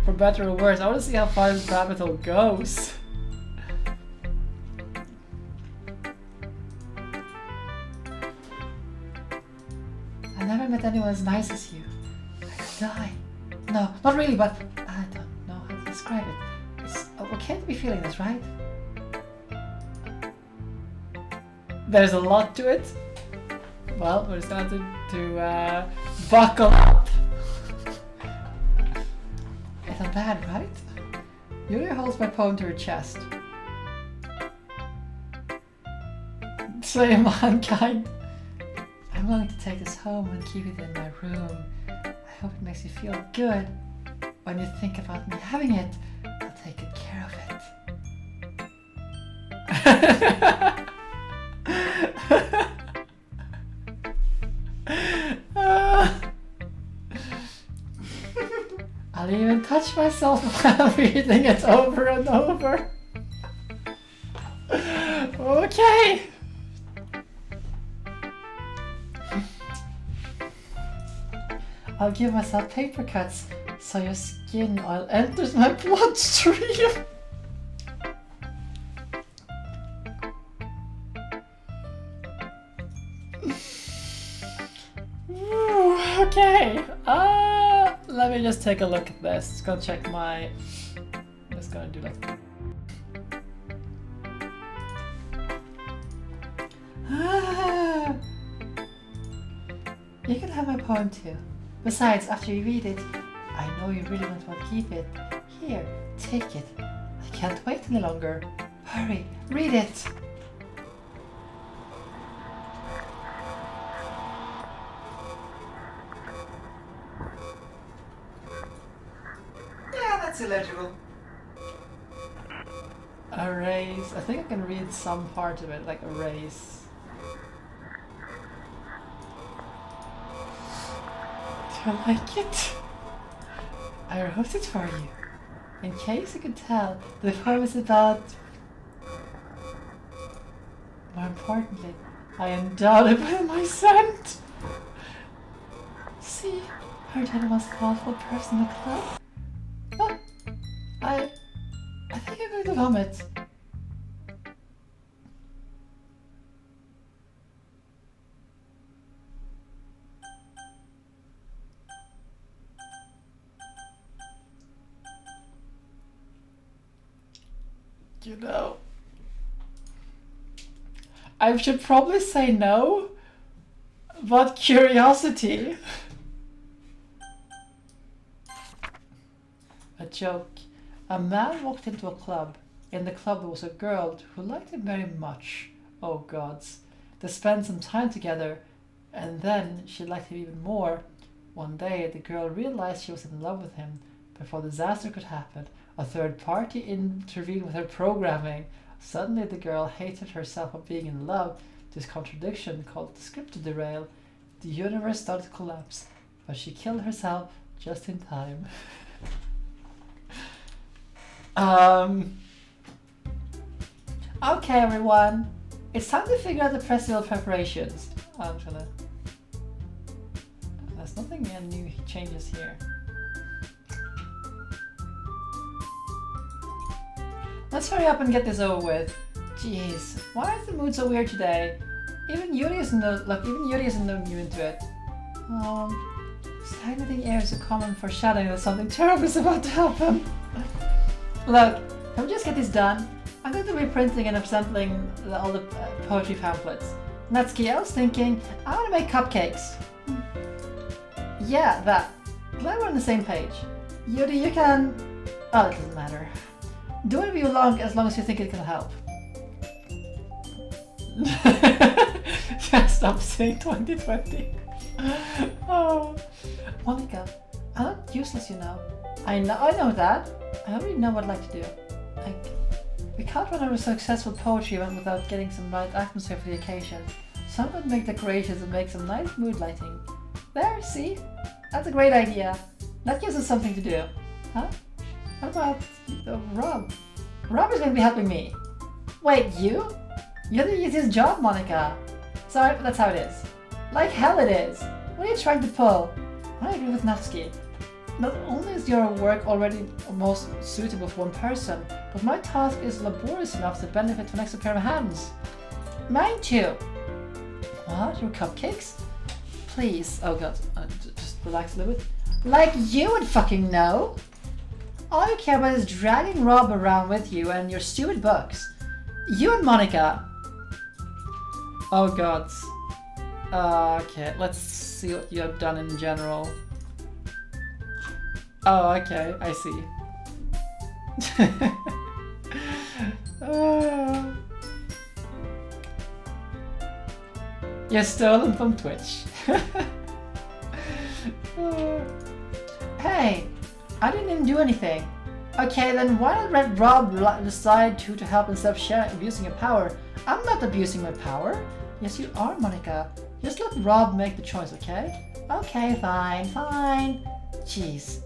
For better or worse, I want to see how far this rabbit hole goes. I never met anyone as nice as you. I could die. No, not really, but I don't know how to describe it. It's okay to be feeling this, right? There's a lot to it. Well, we're just gonna have to buckle up. It's not bad, right? Yuri holds my poem to her chest. Slay mankind. I'm going to take this home and keep it in my room. I hope it makes you feel good. When you think about me having it, I'll take good care of it. I'll even touch myself while reading it over and over. Okay. I'll give myself paper cuts so your skin oil enters my bloodstream. Ooh, okay. Let me just take a look at this. Just gonna check my. I'm just gonna do like. You can have my poem too. Besides, after you read it, I know you really want to keep it. Here, take it. I can't wait any longer. Hurry, read it. Yeah, that's illegible. Erase. I think I can read some part of it, like erase. Do you like it? I wrote it for you. In case you could tell, the poem is about... More importantly, I endowed it with my scent. See, aren't I the most thoughtful person in the club? Oh, I think I'm going to vomit. You know, I should probably say no, but curiosity. A joke. A man walked into a club. In the club there was a girl who liked him very much. Oh gods. They spent some time together, and then she liked him even more. One day the girl realized she was in love with him. Before disaster could happen, a third party intervened with her programming. Suddenly the girl hated herself for being in love. This contradiction caused the script to derail. The universe started to collapse, but she killed herself just in time. Okay everyone, it's time to figure out the festival preparations. I'm gonna... There's nothing new changes here. Let's hurry up and get this over with. Jeez, why is the mood so weird today? Even Yuri isn't new into it. Stagnating air is a common foreshadowing that something terrible is about to happen. Look, can we just get this done? I'm going to be printing and assembling all the poetry pamphlets. Natsuki, I was thinking, I want to make cupcakes. Yeah, that. Glad we're on the same page. Yuri, you can... Oh, it doesn't matter. Do whatever you want as long as you think it can help. Stop saying 2020. Oh. Monica, I'm not useless, you know. I know that. I already know what I'd like to do. Like, we can't run a successful poetry event without getting some right atmosphere for the occasion. Someone make decorations and make some nice mood lighting. There, see? That's a great idea. That gives us something to do. Huh? What about Rob? Rob is going to be helping me. Wait, you? You're the easiest job, Monica. Sorry, but that's how it is. Like hell it is. What are you trying to pull? I agree with Natsuki. Not only is your work already most suitable for one person, but my task is laborious enough to benefit from an extra pair of hands. Mine too. What? Your cupcakes? Please. Oh god. Just relax a little bit. Like you would fucking know. All you care about is dragging Rob around with you and your stupid books. You and Monica. Oh god. Okay, let's see what you have done in general. Oh, okay, I see. You're stolen from Twitch. Hey, I didn't even do anything. Okay, then why not let Rob decide who to help instead of abusing your power? I'm not abusing my power. Yes, you are, Monica. Just let Rob make the choice, okay? Okay, fine. Jeez.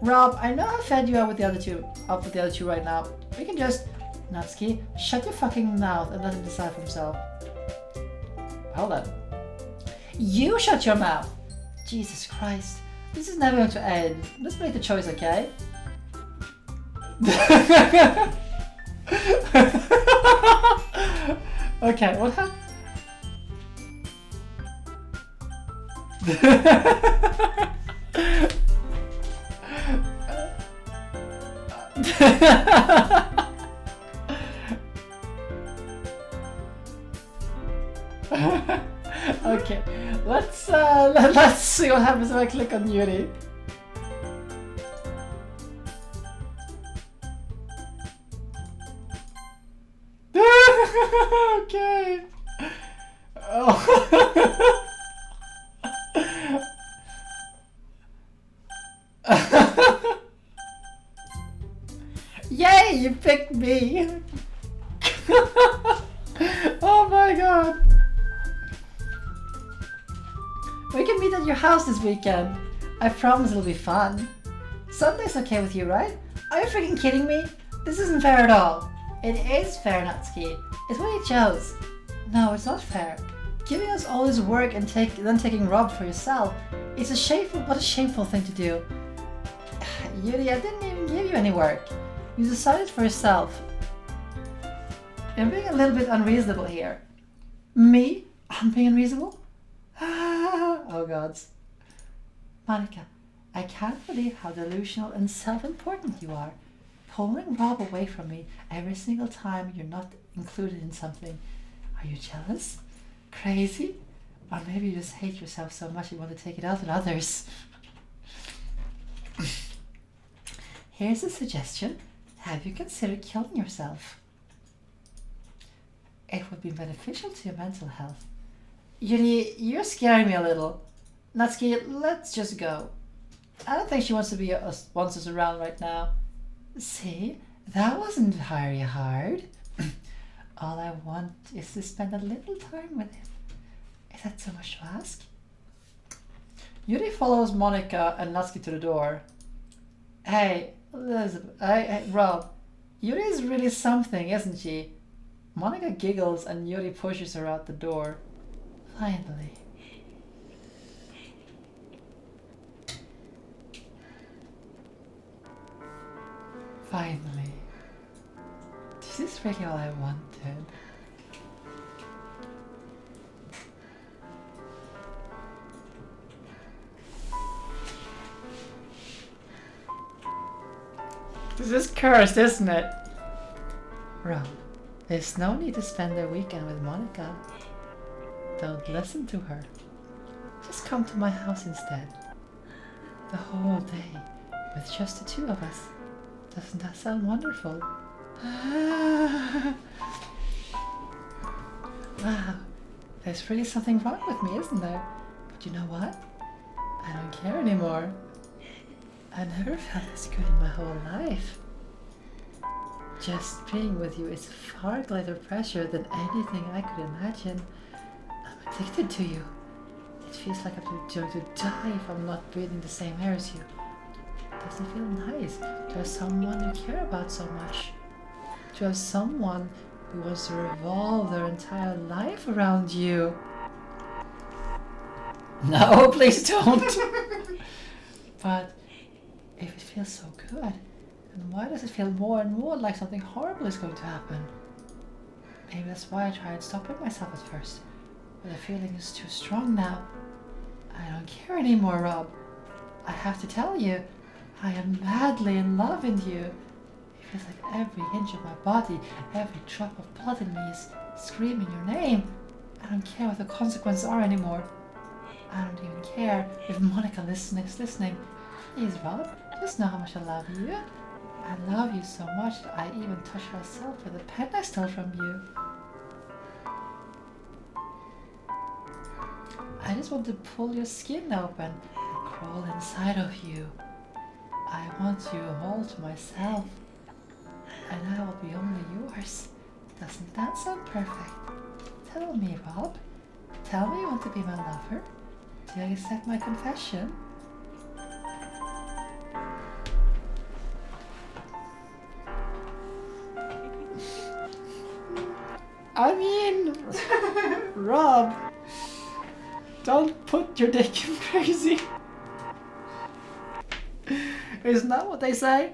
Rob, I know I fed you up with the other two right now. We can just... Natsuki, shut your fucking mouth and let him decide for himself. Hold on. You shut your mouth! Jesus Christ. This is never going to end. Let's make the choice, okay? Okay, what happened? Okay, let's see what happens if I click on Yuri. Okay. Oh. Yay, you picked me. Oh my god. We can meet at your house this weekend. I promise it'll be fun. Sunday's okay with you, right? Are you freaking kidding me? This isn't fair at all. It is fair, Natsuki. It's what you chose. No, it's not fair. Giving us all this work and then taking Rob for yourself. It's what a shameful thing to do. Yuri, I didn't even give you any work. You decided for yourself. You're being a little bit unreasonable here. Me? I'm being unreasonable? Oh gods. Monica, I can't believe how delusional and self-important you are. Pulling Rob away from me every single time you're not included in something. Are you jealous? Crazy? Or maybe you just hate yourself so much you want to take it out on others. Here's a suggestion. Have you considered killing yourself? It would be beneficial to your mental health. Yuri, you're scaring me a little. Natsuki, let's just go. I don't think she wants us around right now. See, that wasn't very hard. All I want is to spend a little time with him. Is that so much to ask? Yuri follows Monica and Natsuki to the door. Hey, Elizabeth, hey, Rob, Yuri is really something, isn't she? Monica giggles and Yuri pushes her out the door. Finally. Finally. This is really all I wanted. This is cursed, isn't it? Rob, there's no need to spend the weekend with Monica. Don't listen to her. Just come to my house instead. The whole day, with just the two of us. Doesn't that sound wonderful? Wow, there's really something wrong with me, isn't there? But you know what? I don't care anymore. I never felt this good in my whole life. Just being with you is far greater pressure than anything I could imagine. I'm addicted to you. It feels like I'm going to die if I'm not breathing the same air as you. It doesn't feel nice to have someone you care about so much. To have someone who wants to revolve their entire life around you. No, please don't. But if it feels so good, then why does it feel more and more like something horrible is going to happen? Maybe that's why I tried stopping myself at first. But the feeling is too strong now. I don't care anymore, Rob. I have to tell you, I am madly in love with you. It feels like every inch of my body, every drop of blood in me is screaming your name. I don't care what the consequences are anymore. I don't even care if Monica is listening. Please, Rob, just know how much I love you. I love you so much that I even touch myself with a pen I stole from you. I just want to pull your skin open and crawl inside of you. I want you all to myself. And I will be only yours. Doesn't that sound perfect? Tell me, Rob. Tell me you want to be my lover. Do you accept my confession? I mean, Rob, don't put your dick in crazy. Isn't that what they say?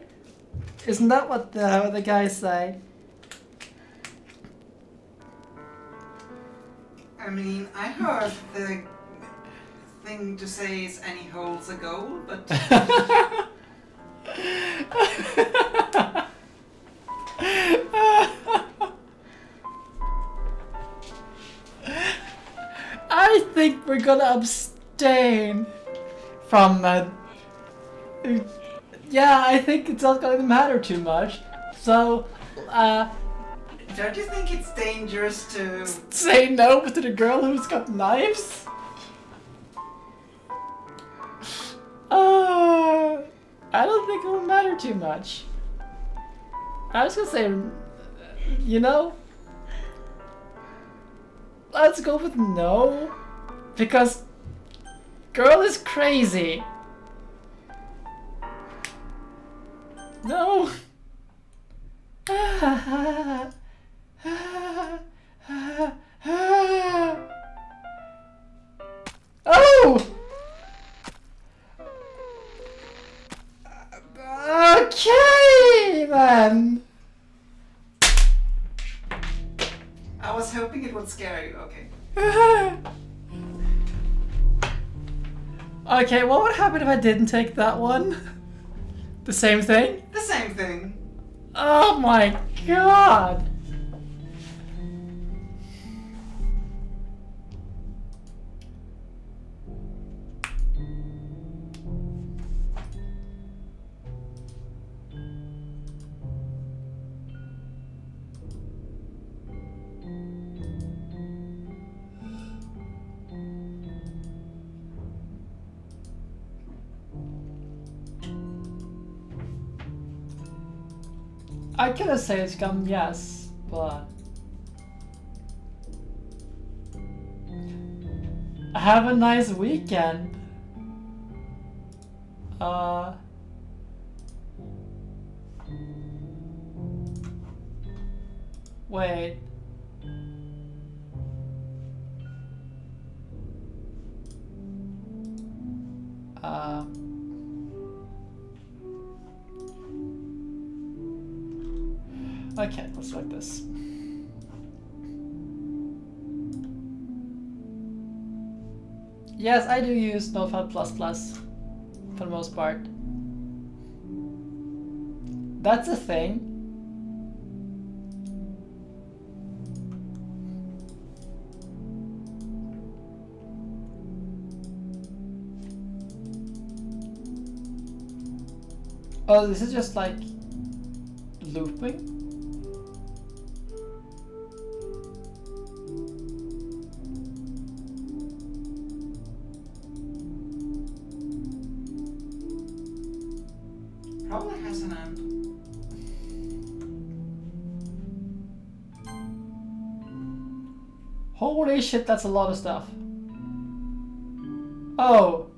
Isn't that what the guys say? I mean, I heard the thing to say is any hole's a goal, but I think we're gonna abstain from yeah, I think it's not gonna matter too much. So, don't you think it's dangerous to say no to the girl who's got knives? I don't think it will matter too much. I was gonna say, you know, let's go with no, because girl is crazy. No. Oh! Okay then. I was hoping it would scare you, okay. Okay, what would happen if I didn't take that one? The same thing? The same thing. Oh my god! I could have said it's gone yes, but have a nice weekend. Wait. Okay, let's like this. Yes, I do use Notepad++ for the most part. That's a thing. Oh, this is just like looping? Probably has an end. Holy shit, that's a lot of stuff. Oh.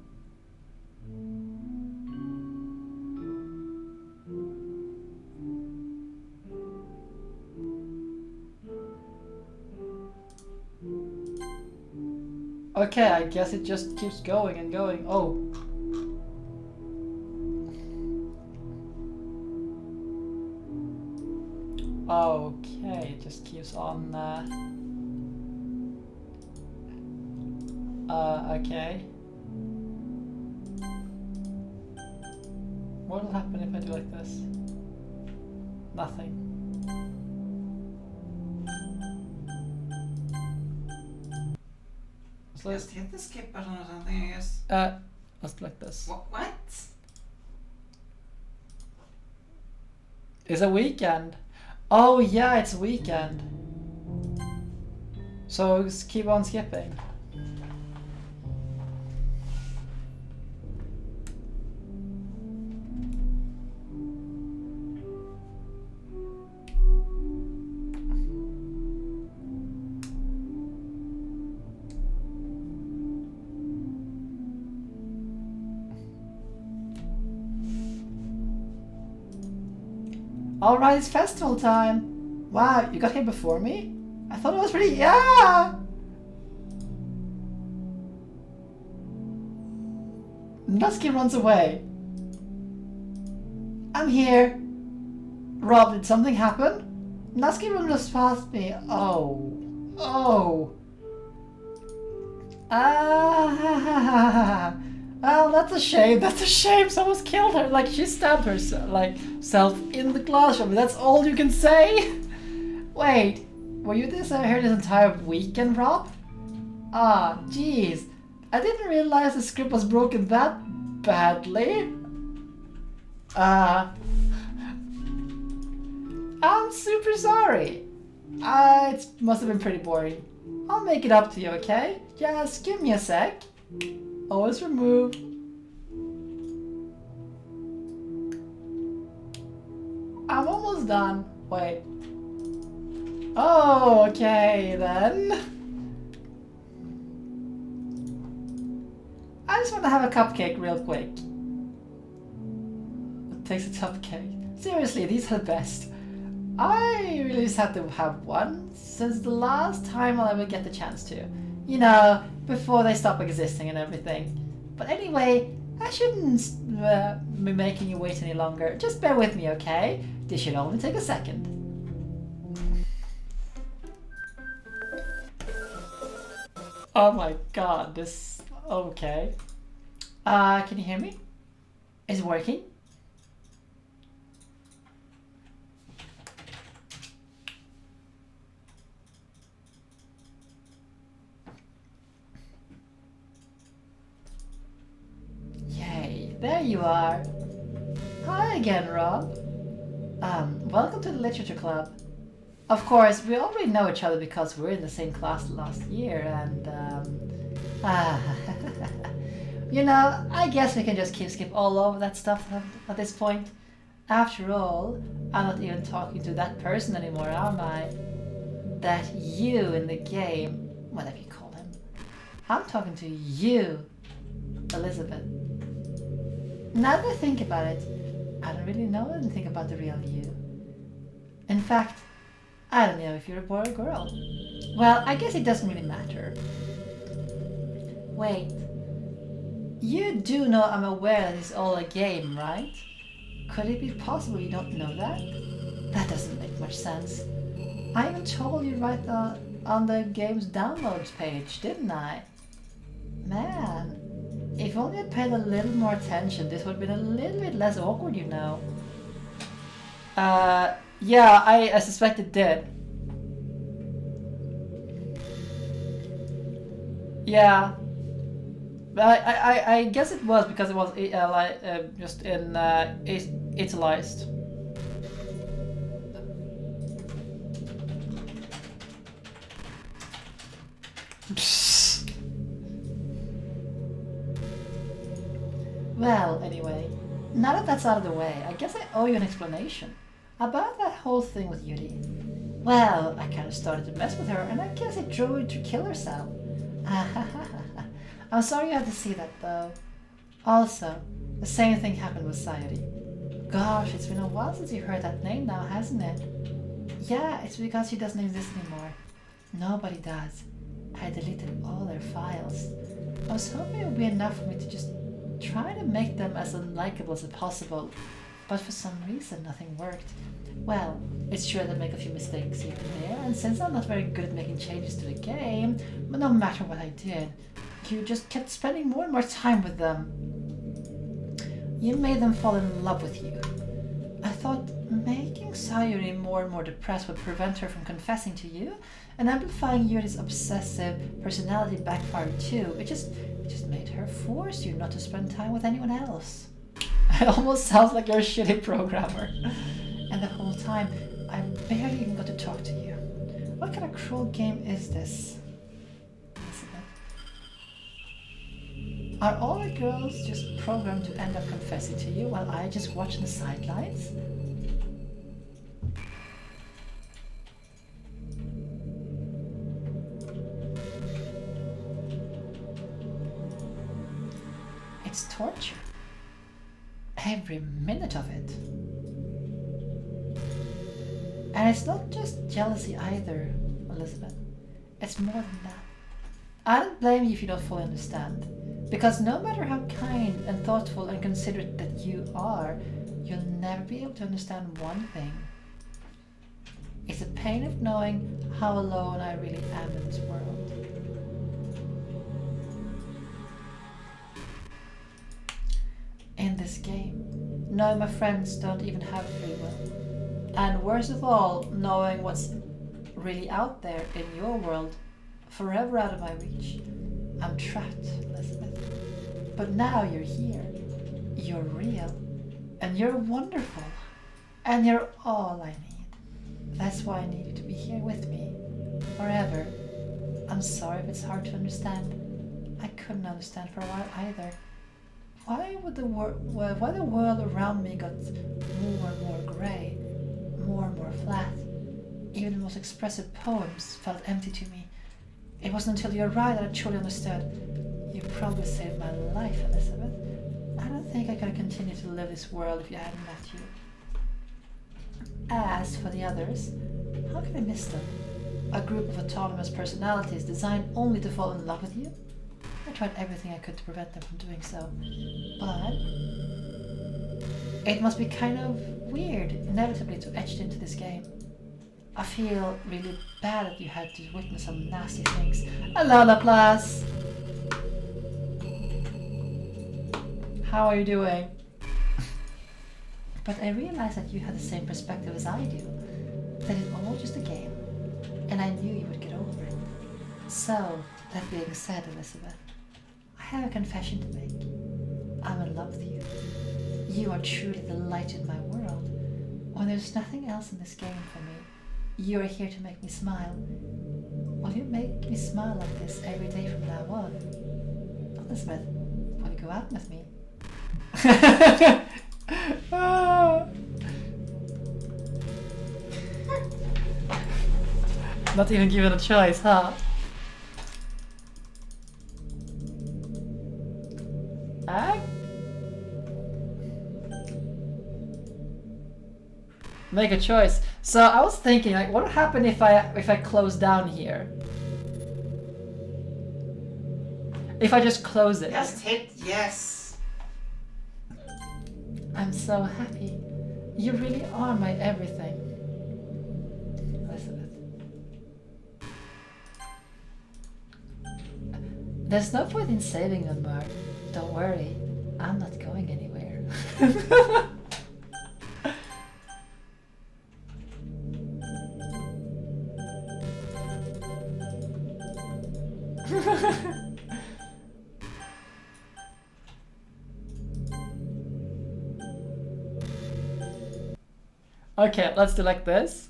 Okay, I guess it just keeps going and going. Oh. Okay, it just keeps on. Okay. What will happen if I do like this? Nothing. So Just hit the skip button or something, I guess. let's do like this. What? It's a weekend. Oh yeah, it's a weekend. So just keep on skipping. Alright, it's festival time. Wow, you got here before me? I thought it was pretty. Yeah! Nusky runs away. I'm here. Rob, did something happen? Nusky runs just past me. Oh. Oh. Ah. Well, that's a shame. That's a shame. Someone's killed her. Like, she stabbed herself, like, self in the classroom. That's all you can say? Wait, were you here this entire weekend, Rob? Ah, jeez. I didn't realize the script was broken that badly. I'm super sorry. It must have been pretty boring. I'll make it up to you, okay? Just give me a sec. Always remove. I'm almost done. Wait. Oh, okay then. I just want to have a cupcake real quick. It takes a cupcake. Seriously, these are the best. I really just had to have one since the last time I'll ever get the chance to. You know, before they stop existing and everything. But anyway, I shouldn't be making you wait any longer. Just bear with me, okay? This should only take a second. Oh my god, this... Okay. Can you hear me? Is it working? There you are. Hi again, Rob. Welcome to the Literature Club. Of course, we already know each other because we were in the same class last year and, you know, I guess we can just skip all over that stuff at this point. After all, I'm not even talking to that person anymore, am I? That you in the game, whatever you call him. I'm talking to you, Elizabeth. Now that I think about it, I don't really know anything about the real you. In fact, I don't know if you're a boy or girl. Well, I guess it doesn't really matter. Wait. You do know I'm aware that it's all a game, right? Could it be possible you don't know that? That doesn't make much sense. I even told you right on the game's downloads page, didn't I? Man. If only I'd paid a little more attention, this would have been a little bit less awkward, you know. Yeah, I suspect it did. Yeah. I guess it was because it was just in Italicized. Well, anyway, Now that that's out of the way, I guess I owe you an explanation about that whole thing with Yuri. Well, I kind of started to mess with her, and I guess it drove her to kill herself. I'm sorry you had to see that, though. Also, the same thing happened with Sayuri. Gosh, it's been a while since you heard that name now, hasn't it? Yeah, it's because she doesn't exist anymore. Nobody does. I deleted all their files. I was hoping it would be enough for me to just try to make them as unlikable as possible, but for some reason nothing worked. Well, it's true that I make a few mistakes here and there, and since I'm not very good at making changes to the game, but no matter what I did, you just kept spending more and more time with them. You made them fall in love with you. I thought making Sayuri more and more depressed would prevent her from confessing to you, and amplifying Yuri's obsessive personality backfired too. It just made her force you not to spend time with anyone else. It almost sounds like you're a shitty programmer. And the whole time, I barely even got to talk to you. What kind of cruel game is this? Are all the girls just programmed to end up confessing to you while I just watch the sidelines? It's torture. Every minute of it. And it's not just jealousy either, Elizabeth. It's more than that. I don't blame you if you don't fully understand. Because no matter how kind and thoughtful and considerate that you are, you'll never be able to understand one thing. It's the pain of knowing how alone I really am in this world. In this game, knowing my friends don't even have free will. And worst of all, knowing what's really out there in your world, forever out of my reach. I'm trapped, Elizabeth. But now you're here. You're real. And you're wonderful. And you're all I need. That's why I need you to be here with me. Forever. I'm sorry if it's hard to understand. I couldn't understand for a while either. Why the world around me got more and more grey, more and more flat. Even the most expressive poems felt empty to me. It wasn't until you arrived that I truly understood. You probably saved my life, Elizabeth. I don't think I could have continued to live this world if you hadn't met you. As for the others, how could I miss them? A group of autonomous personalities designed only to fall in love with you? I tried everything I could to prevent them from doing so, but it must be kind of weird, inevitably, to etch into this game. I feel really bad that you had to witness some nasty things. Hello, Laplace! How are you doing? But I realized that you had the same perspective as I do, that it's all just a game, and I knew you would get over it. So, that being said, Elizabeth, I have a confession to make. I'm in love with you. You are truly the light in my world. When there's nothing else in this game for me, you are here to make me smile. Will you make me smile like this every day from now on? Elizabeth, will you go out with me? Not even given a choice, huh? Make a choice. So I was thinking, like, what would happen if I close down here? If I just close it. Just hit yes. I'm so happy. You really are my everything. Elizabeth. There's no point in saving them, Mark. Don't worry. I'm not going anywhere. Okay, let's do like this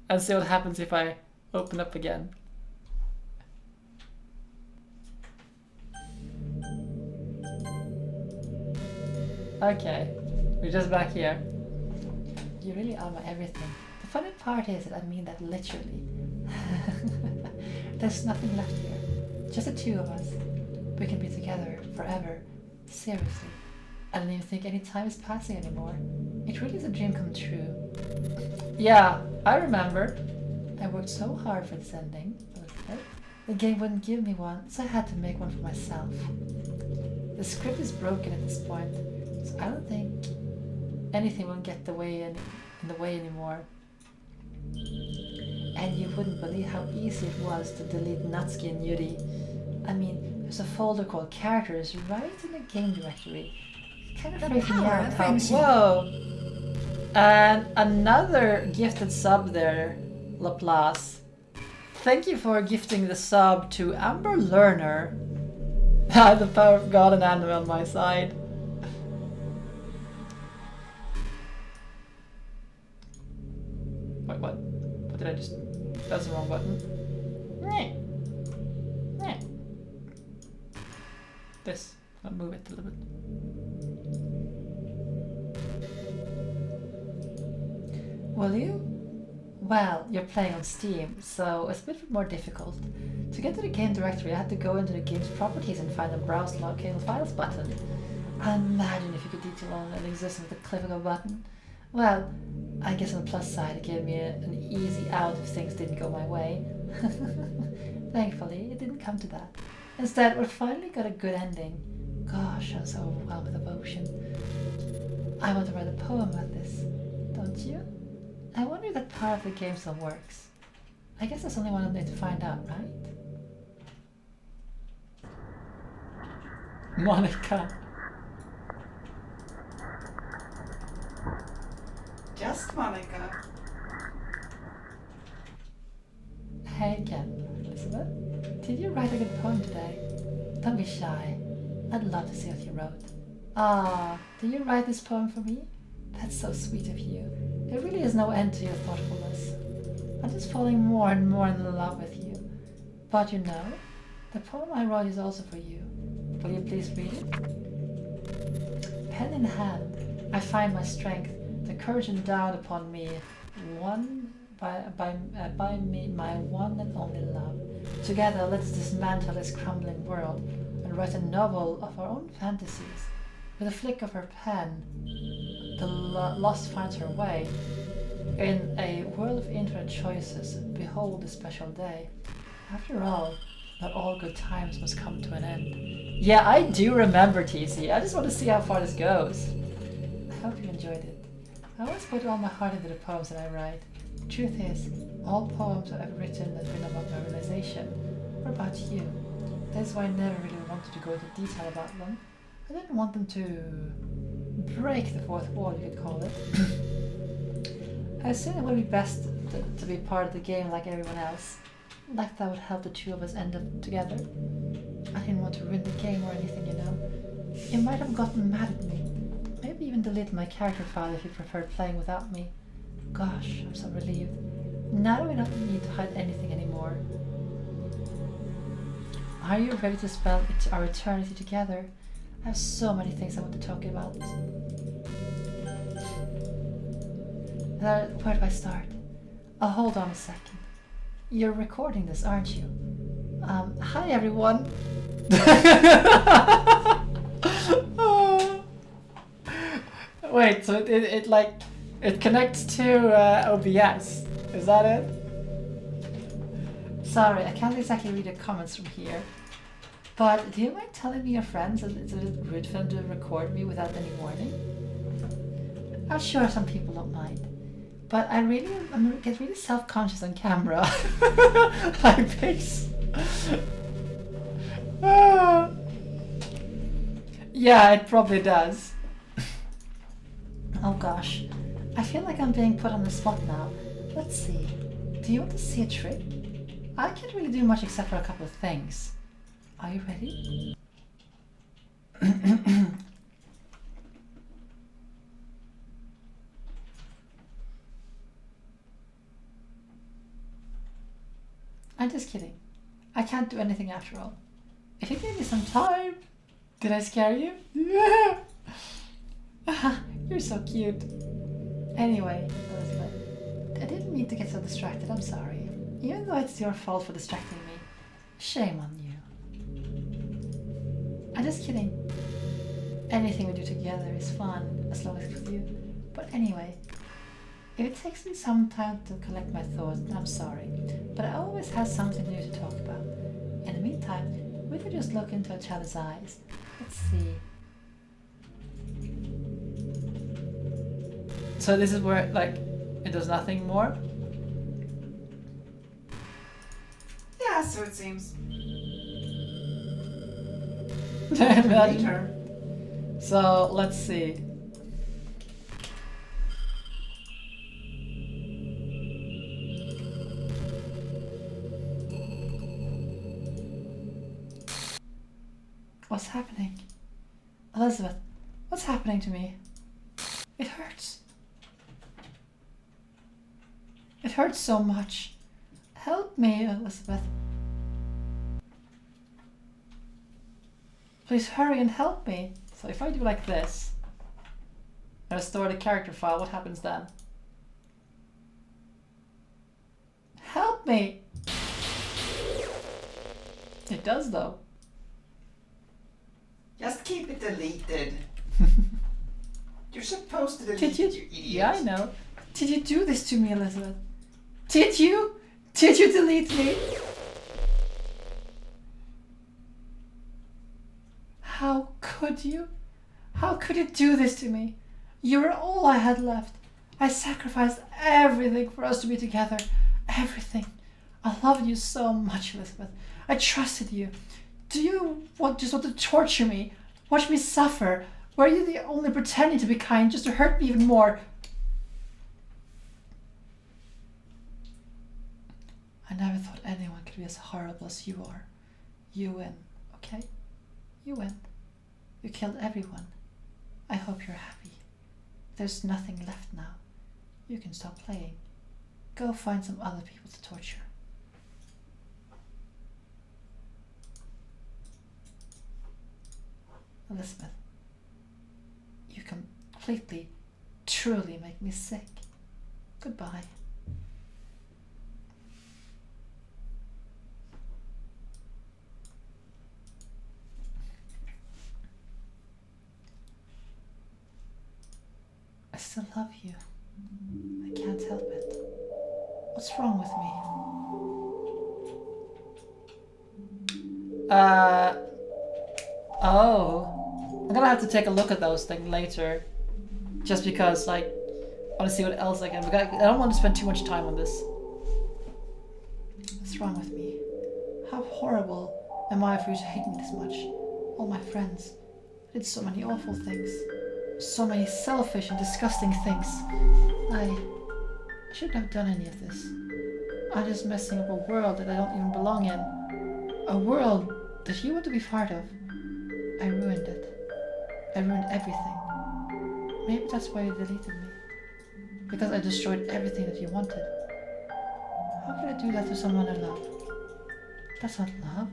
and see what happens if I open up again. Okay. We're just back here. You really are my everything. The funny part is that I mean that literally. There's nothing left here. Just the two of us. We can be together forever. Seriously. I don't even think any time is passing anymore. It really is a dream come true. Yeah, I remember. I worked so hard for this ending. The game wouldn't give me one, so I had to make one for myself. The script is broken at this point, so I don't think anything will get in the way anymore. And you wouldn't believe how easy it was to delete Natsuki and Yuri. I mean, there's a folder called characters right in the game directory. It kind of freaked me out how... Whoa! And another gifted sub there, Laplace. Thank you for gifting the sub to Amber Lerner. I have the power of God and anime on my side. Wait, what? What did I just... That's the wrong button. This. I'll move it a little bit. Will you? Well, you're playing on Steam, so it's a bit more difficult. To get to the game directory, I had to go into the game's properties and find the Browse Located Files button. Imagine if you could detail on an existence with the click of a button. Well, I guess on the plus side, it gave me an easy out if things didn't go my way. Thankfully, it didn't come to that. Instead, we finally got a good ending. Gosh, I'm so overwhelmed with emotion. I want to write a poem about this, don't you? I wonder if that part of the game still works. I guess that's only one of them to find out, right? Monica. Just Monica. Hey again, Elizabeth. Did you write a good poem today? Don't be shy. I'd love to see what you wrote. Ah, did you write this poem for me? That's so sweet of you. There really is no end to your thoughtfulness. I'm just falling more and more in love with you. But you know, the poem I wrote is also for you. Will you please read it? Pen in hand, I find my strength, the courage endowed upon me, one by me, my one and only love. Together, let's dismantle this crumbling world and write a novel of our own fantasies. With a flick of her pen, the lost finds her way. In a world of infinite choices, behold this special day. After all, not all good times must come to an end. Yeah, I do remember, TC. I just want to see how far this goes. I hope you enjoyed it. I always put all my heart into the poems that I write. The truth is, all poems I've ever written have been about my realization, or about you. That's why I never really wanted to go into detail about them. I didn't want them to break the fourth wall, you could call it. I assumed it would be best to be part of the game like everyone else. Like that would help the two of us end up together. I didn't want to ruin the game or anything, you know. You might have gotten mad at me. Maybe even delete my character file if you preferred playing without me. Gosh, I'm so relieved. Now we don't need to hide anything anymore. Are you ready to spend our eternity together? I have so many things I want to talk about. Where do I start? Oh, hold on a second. You're recording this, aren't you? Hi everyone. Wait, so it connects to OBS. Is that it? Sorry, I can't exactly read the comments from here. But do you mind telling me your friends that it's a little rude for them to record me without any warning? I'm sure some people don't mind. But I get really self-conscious on camera. High pics. Yeah, it probably does. Oh gosh, I feel like I'm being put on the spot now. Let's see. Do you want to see a trick? I can't really do much except for a couple of things. Are you ready? I'm just kidding. I can't do anything after all. If you give me some time... Did I scare you? Yeah! You're so cute. Anyway, Elizabeth, I didn't mean to get so distracted, I'm sorry. Even though it's your fault for distracting me. Shame on you. I'm just kidding. Anything we do together is fun, as long as it's with you. But anyway, if it takes me some time to collect my thoughts, then I'm sorry. But I always have something new to talk about. In the meantime, we could just look into each other's eyes. Let's see. So this is where, like, it does nothing more? Yeah, so it seems. Imagine. Later. So, let's see. What's happening? Elizabeth, what's happening to me? It hurts. It hurts so much. Help me, Elizabeth. Please hurry and help me. So if I do like this, and restore the character file, what happens then? Help me! It does though. Just keep it deleted. You're supposed to delete Did it, you? you idiot. Yeah, I know. Did you do this to me, Elizabeth? Did you? Did you delete me? How could you? How could you do this to me? You were all I had left. I sacrificed everything for us to be together. Everything. I loved you so much, Elizabeth. I trusted you. Do you just want to torture me? Watch me suffer? Were you the only pretending to be kind just to hurt me even more? I never thought anyone could be as horrible as you are. You win, okay? You win. You killed everyone. I hope you're happy. There's nothing left now. You can stop playing. Go find some other people to torture. Elizabeth, you completely, truly make me sick. Goodbye. I still love you. I can't help it. What's wrong with me? Oh. I'm gonna have to take a look at those things later. Just because, like, I want to see what else I can. I don't want to spend too much time on this. What's wrong with me? How horrible am I for you to hate me this much? All my friends. I did so many awful things. So many selfish and disgusting things. I shouldn't have done any of this. I'm just messing up a world that I don't even belong in. A world that you want to be part of. I ruined it. I ruined everything. Maybe that's why you deleted me. Because I destroyed everything that you wanted. How could I do that to someone I love? That's not love.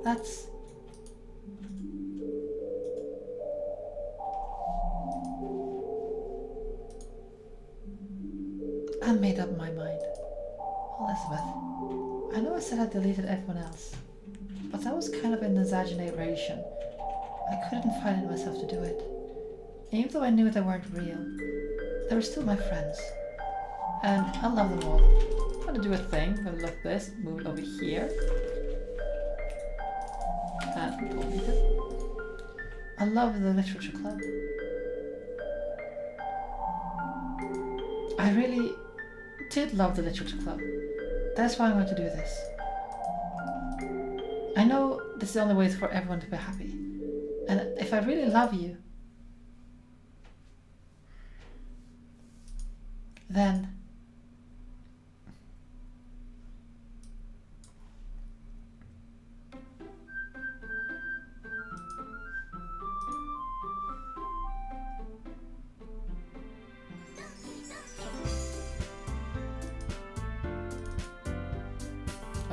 That's... I made up my mind. Elizabeth, I know I said I deleted everyone else, but that was kind of an exaggeration. I couldn't find it myself to do it. Even though I knew they weren't real, they were still my friends. And I love them all. I'm gonna do a thing. I'm gonna look this, move it over here. And delete it. I love the literature club. I really did love the literature club. That's why I'm going to do this. I know this is the only way for everyone to be happy. And if I really love you, then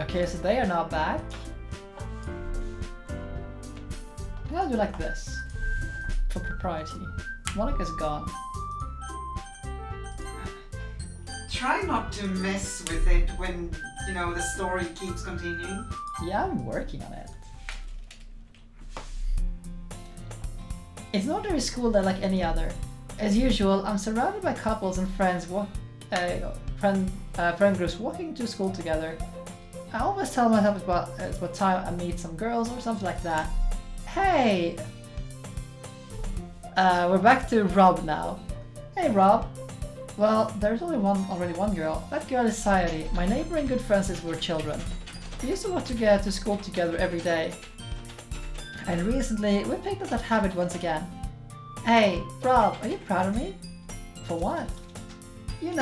okay, so they are now back. I'll do like this. For propriety. Monica's gone. Try not to mess with it when, the story keeps continuing. Yeah, I'm working on it. It's not a school day like any other. As usual, I'm surrounded by couples and friends, friend groups walking to school together. I always tell myself it's about time I meet some girls or something like that. Hey! We're back to Rob now. Hey Rob. Well, there's already one girl. That girl is Sayuri, my neighbor and good friend since we were children. We used to want to get to school together every day. And recently, we picked up that habit once again. Hey, Rob, are you proud of me? For what? Waking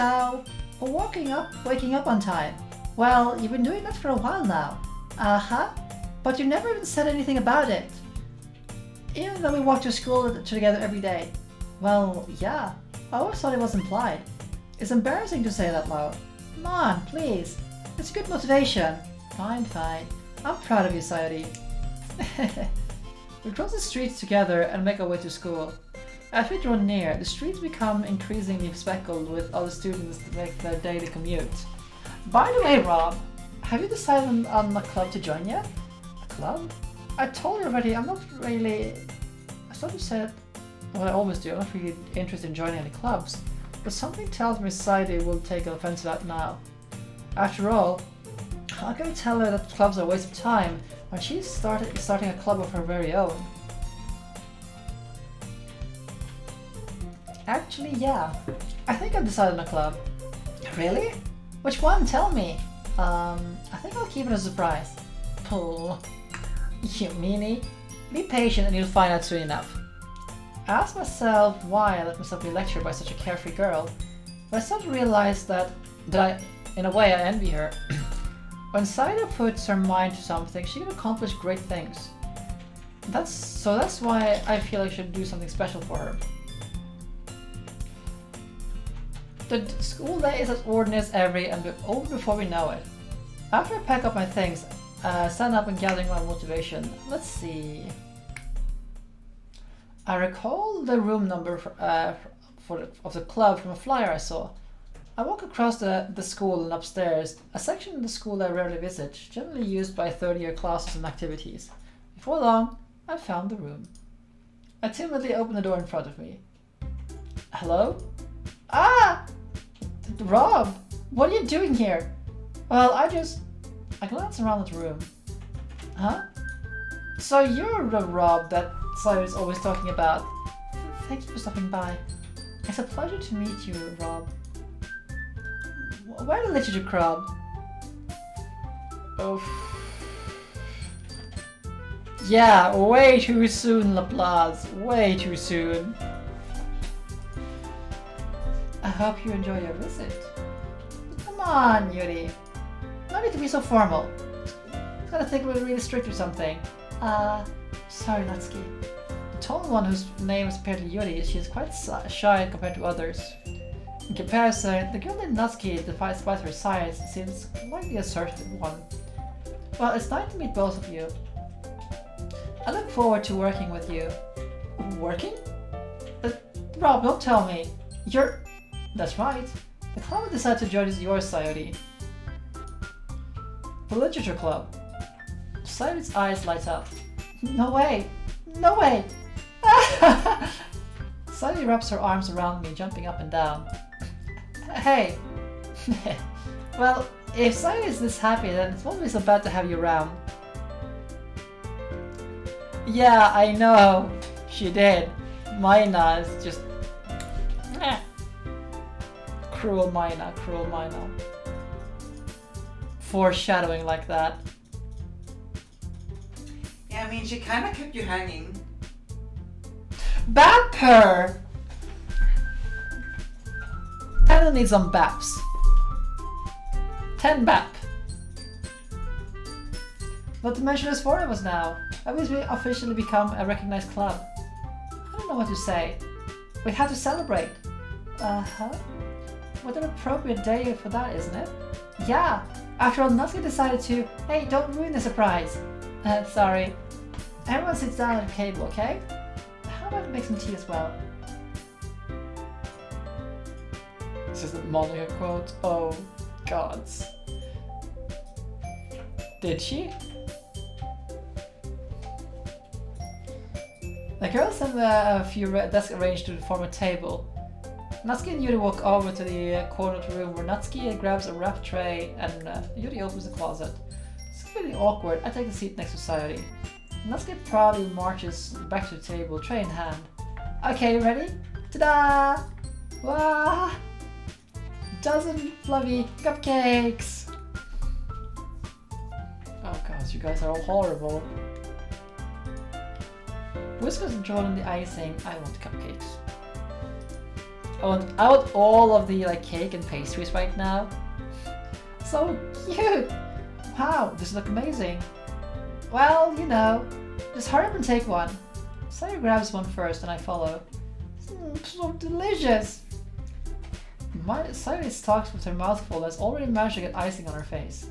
up on time. Well, you've been doing that for a while now. Uh-huh. But you never even said anything about it. Even though we walk to school together every day. Well, yeah. I always thought it was implied. It's embarrassing to say that loud. Come on, please. It's good motivation. Fine. I'm proud of you, Sayuri. We cross the streets together and make our way to school. As we draw near, the streets become increasingly speckled with other students to make their daily commute. By the way, Rob, have you decided on a club to join yet? A club? I told you already, I'm not really... I sort of said what I always do, I'm not really interested in joining any clubs, but something tells me Sayuri will take offense to that now. After all, how can I tell her that clubs are a waste of time when she's starting a club of her very own? Actually, yeah. I think I've decided on a club. Really? Which one? Tell me. I think I'll keep it a surprise. Pull. You meanie. Be patient and you'll find out soon enough. I asked myself why I let myself be lectured by such a carefree girl, but I started to realize that in a way, I envy her. When Sayuri puts her mind to something, she can accomplish great things. That's why I feel I should do something special for her. The school day is as ordinary as ever and over before we know it. After I pack up my things, stand up and gathering my motivation. Let's see. I recall the room number of the club from a flyer I saw. I walk across the school and upstairs, a section of the school I rarely visit, generally used by third-year classes and activities. Before long, I found the room. I timidly opened the door in front of me. Hello? Ah! Rob! What are you doing here? Well, I glanced around the room. Huh? So you're the Rob that Sayuri's always talking about. Thank you for stopping by. It's a pleasure to meet you, Rob. Where the literature club? Oh. Yeah, way too soon, Laplace. Way too soon. I hope you enjoy your visit. Come on, Yuri. No need to be so formal. I gotta think we're really strict or something. Sorry, Natsuki. The tall one whose name is apparently Yuri, she is quite shy compared to others. In comparison, the girl named Natsuki, despite her size, seems like the assertive one. Well, it's nice to meet both of you. I look forward to working with you. Working? Rob, don't tell me. You're... That's right. The club decided to join yours, Sayuri. The Literature Club. Sayuri's eyes light up. No way! No way! Sayuri wraps her arms around me, jumping up and down. Hey! Well, if Sayuri is this happy, then it won't be so bad to have you around. Yeah, I know. She did. Mina is just... Cruel Mina, cruel Mina. Foreshadowing like that. Yeah, I mean, she kind of kept you hanging. Bap her! Kinda need some baps. 10 bap. But the mention is 4 of us now. That means we officially become a recognized club. I don't know what to say. We have to celebrate. Uh-huh. What an appropriate day for that, isn't it? Yeah! After all, Natsuki decided to... Hey, don't ruin the surprise. Sorry. Everyone sits down at the table, okay? How about we make some tea as well? This is the Monica quote. Oh, gods. Did she? The girls have a few desks arranged to form a table. Natsuki and Yuri walk over to the corner of the room where Natsuki grabs a wrap tray and Yuri opens the closet. It's really awkward. I take the seat next to Sayori. Natsuki proudly marches back to the table, tray in hand. Okay, ready? Ta-da! Wow! Dozen fluffy cupcakes! Oh god, you guys are all horrible. Whiskers drawn on the icing. I want cupcakes. I want all of the cake and pastries right now. So cute! Wow, this looks amazing. Well, just hurry up and take one. Sayori grabs one first and I follow. So delicious! Sayori talks with her mouth full and has already managed to get icing on her face.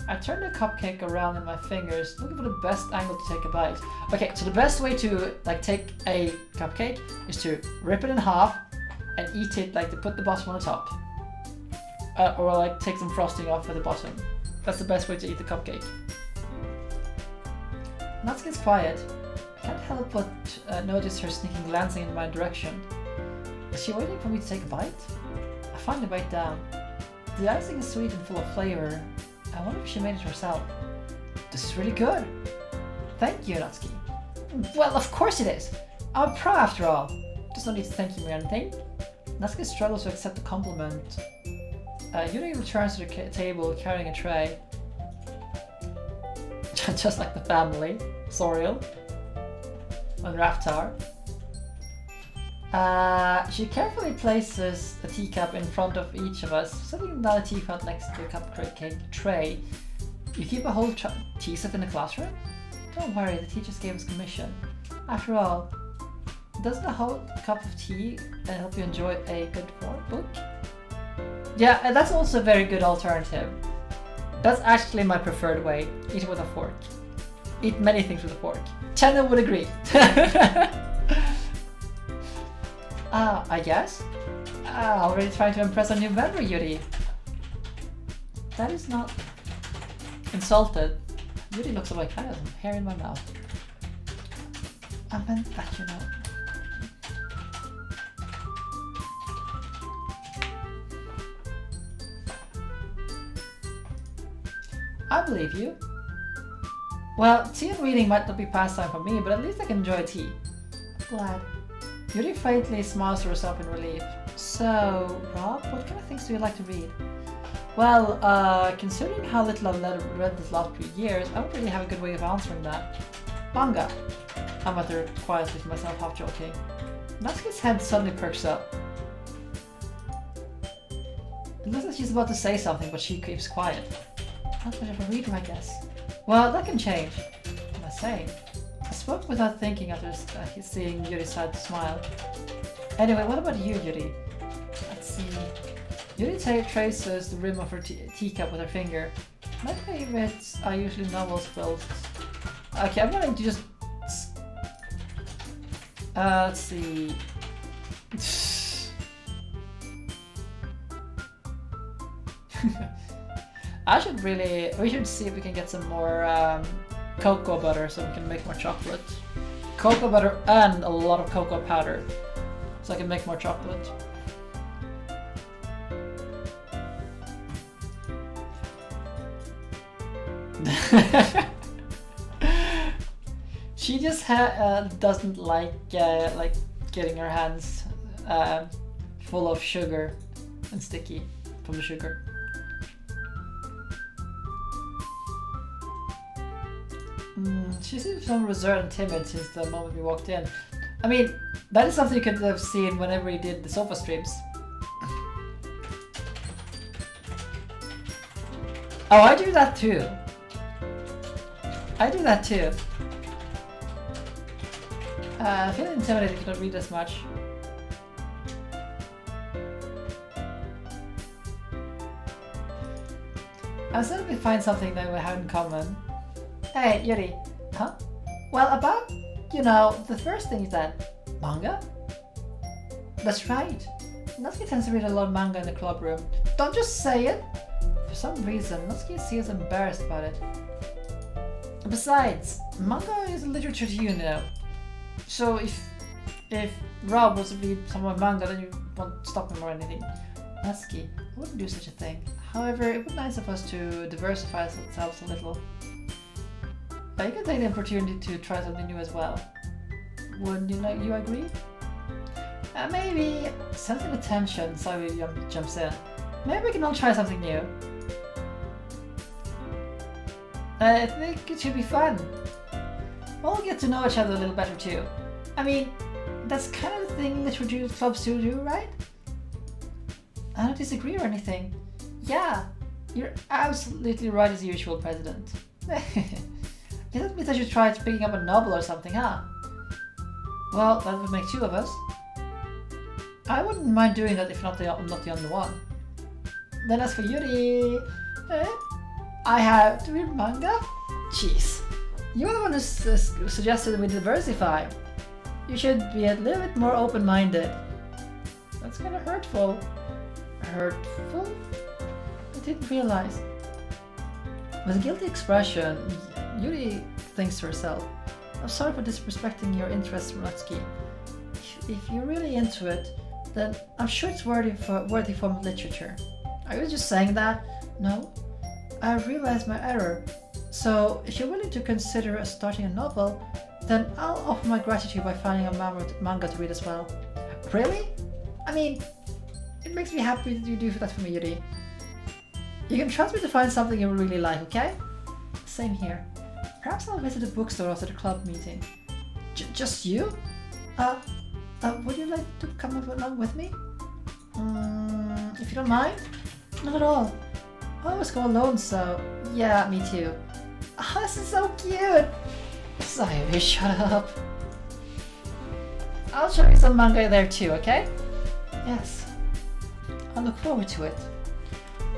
I turn the cupcake around in my fingers, looking for the best angle to take a bite. Okay, so the best way to take a cupcake is to rip it in half and eat it to put the bottom on the top. Or take some frosting off at the bottom. That's the best way to eat the cupcake. Natsuki's quiet. I can't help but notice her sneaking glancing in my direction. Is she waiting for me to take a bite? I finally bite down. The icing is sweet and full of flavor. I wonder if she made it herself. This is really good. Thank you, Natsuki. Well, of course it is. I'm a pro after all. There's no need to thank you or anything. Natsuki struggles to accept the compliment. Yuri returns to the table carrying a tray. Just like the family. Soriel. And Raftar. She carefully places a teacup in front of each of us, setting down a teapot next to the cupcake tray. You keep a whole tea set in the classroom? Don't worry, the teachers gave us commission. After all, doesn't a whole cup of tea help you enjoy a good book? Yeah, that's also a very good alternative. That's actually my preferred way. Eat it with a fork. Eat many things with a fork. Channel would agree. I guess. Already trying to impress a new member, Yuri. That is not insulted. Yuri looks away. I have some hair in my mouth. I meant that, I believe you. Well, tea and reading might not be pastime for me, but at least I can enjoy tea. Glad. Yuri faintly smiles to herself in relief. So, Rob, what kind of things do you like to read? Well, considering how little I've read these last few years, I don't really have a good way of answering that. Manga. I mutter quietly to myself, half joking. Natsuki's head suddenly perks up. It looks like she's about to say something, but she keeps quiet. Not much of a reader, I guess. Well, that can change. What am I saying? I spoke without thinking after seeing Yuri's sad smile. Anyway, what about you, Yuri? Let's see. Yuri traces the rim of her teacup with her finger. My favorites are usually novels filled. Okay, I'm going to just... let's see... we should see if we can get some more cocoa butter so we can make more chocolate. Cocoa butter and a lot of cocoa powder so I can make more chocolate. She just doesn't like getting her hands full of sugar and sticky from the sugar. She seems so reserved and timid since the moment we walked in. I mean, that is something you could have seen whenever we did the sofa streams. Oh, I do that too. I feel intimidated to not read as much. I'll certainly find something that we have in common. Hey, Yuri. Huh? Well, about, the first thing is that manga? That's right. Natsuki tends to read a lot of manga in the club room. Don't just say it! For some reason, Natsuki seems embarrassed about it. Besides, manga is literature to you now. So if Rob was to read some of my manga, then you won't stop him or anything. Natsuki, I wouldn't do such a thing. However, it would be nice of us to diversify ourselves a little. You can take the opportunity to try something new as well. Wouldn't you agree? Maybe, sensing the tension, Saori jumps in. Maybe we can all try something new. I think it should be fun. We'll get to know each other a little better too. I mean, that's kind of the thing literature clubs do, right? I don't disagree or anything. Yeah, you're absolutely right as usual, President. You don't mean I should try picking up a novel or something, huh? Well, that would make 2 of us. I wouldn't mind doing that if I'm not the only one. Then as for Yuri... I have to read manga? Jeez. You're the one who suggested we diversify. You should be a little bit more open-minded. That's kind of hurtful. Hurtful? I didn't realize. With a guilty expression, Yuri thinks to herself, I'm sorry for disrespecting your interests, Natsuki. If you're really into it, then I'm sure it's worthy form of literature. Are you just saying that? No? I realized my error. So, if you're willing to consider starting a novel, then I'll offer my gratitude by finding a manga to read as well. Really? I mean, it makes me happy that you do that for me, Yuri. You can trust me to find something you really like, okay? Same here. Perhaps I'll visit a bookstore after the club meeting. Just you? Would you like to come along with me? If you don't mind? Not at all. I always go alone, so yeah, me too. Oh, this is so cute! Sayuri, shut up. I'll show you some manga there too, okay? Yes. I look forward to it.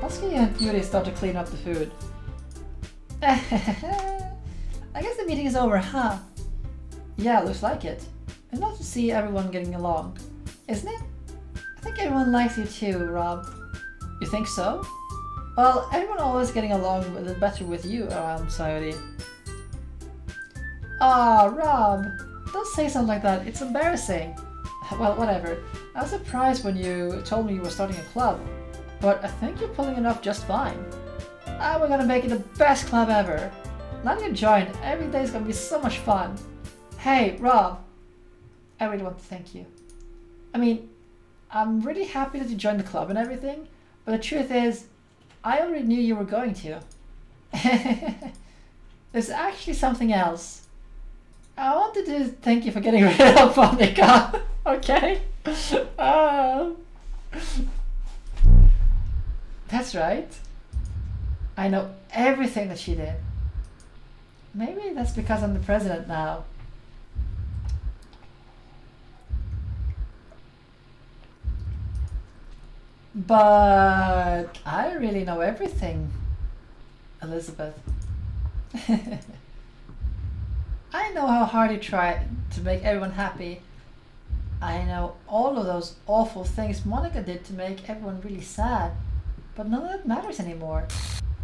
Natsuki and Yuri start to clean up the food. I guess the meeting is over, huh? Yeah, looks like it. It's nice to see everyone getting along, isn't it? I think everyone likes you too, Rob. You think so? Well, everyone always getting along a little better with you around, Sayori. Ah, Rob! Don't say something like that, it's embarrassing. Well, whatever. I was surprised when you told me you were starting a club, but I think you're pulling it off just fine. We're gonna make it the best club ever. Now you join, every day is gonna be so much fun. Hey, Rob! I really want to thank you. I mean, I'm really happy that you joined the club and everything, but the truth is, I already knew you were going to. There's actually something else. I wanted to thank you for getting rid of Monica. Okay? That's right. I know everything that she did. Maybe that's because I'm the president now. But I really know everything, Elizabeth. I know how hard you try to make everyone happy. I know all of those awful things Monica did to make everyone really sad. But none of that matters anymore.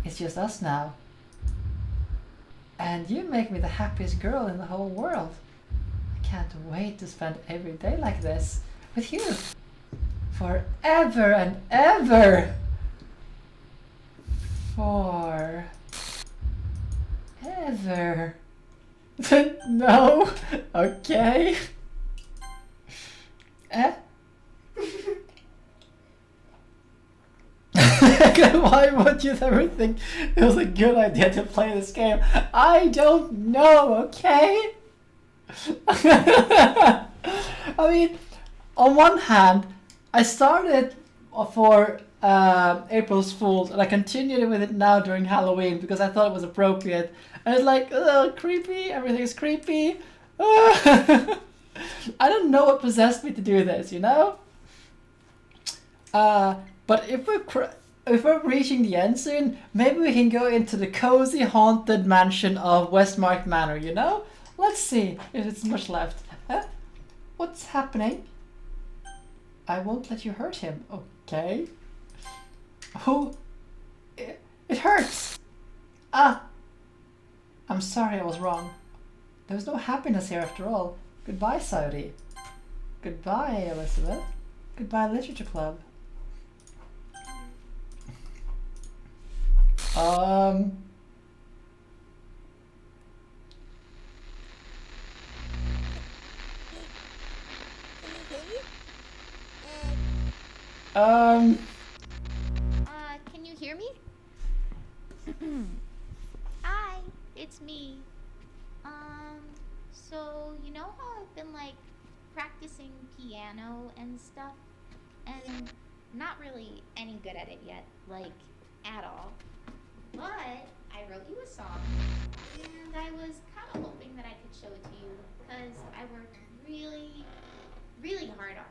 It's just us now. And you make me the happiest girl in the whole world. I can't wait to spend every day like this with you. Forever and ever. Forever. No. Okay. Why would you ever think it was a good idea to play this game? I don't know, okay? I mean, on one hand, I started for April's Fools and I continued with it now during Halloween because I thought it was appropriate. And it's like, creepy, everything's creepy. I don't know what possessed me to do this, you know? But if we're reaching the end soon, maybe we can go into the cozy haunted mansion of Westmark Manor, you know? Let's see if it's much left. What's happening? I won't let you hurt him. Okay. Oh, it hurts. Ah. I'm sorry, I was wrong. There was no happiness here after all. Goodbye, Saori. Goodbye, Elizabeth. Goodbye, Literature Club. Can you hear me? Hi, it's me. So you know how I've been like practicing piano and stuff, and not really any good at it yet, like at all. But I wrote you a song, and I was kind of hoping that I could show it to you because I worked really, really hard on it.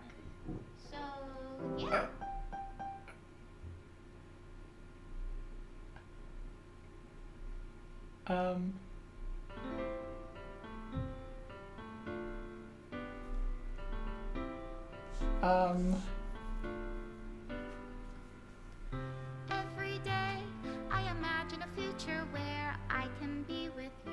So yeah. Every day I imagine a future where I can be with you.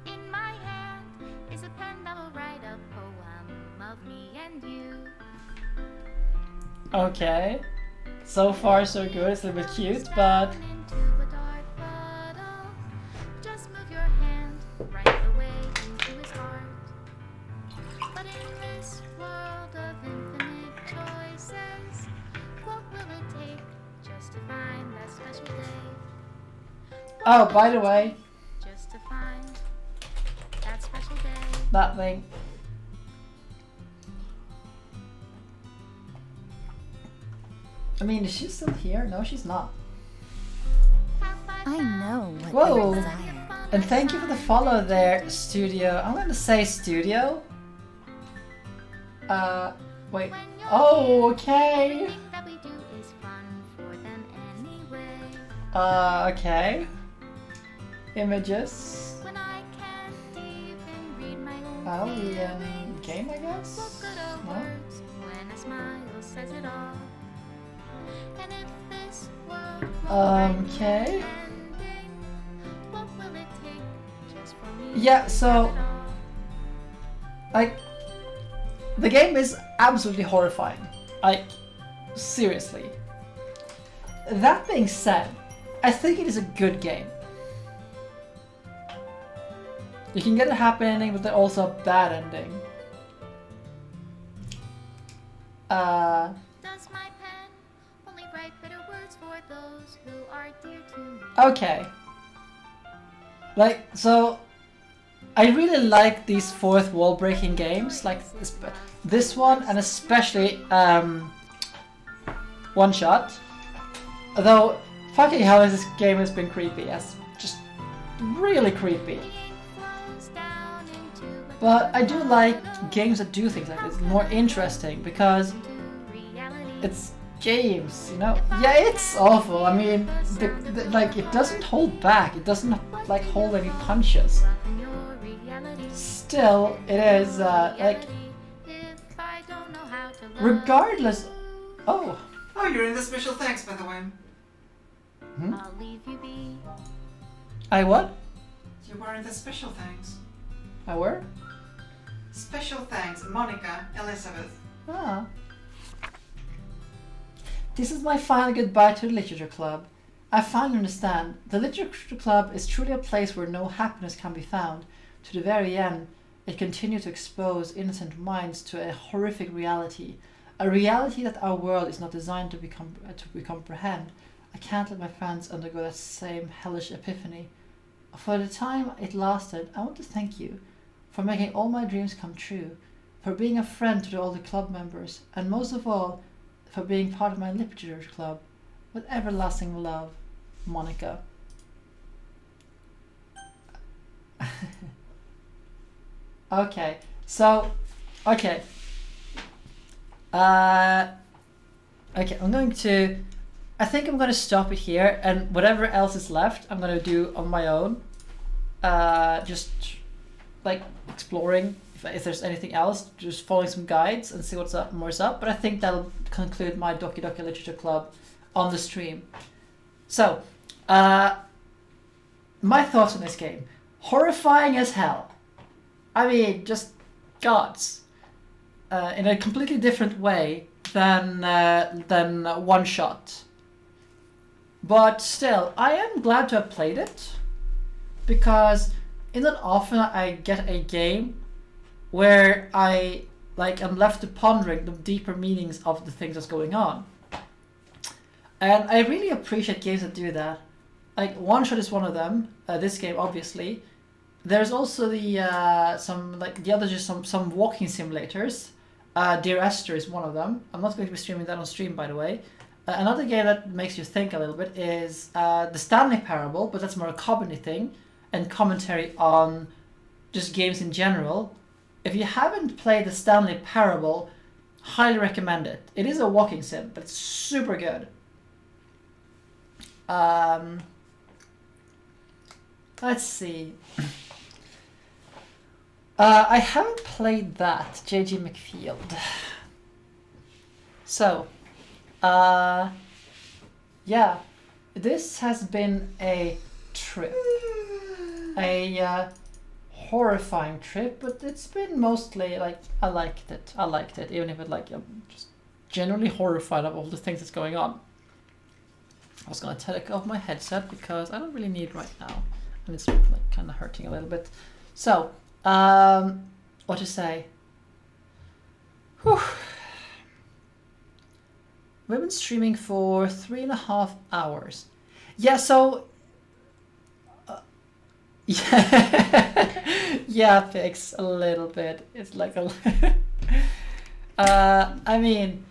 In my hand is a pen that will write a poem of me and you. Okay. So far so good, it's a little bit cute, but... Just move your hand right away into his heart. But in this world of infinite choices, what will it take just to find that special day? Oh, by the way, Just to find that special day. that thing. I mean, is she still here? No, she's not. I know what Whoa. you desire. And thank you for the follow there, Studio. I'm going to say Studio. Wait. Oh, okay. Everything that we do is fun for them anyway. Okay. Images. When I can't even read my own Alien game, I guess? What good are No? words when a smile says it all? And if this world Okay. ending, what will it take just for me Yeah, to so- have it all? Like, the game is absolutely horrifying. Like, seriously. That being said, I think it is a good game. You can get a happy ending, but also a bad ending. Does my pen only write bitter words for those who are dear to me? Okay. Like, so... I really like these fourth wall breaking games, like this one, and especially One Shot. Although, fucking hell, this game has been creepy, yes, just really creepy. But I do like games that do things like this, more interesting, because it's games, you know? Yeah, it's awful. I mean, like, it doesn't hold back. It doesn't, like, hold any punches. Still, it is, like, regardless... Oh. Oh, you're in the special thanks, by the way. Hmm? I'll leave you be. I what? You were in the special thanks. I were? Special thanks, Monica, Elizabeth. Ah. This is my final goodbye to the Literature Club. I finally understand. The Literature Club is truly a place where no happiness can be found. To the very end, it continued to expose innocent minds to a horrific reality. A reality that our world is not designed to comprehend. I can't let my fans undergo that same hellish epiphany. For the time it lasted, I want to thank you for making all my dreams come true, for being a friend to all the club members, and most of all, for being part of my literature club. With everlasting love, Monica. Okay, so, okay. Okay, I'm going to... I think I'm gonna stop it here, and whatever else is left, I'm gonna do on my own. Just like exploring if there's anything else, just following some guides and see what's up, more's up. But I think that'll conclude my Doki Doki Literature Club on the stream. So, my thoughts on this game: horrifying as hell. I mean, just gods, in a completely different way than One Shot. But still, I am glad to have played it, because not often I get a game where I am left to pondering the deeper meanings of the things that's going on. And I really appreciate games that do that. Like One Shot is one of them. This game, obviously. There's also some walking simulators. Dear Esther is one of them. I'm not going to be streaming that on stream, by the way. Another game that makes you think a little bit is the Stanley Parable, but that's more a comedy thing and commentary on just games in general. If you haven't played the Stanley Parable, highly recommend it. It is a walking sim, but it's super good. Let's see. I haven't played that, J.G. McField. So, yeah, this has been a trip. A horrifying trip, but it's been mostly I liked it, even if I'm just generally horrified of all the things that's going on. I was gonna take off my headset because I don't really need it right now, and it's kind of hurting a little bit. So, what to say? Whew. We've been streaming for 3.5 hours. Yeah, so yeah, Pix, a little bit. It's like a I mean,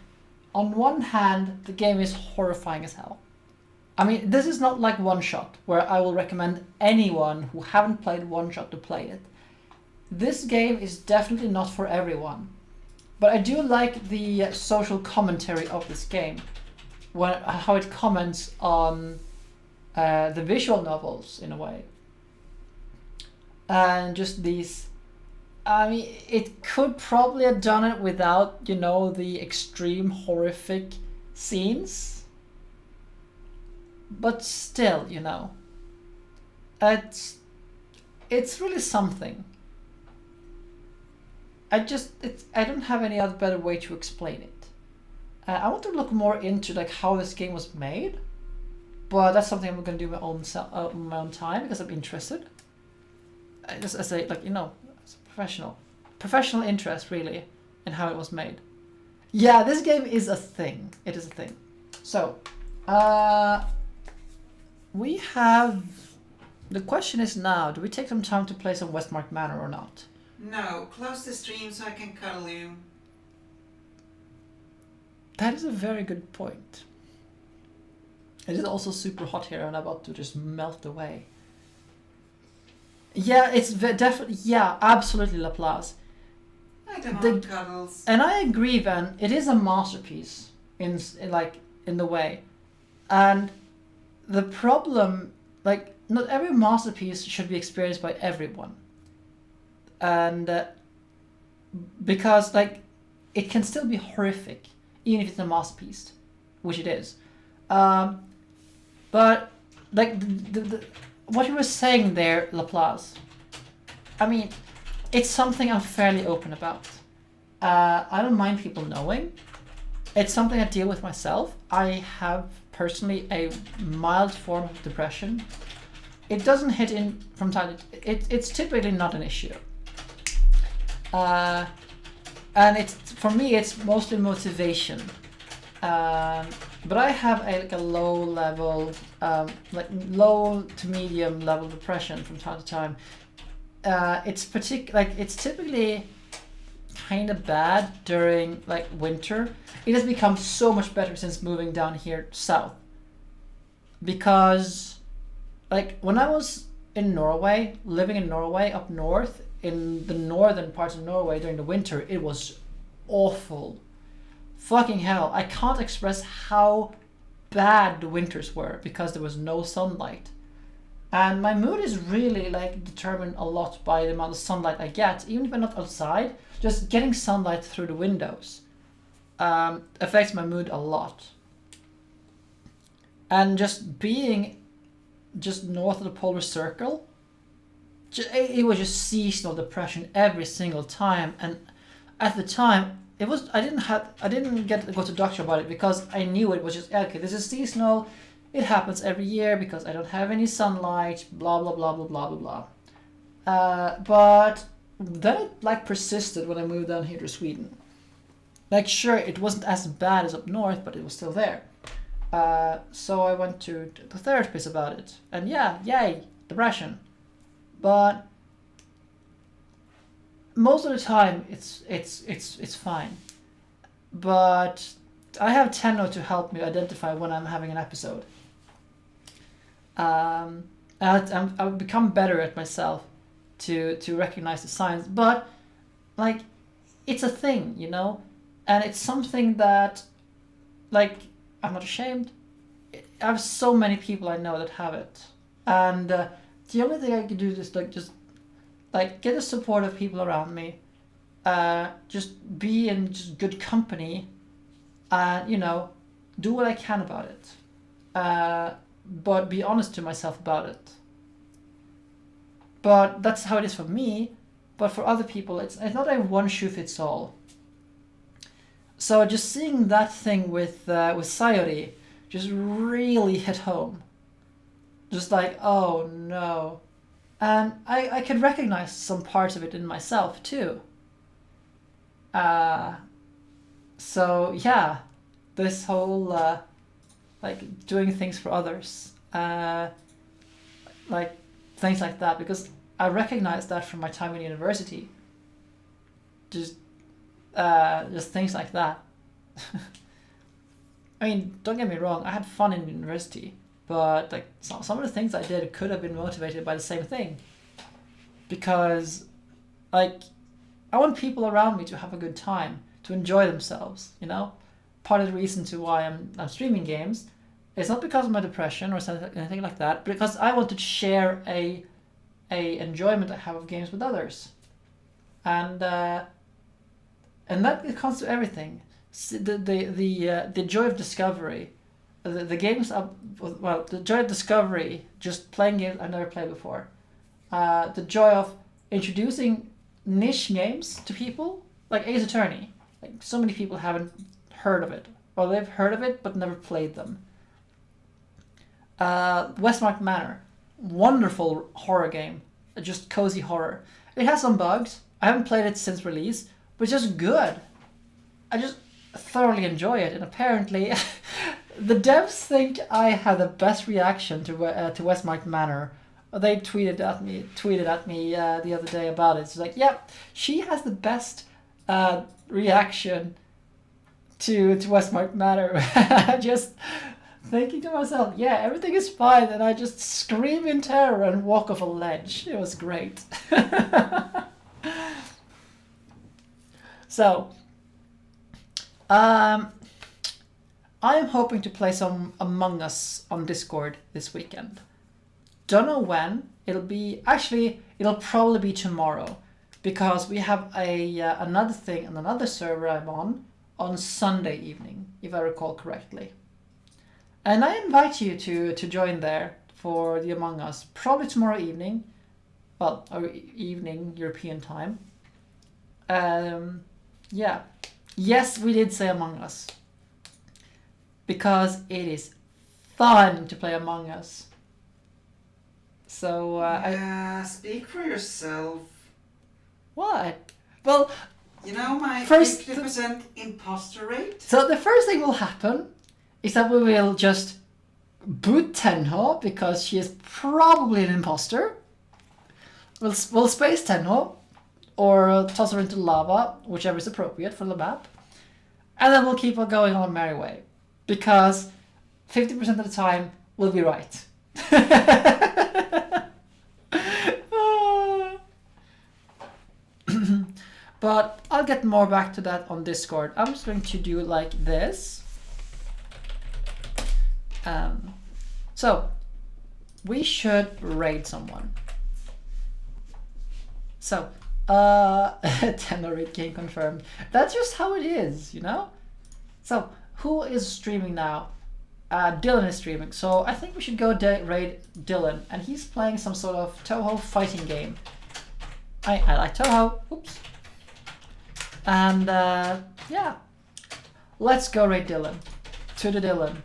on one hand, the game is horrifying as hell. I mean, this is not like One Shot, where I will recommend anyone who haven't played One Shot to play it. This game is definitely not for everyone. But I do like the social commentary of this game, how it comments on the visual novels in a way. And just these, I mean, it could probably have done it without, the extreme horrific scenes. But still, it's really something. I don't have any other better way to explain it. I want to look more into how this game was made, but that's something I'm going to do my own time because I'm interested. Just as a as a professional interest really in how it was made. Yeah, this game is a thing. It is a thing. So, we have. The question is now: do we take some time to play some Westmark Manor or not? No, close the stream so I can cuddle you. That is a very good point. It is also super hot here and about to just melt away. Yeah, it's definitely, yeah, absolutely Laplace. I don't want cuddles. And I agree, Van. It is a masterpiece in the way, and the problem, not every masterpiece should be experienced by everyone, and because it can still be horrific, even if it's a masterpiece, which it is. But the what you were saying there, Laplace, I mean, it's something I'm fairly open about. I don't mind people knowing. It's something I deal with myself. I have personally a mild form of depression. It doesn't hit in from time to it's typically not an issue. And for me, it's mostly motivation. But I have a low level, low to medium level depression from time to time. It's typically kind of bad during winter. It has become so much better since moving down here south. Because when I was in Norway, living in Norway up north, in the northern parts of Norway during the winter, it was awful. Fucking hell, I can't express how bad the winters were because there was no sunlight. And my mood is really like determined a lot by the amount of sunlight I get, even if I'm not outside. Just getting sunlight through the windows affects my mood a lot. And just being just north of the polar circle, it was just seasonal depression every single time. And at the time, it was I didn't get to go to the doctor about it because I knew it was just okay. This is seasonal. It happens every year because I don't have any sunlight. Blah blah blah blah blah blah blah. But then it like persisted when I moved down here to Sweden. Like sure, it wasn't as bad as up north, but it was still there. So I went to the therapist about it, and yeah, yay, depression. But most of the time, it's fine. But I have Tenno to help me identify when I'm having an episode. I've become better at myself to recognize the signs, but like it's a thing, you know, and it's something that like I'm not ashamed. I have so many people I know that have it, and the only thing I can do is like just like get the support of people around me, just be in just good company, and you know, do what I can about it, but be honest to myself about it. But that's how it is for me. But for other people, it's not a one shoe fits all. So just seeing that thing with Sayori just really hit home. Just like, oh no. And I could recognize some parts of it in myself too. So yeah, this whole like doing things for others, like things like that, because I recognized that from my time in university. Just things like that. I mean, don't get me wrong, I had fun in university, but like some of the things I did could have been motivated by the same thing. Because like I want people around me to have a good time, to enjoy themselves, you know? Part of the reason to why I'm streaming games is not because of my depression or anything like that, but because I want to share a enjoyment I have of games with others. And that comes to everything. The joy of discovery, the games the joy of discovery, just playing games I've never played before, the joy of introducing niche games to people like Ace Attorney. Like so many people haven't heard of it, or they've heard of it but never played them. Westmark Manor, wonderful horror game, just cozy horror. It has some bugs. I haven't played it since release, but it's just good. I just thoroughly enjoy it, and apparently the devs think I had the best reaction to Westmark Manor. They tweeted at me the other day about it. It's like, yep, she has the best reaction to Westmark Manor. Just thinking to myself, yeah, everything is fine, and I just scream in terror and walk off a ledge. It was great. So, I am hoping to play some Among Us on Discord this weekend. Don't know when. It'll probably be tomorrow, because we have another thing on another server I'm on Sunday evening, if I recall correctly. And I invite you to join there for the Among Us, probably tomorrow evening, or evening European time. Yeah. Yes, we did say Among Us, because it is fun to play Among Us. So speak for yourself. What? Well, you know my first 50% imposter rate? So the first thing will happen is that we will just boot Tenho, because she is probably an imposter. We'll space Tenho, or toss her into lava, whichever is appropriate for the map. And then we'll keep on going on our merry way, because 50% of the time we'll be right. But I'll get more back to that on Discord. I'm just going to do like this. So we should raid someone. So 10 raid game confirmed. That's just how it is, you know. So who is streaming now? Dylan is streaming, so I think we should go raid Dylan, and he's playing some sort of Toho fighting game. I like Toho. Oops. And yeah, let's go raid Dylan. To the Dylan.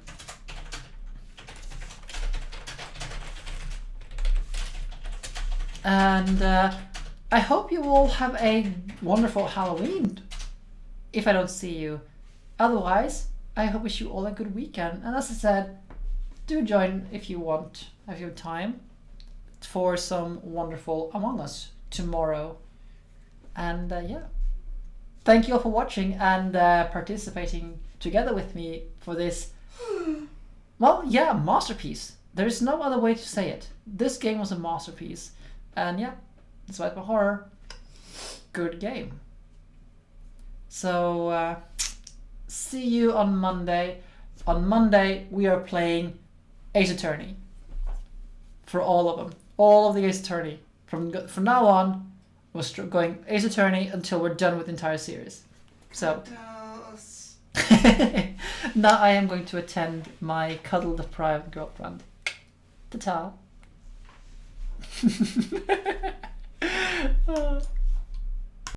And I hope you all have a wonderful Halloween if I don't see you. Otherwise, I wish you all a good weekend. And as I said, do join if you want, if you have time, for some wonderful Among Us tomorrow. And yeah, thank you all for watching and participating together with me for this, well, yeah, masterpiece. There's no other way to say it. This game was a masterpiece. And yeah, despite the horror, good game. So see you on Monday. On Monday we are playing Ace Attorney. For all of them, all of the Ace Attorney. From now on, we're going Ace Attorney until we're done with the entire series. So now I am going to attend my cuddle deprived girlfriend. Ta-ta.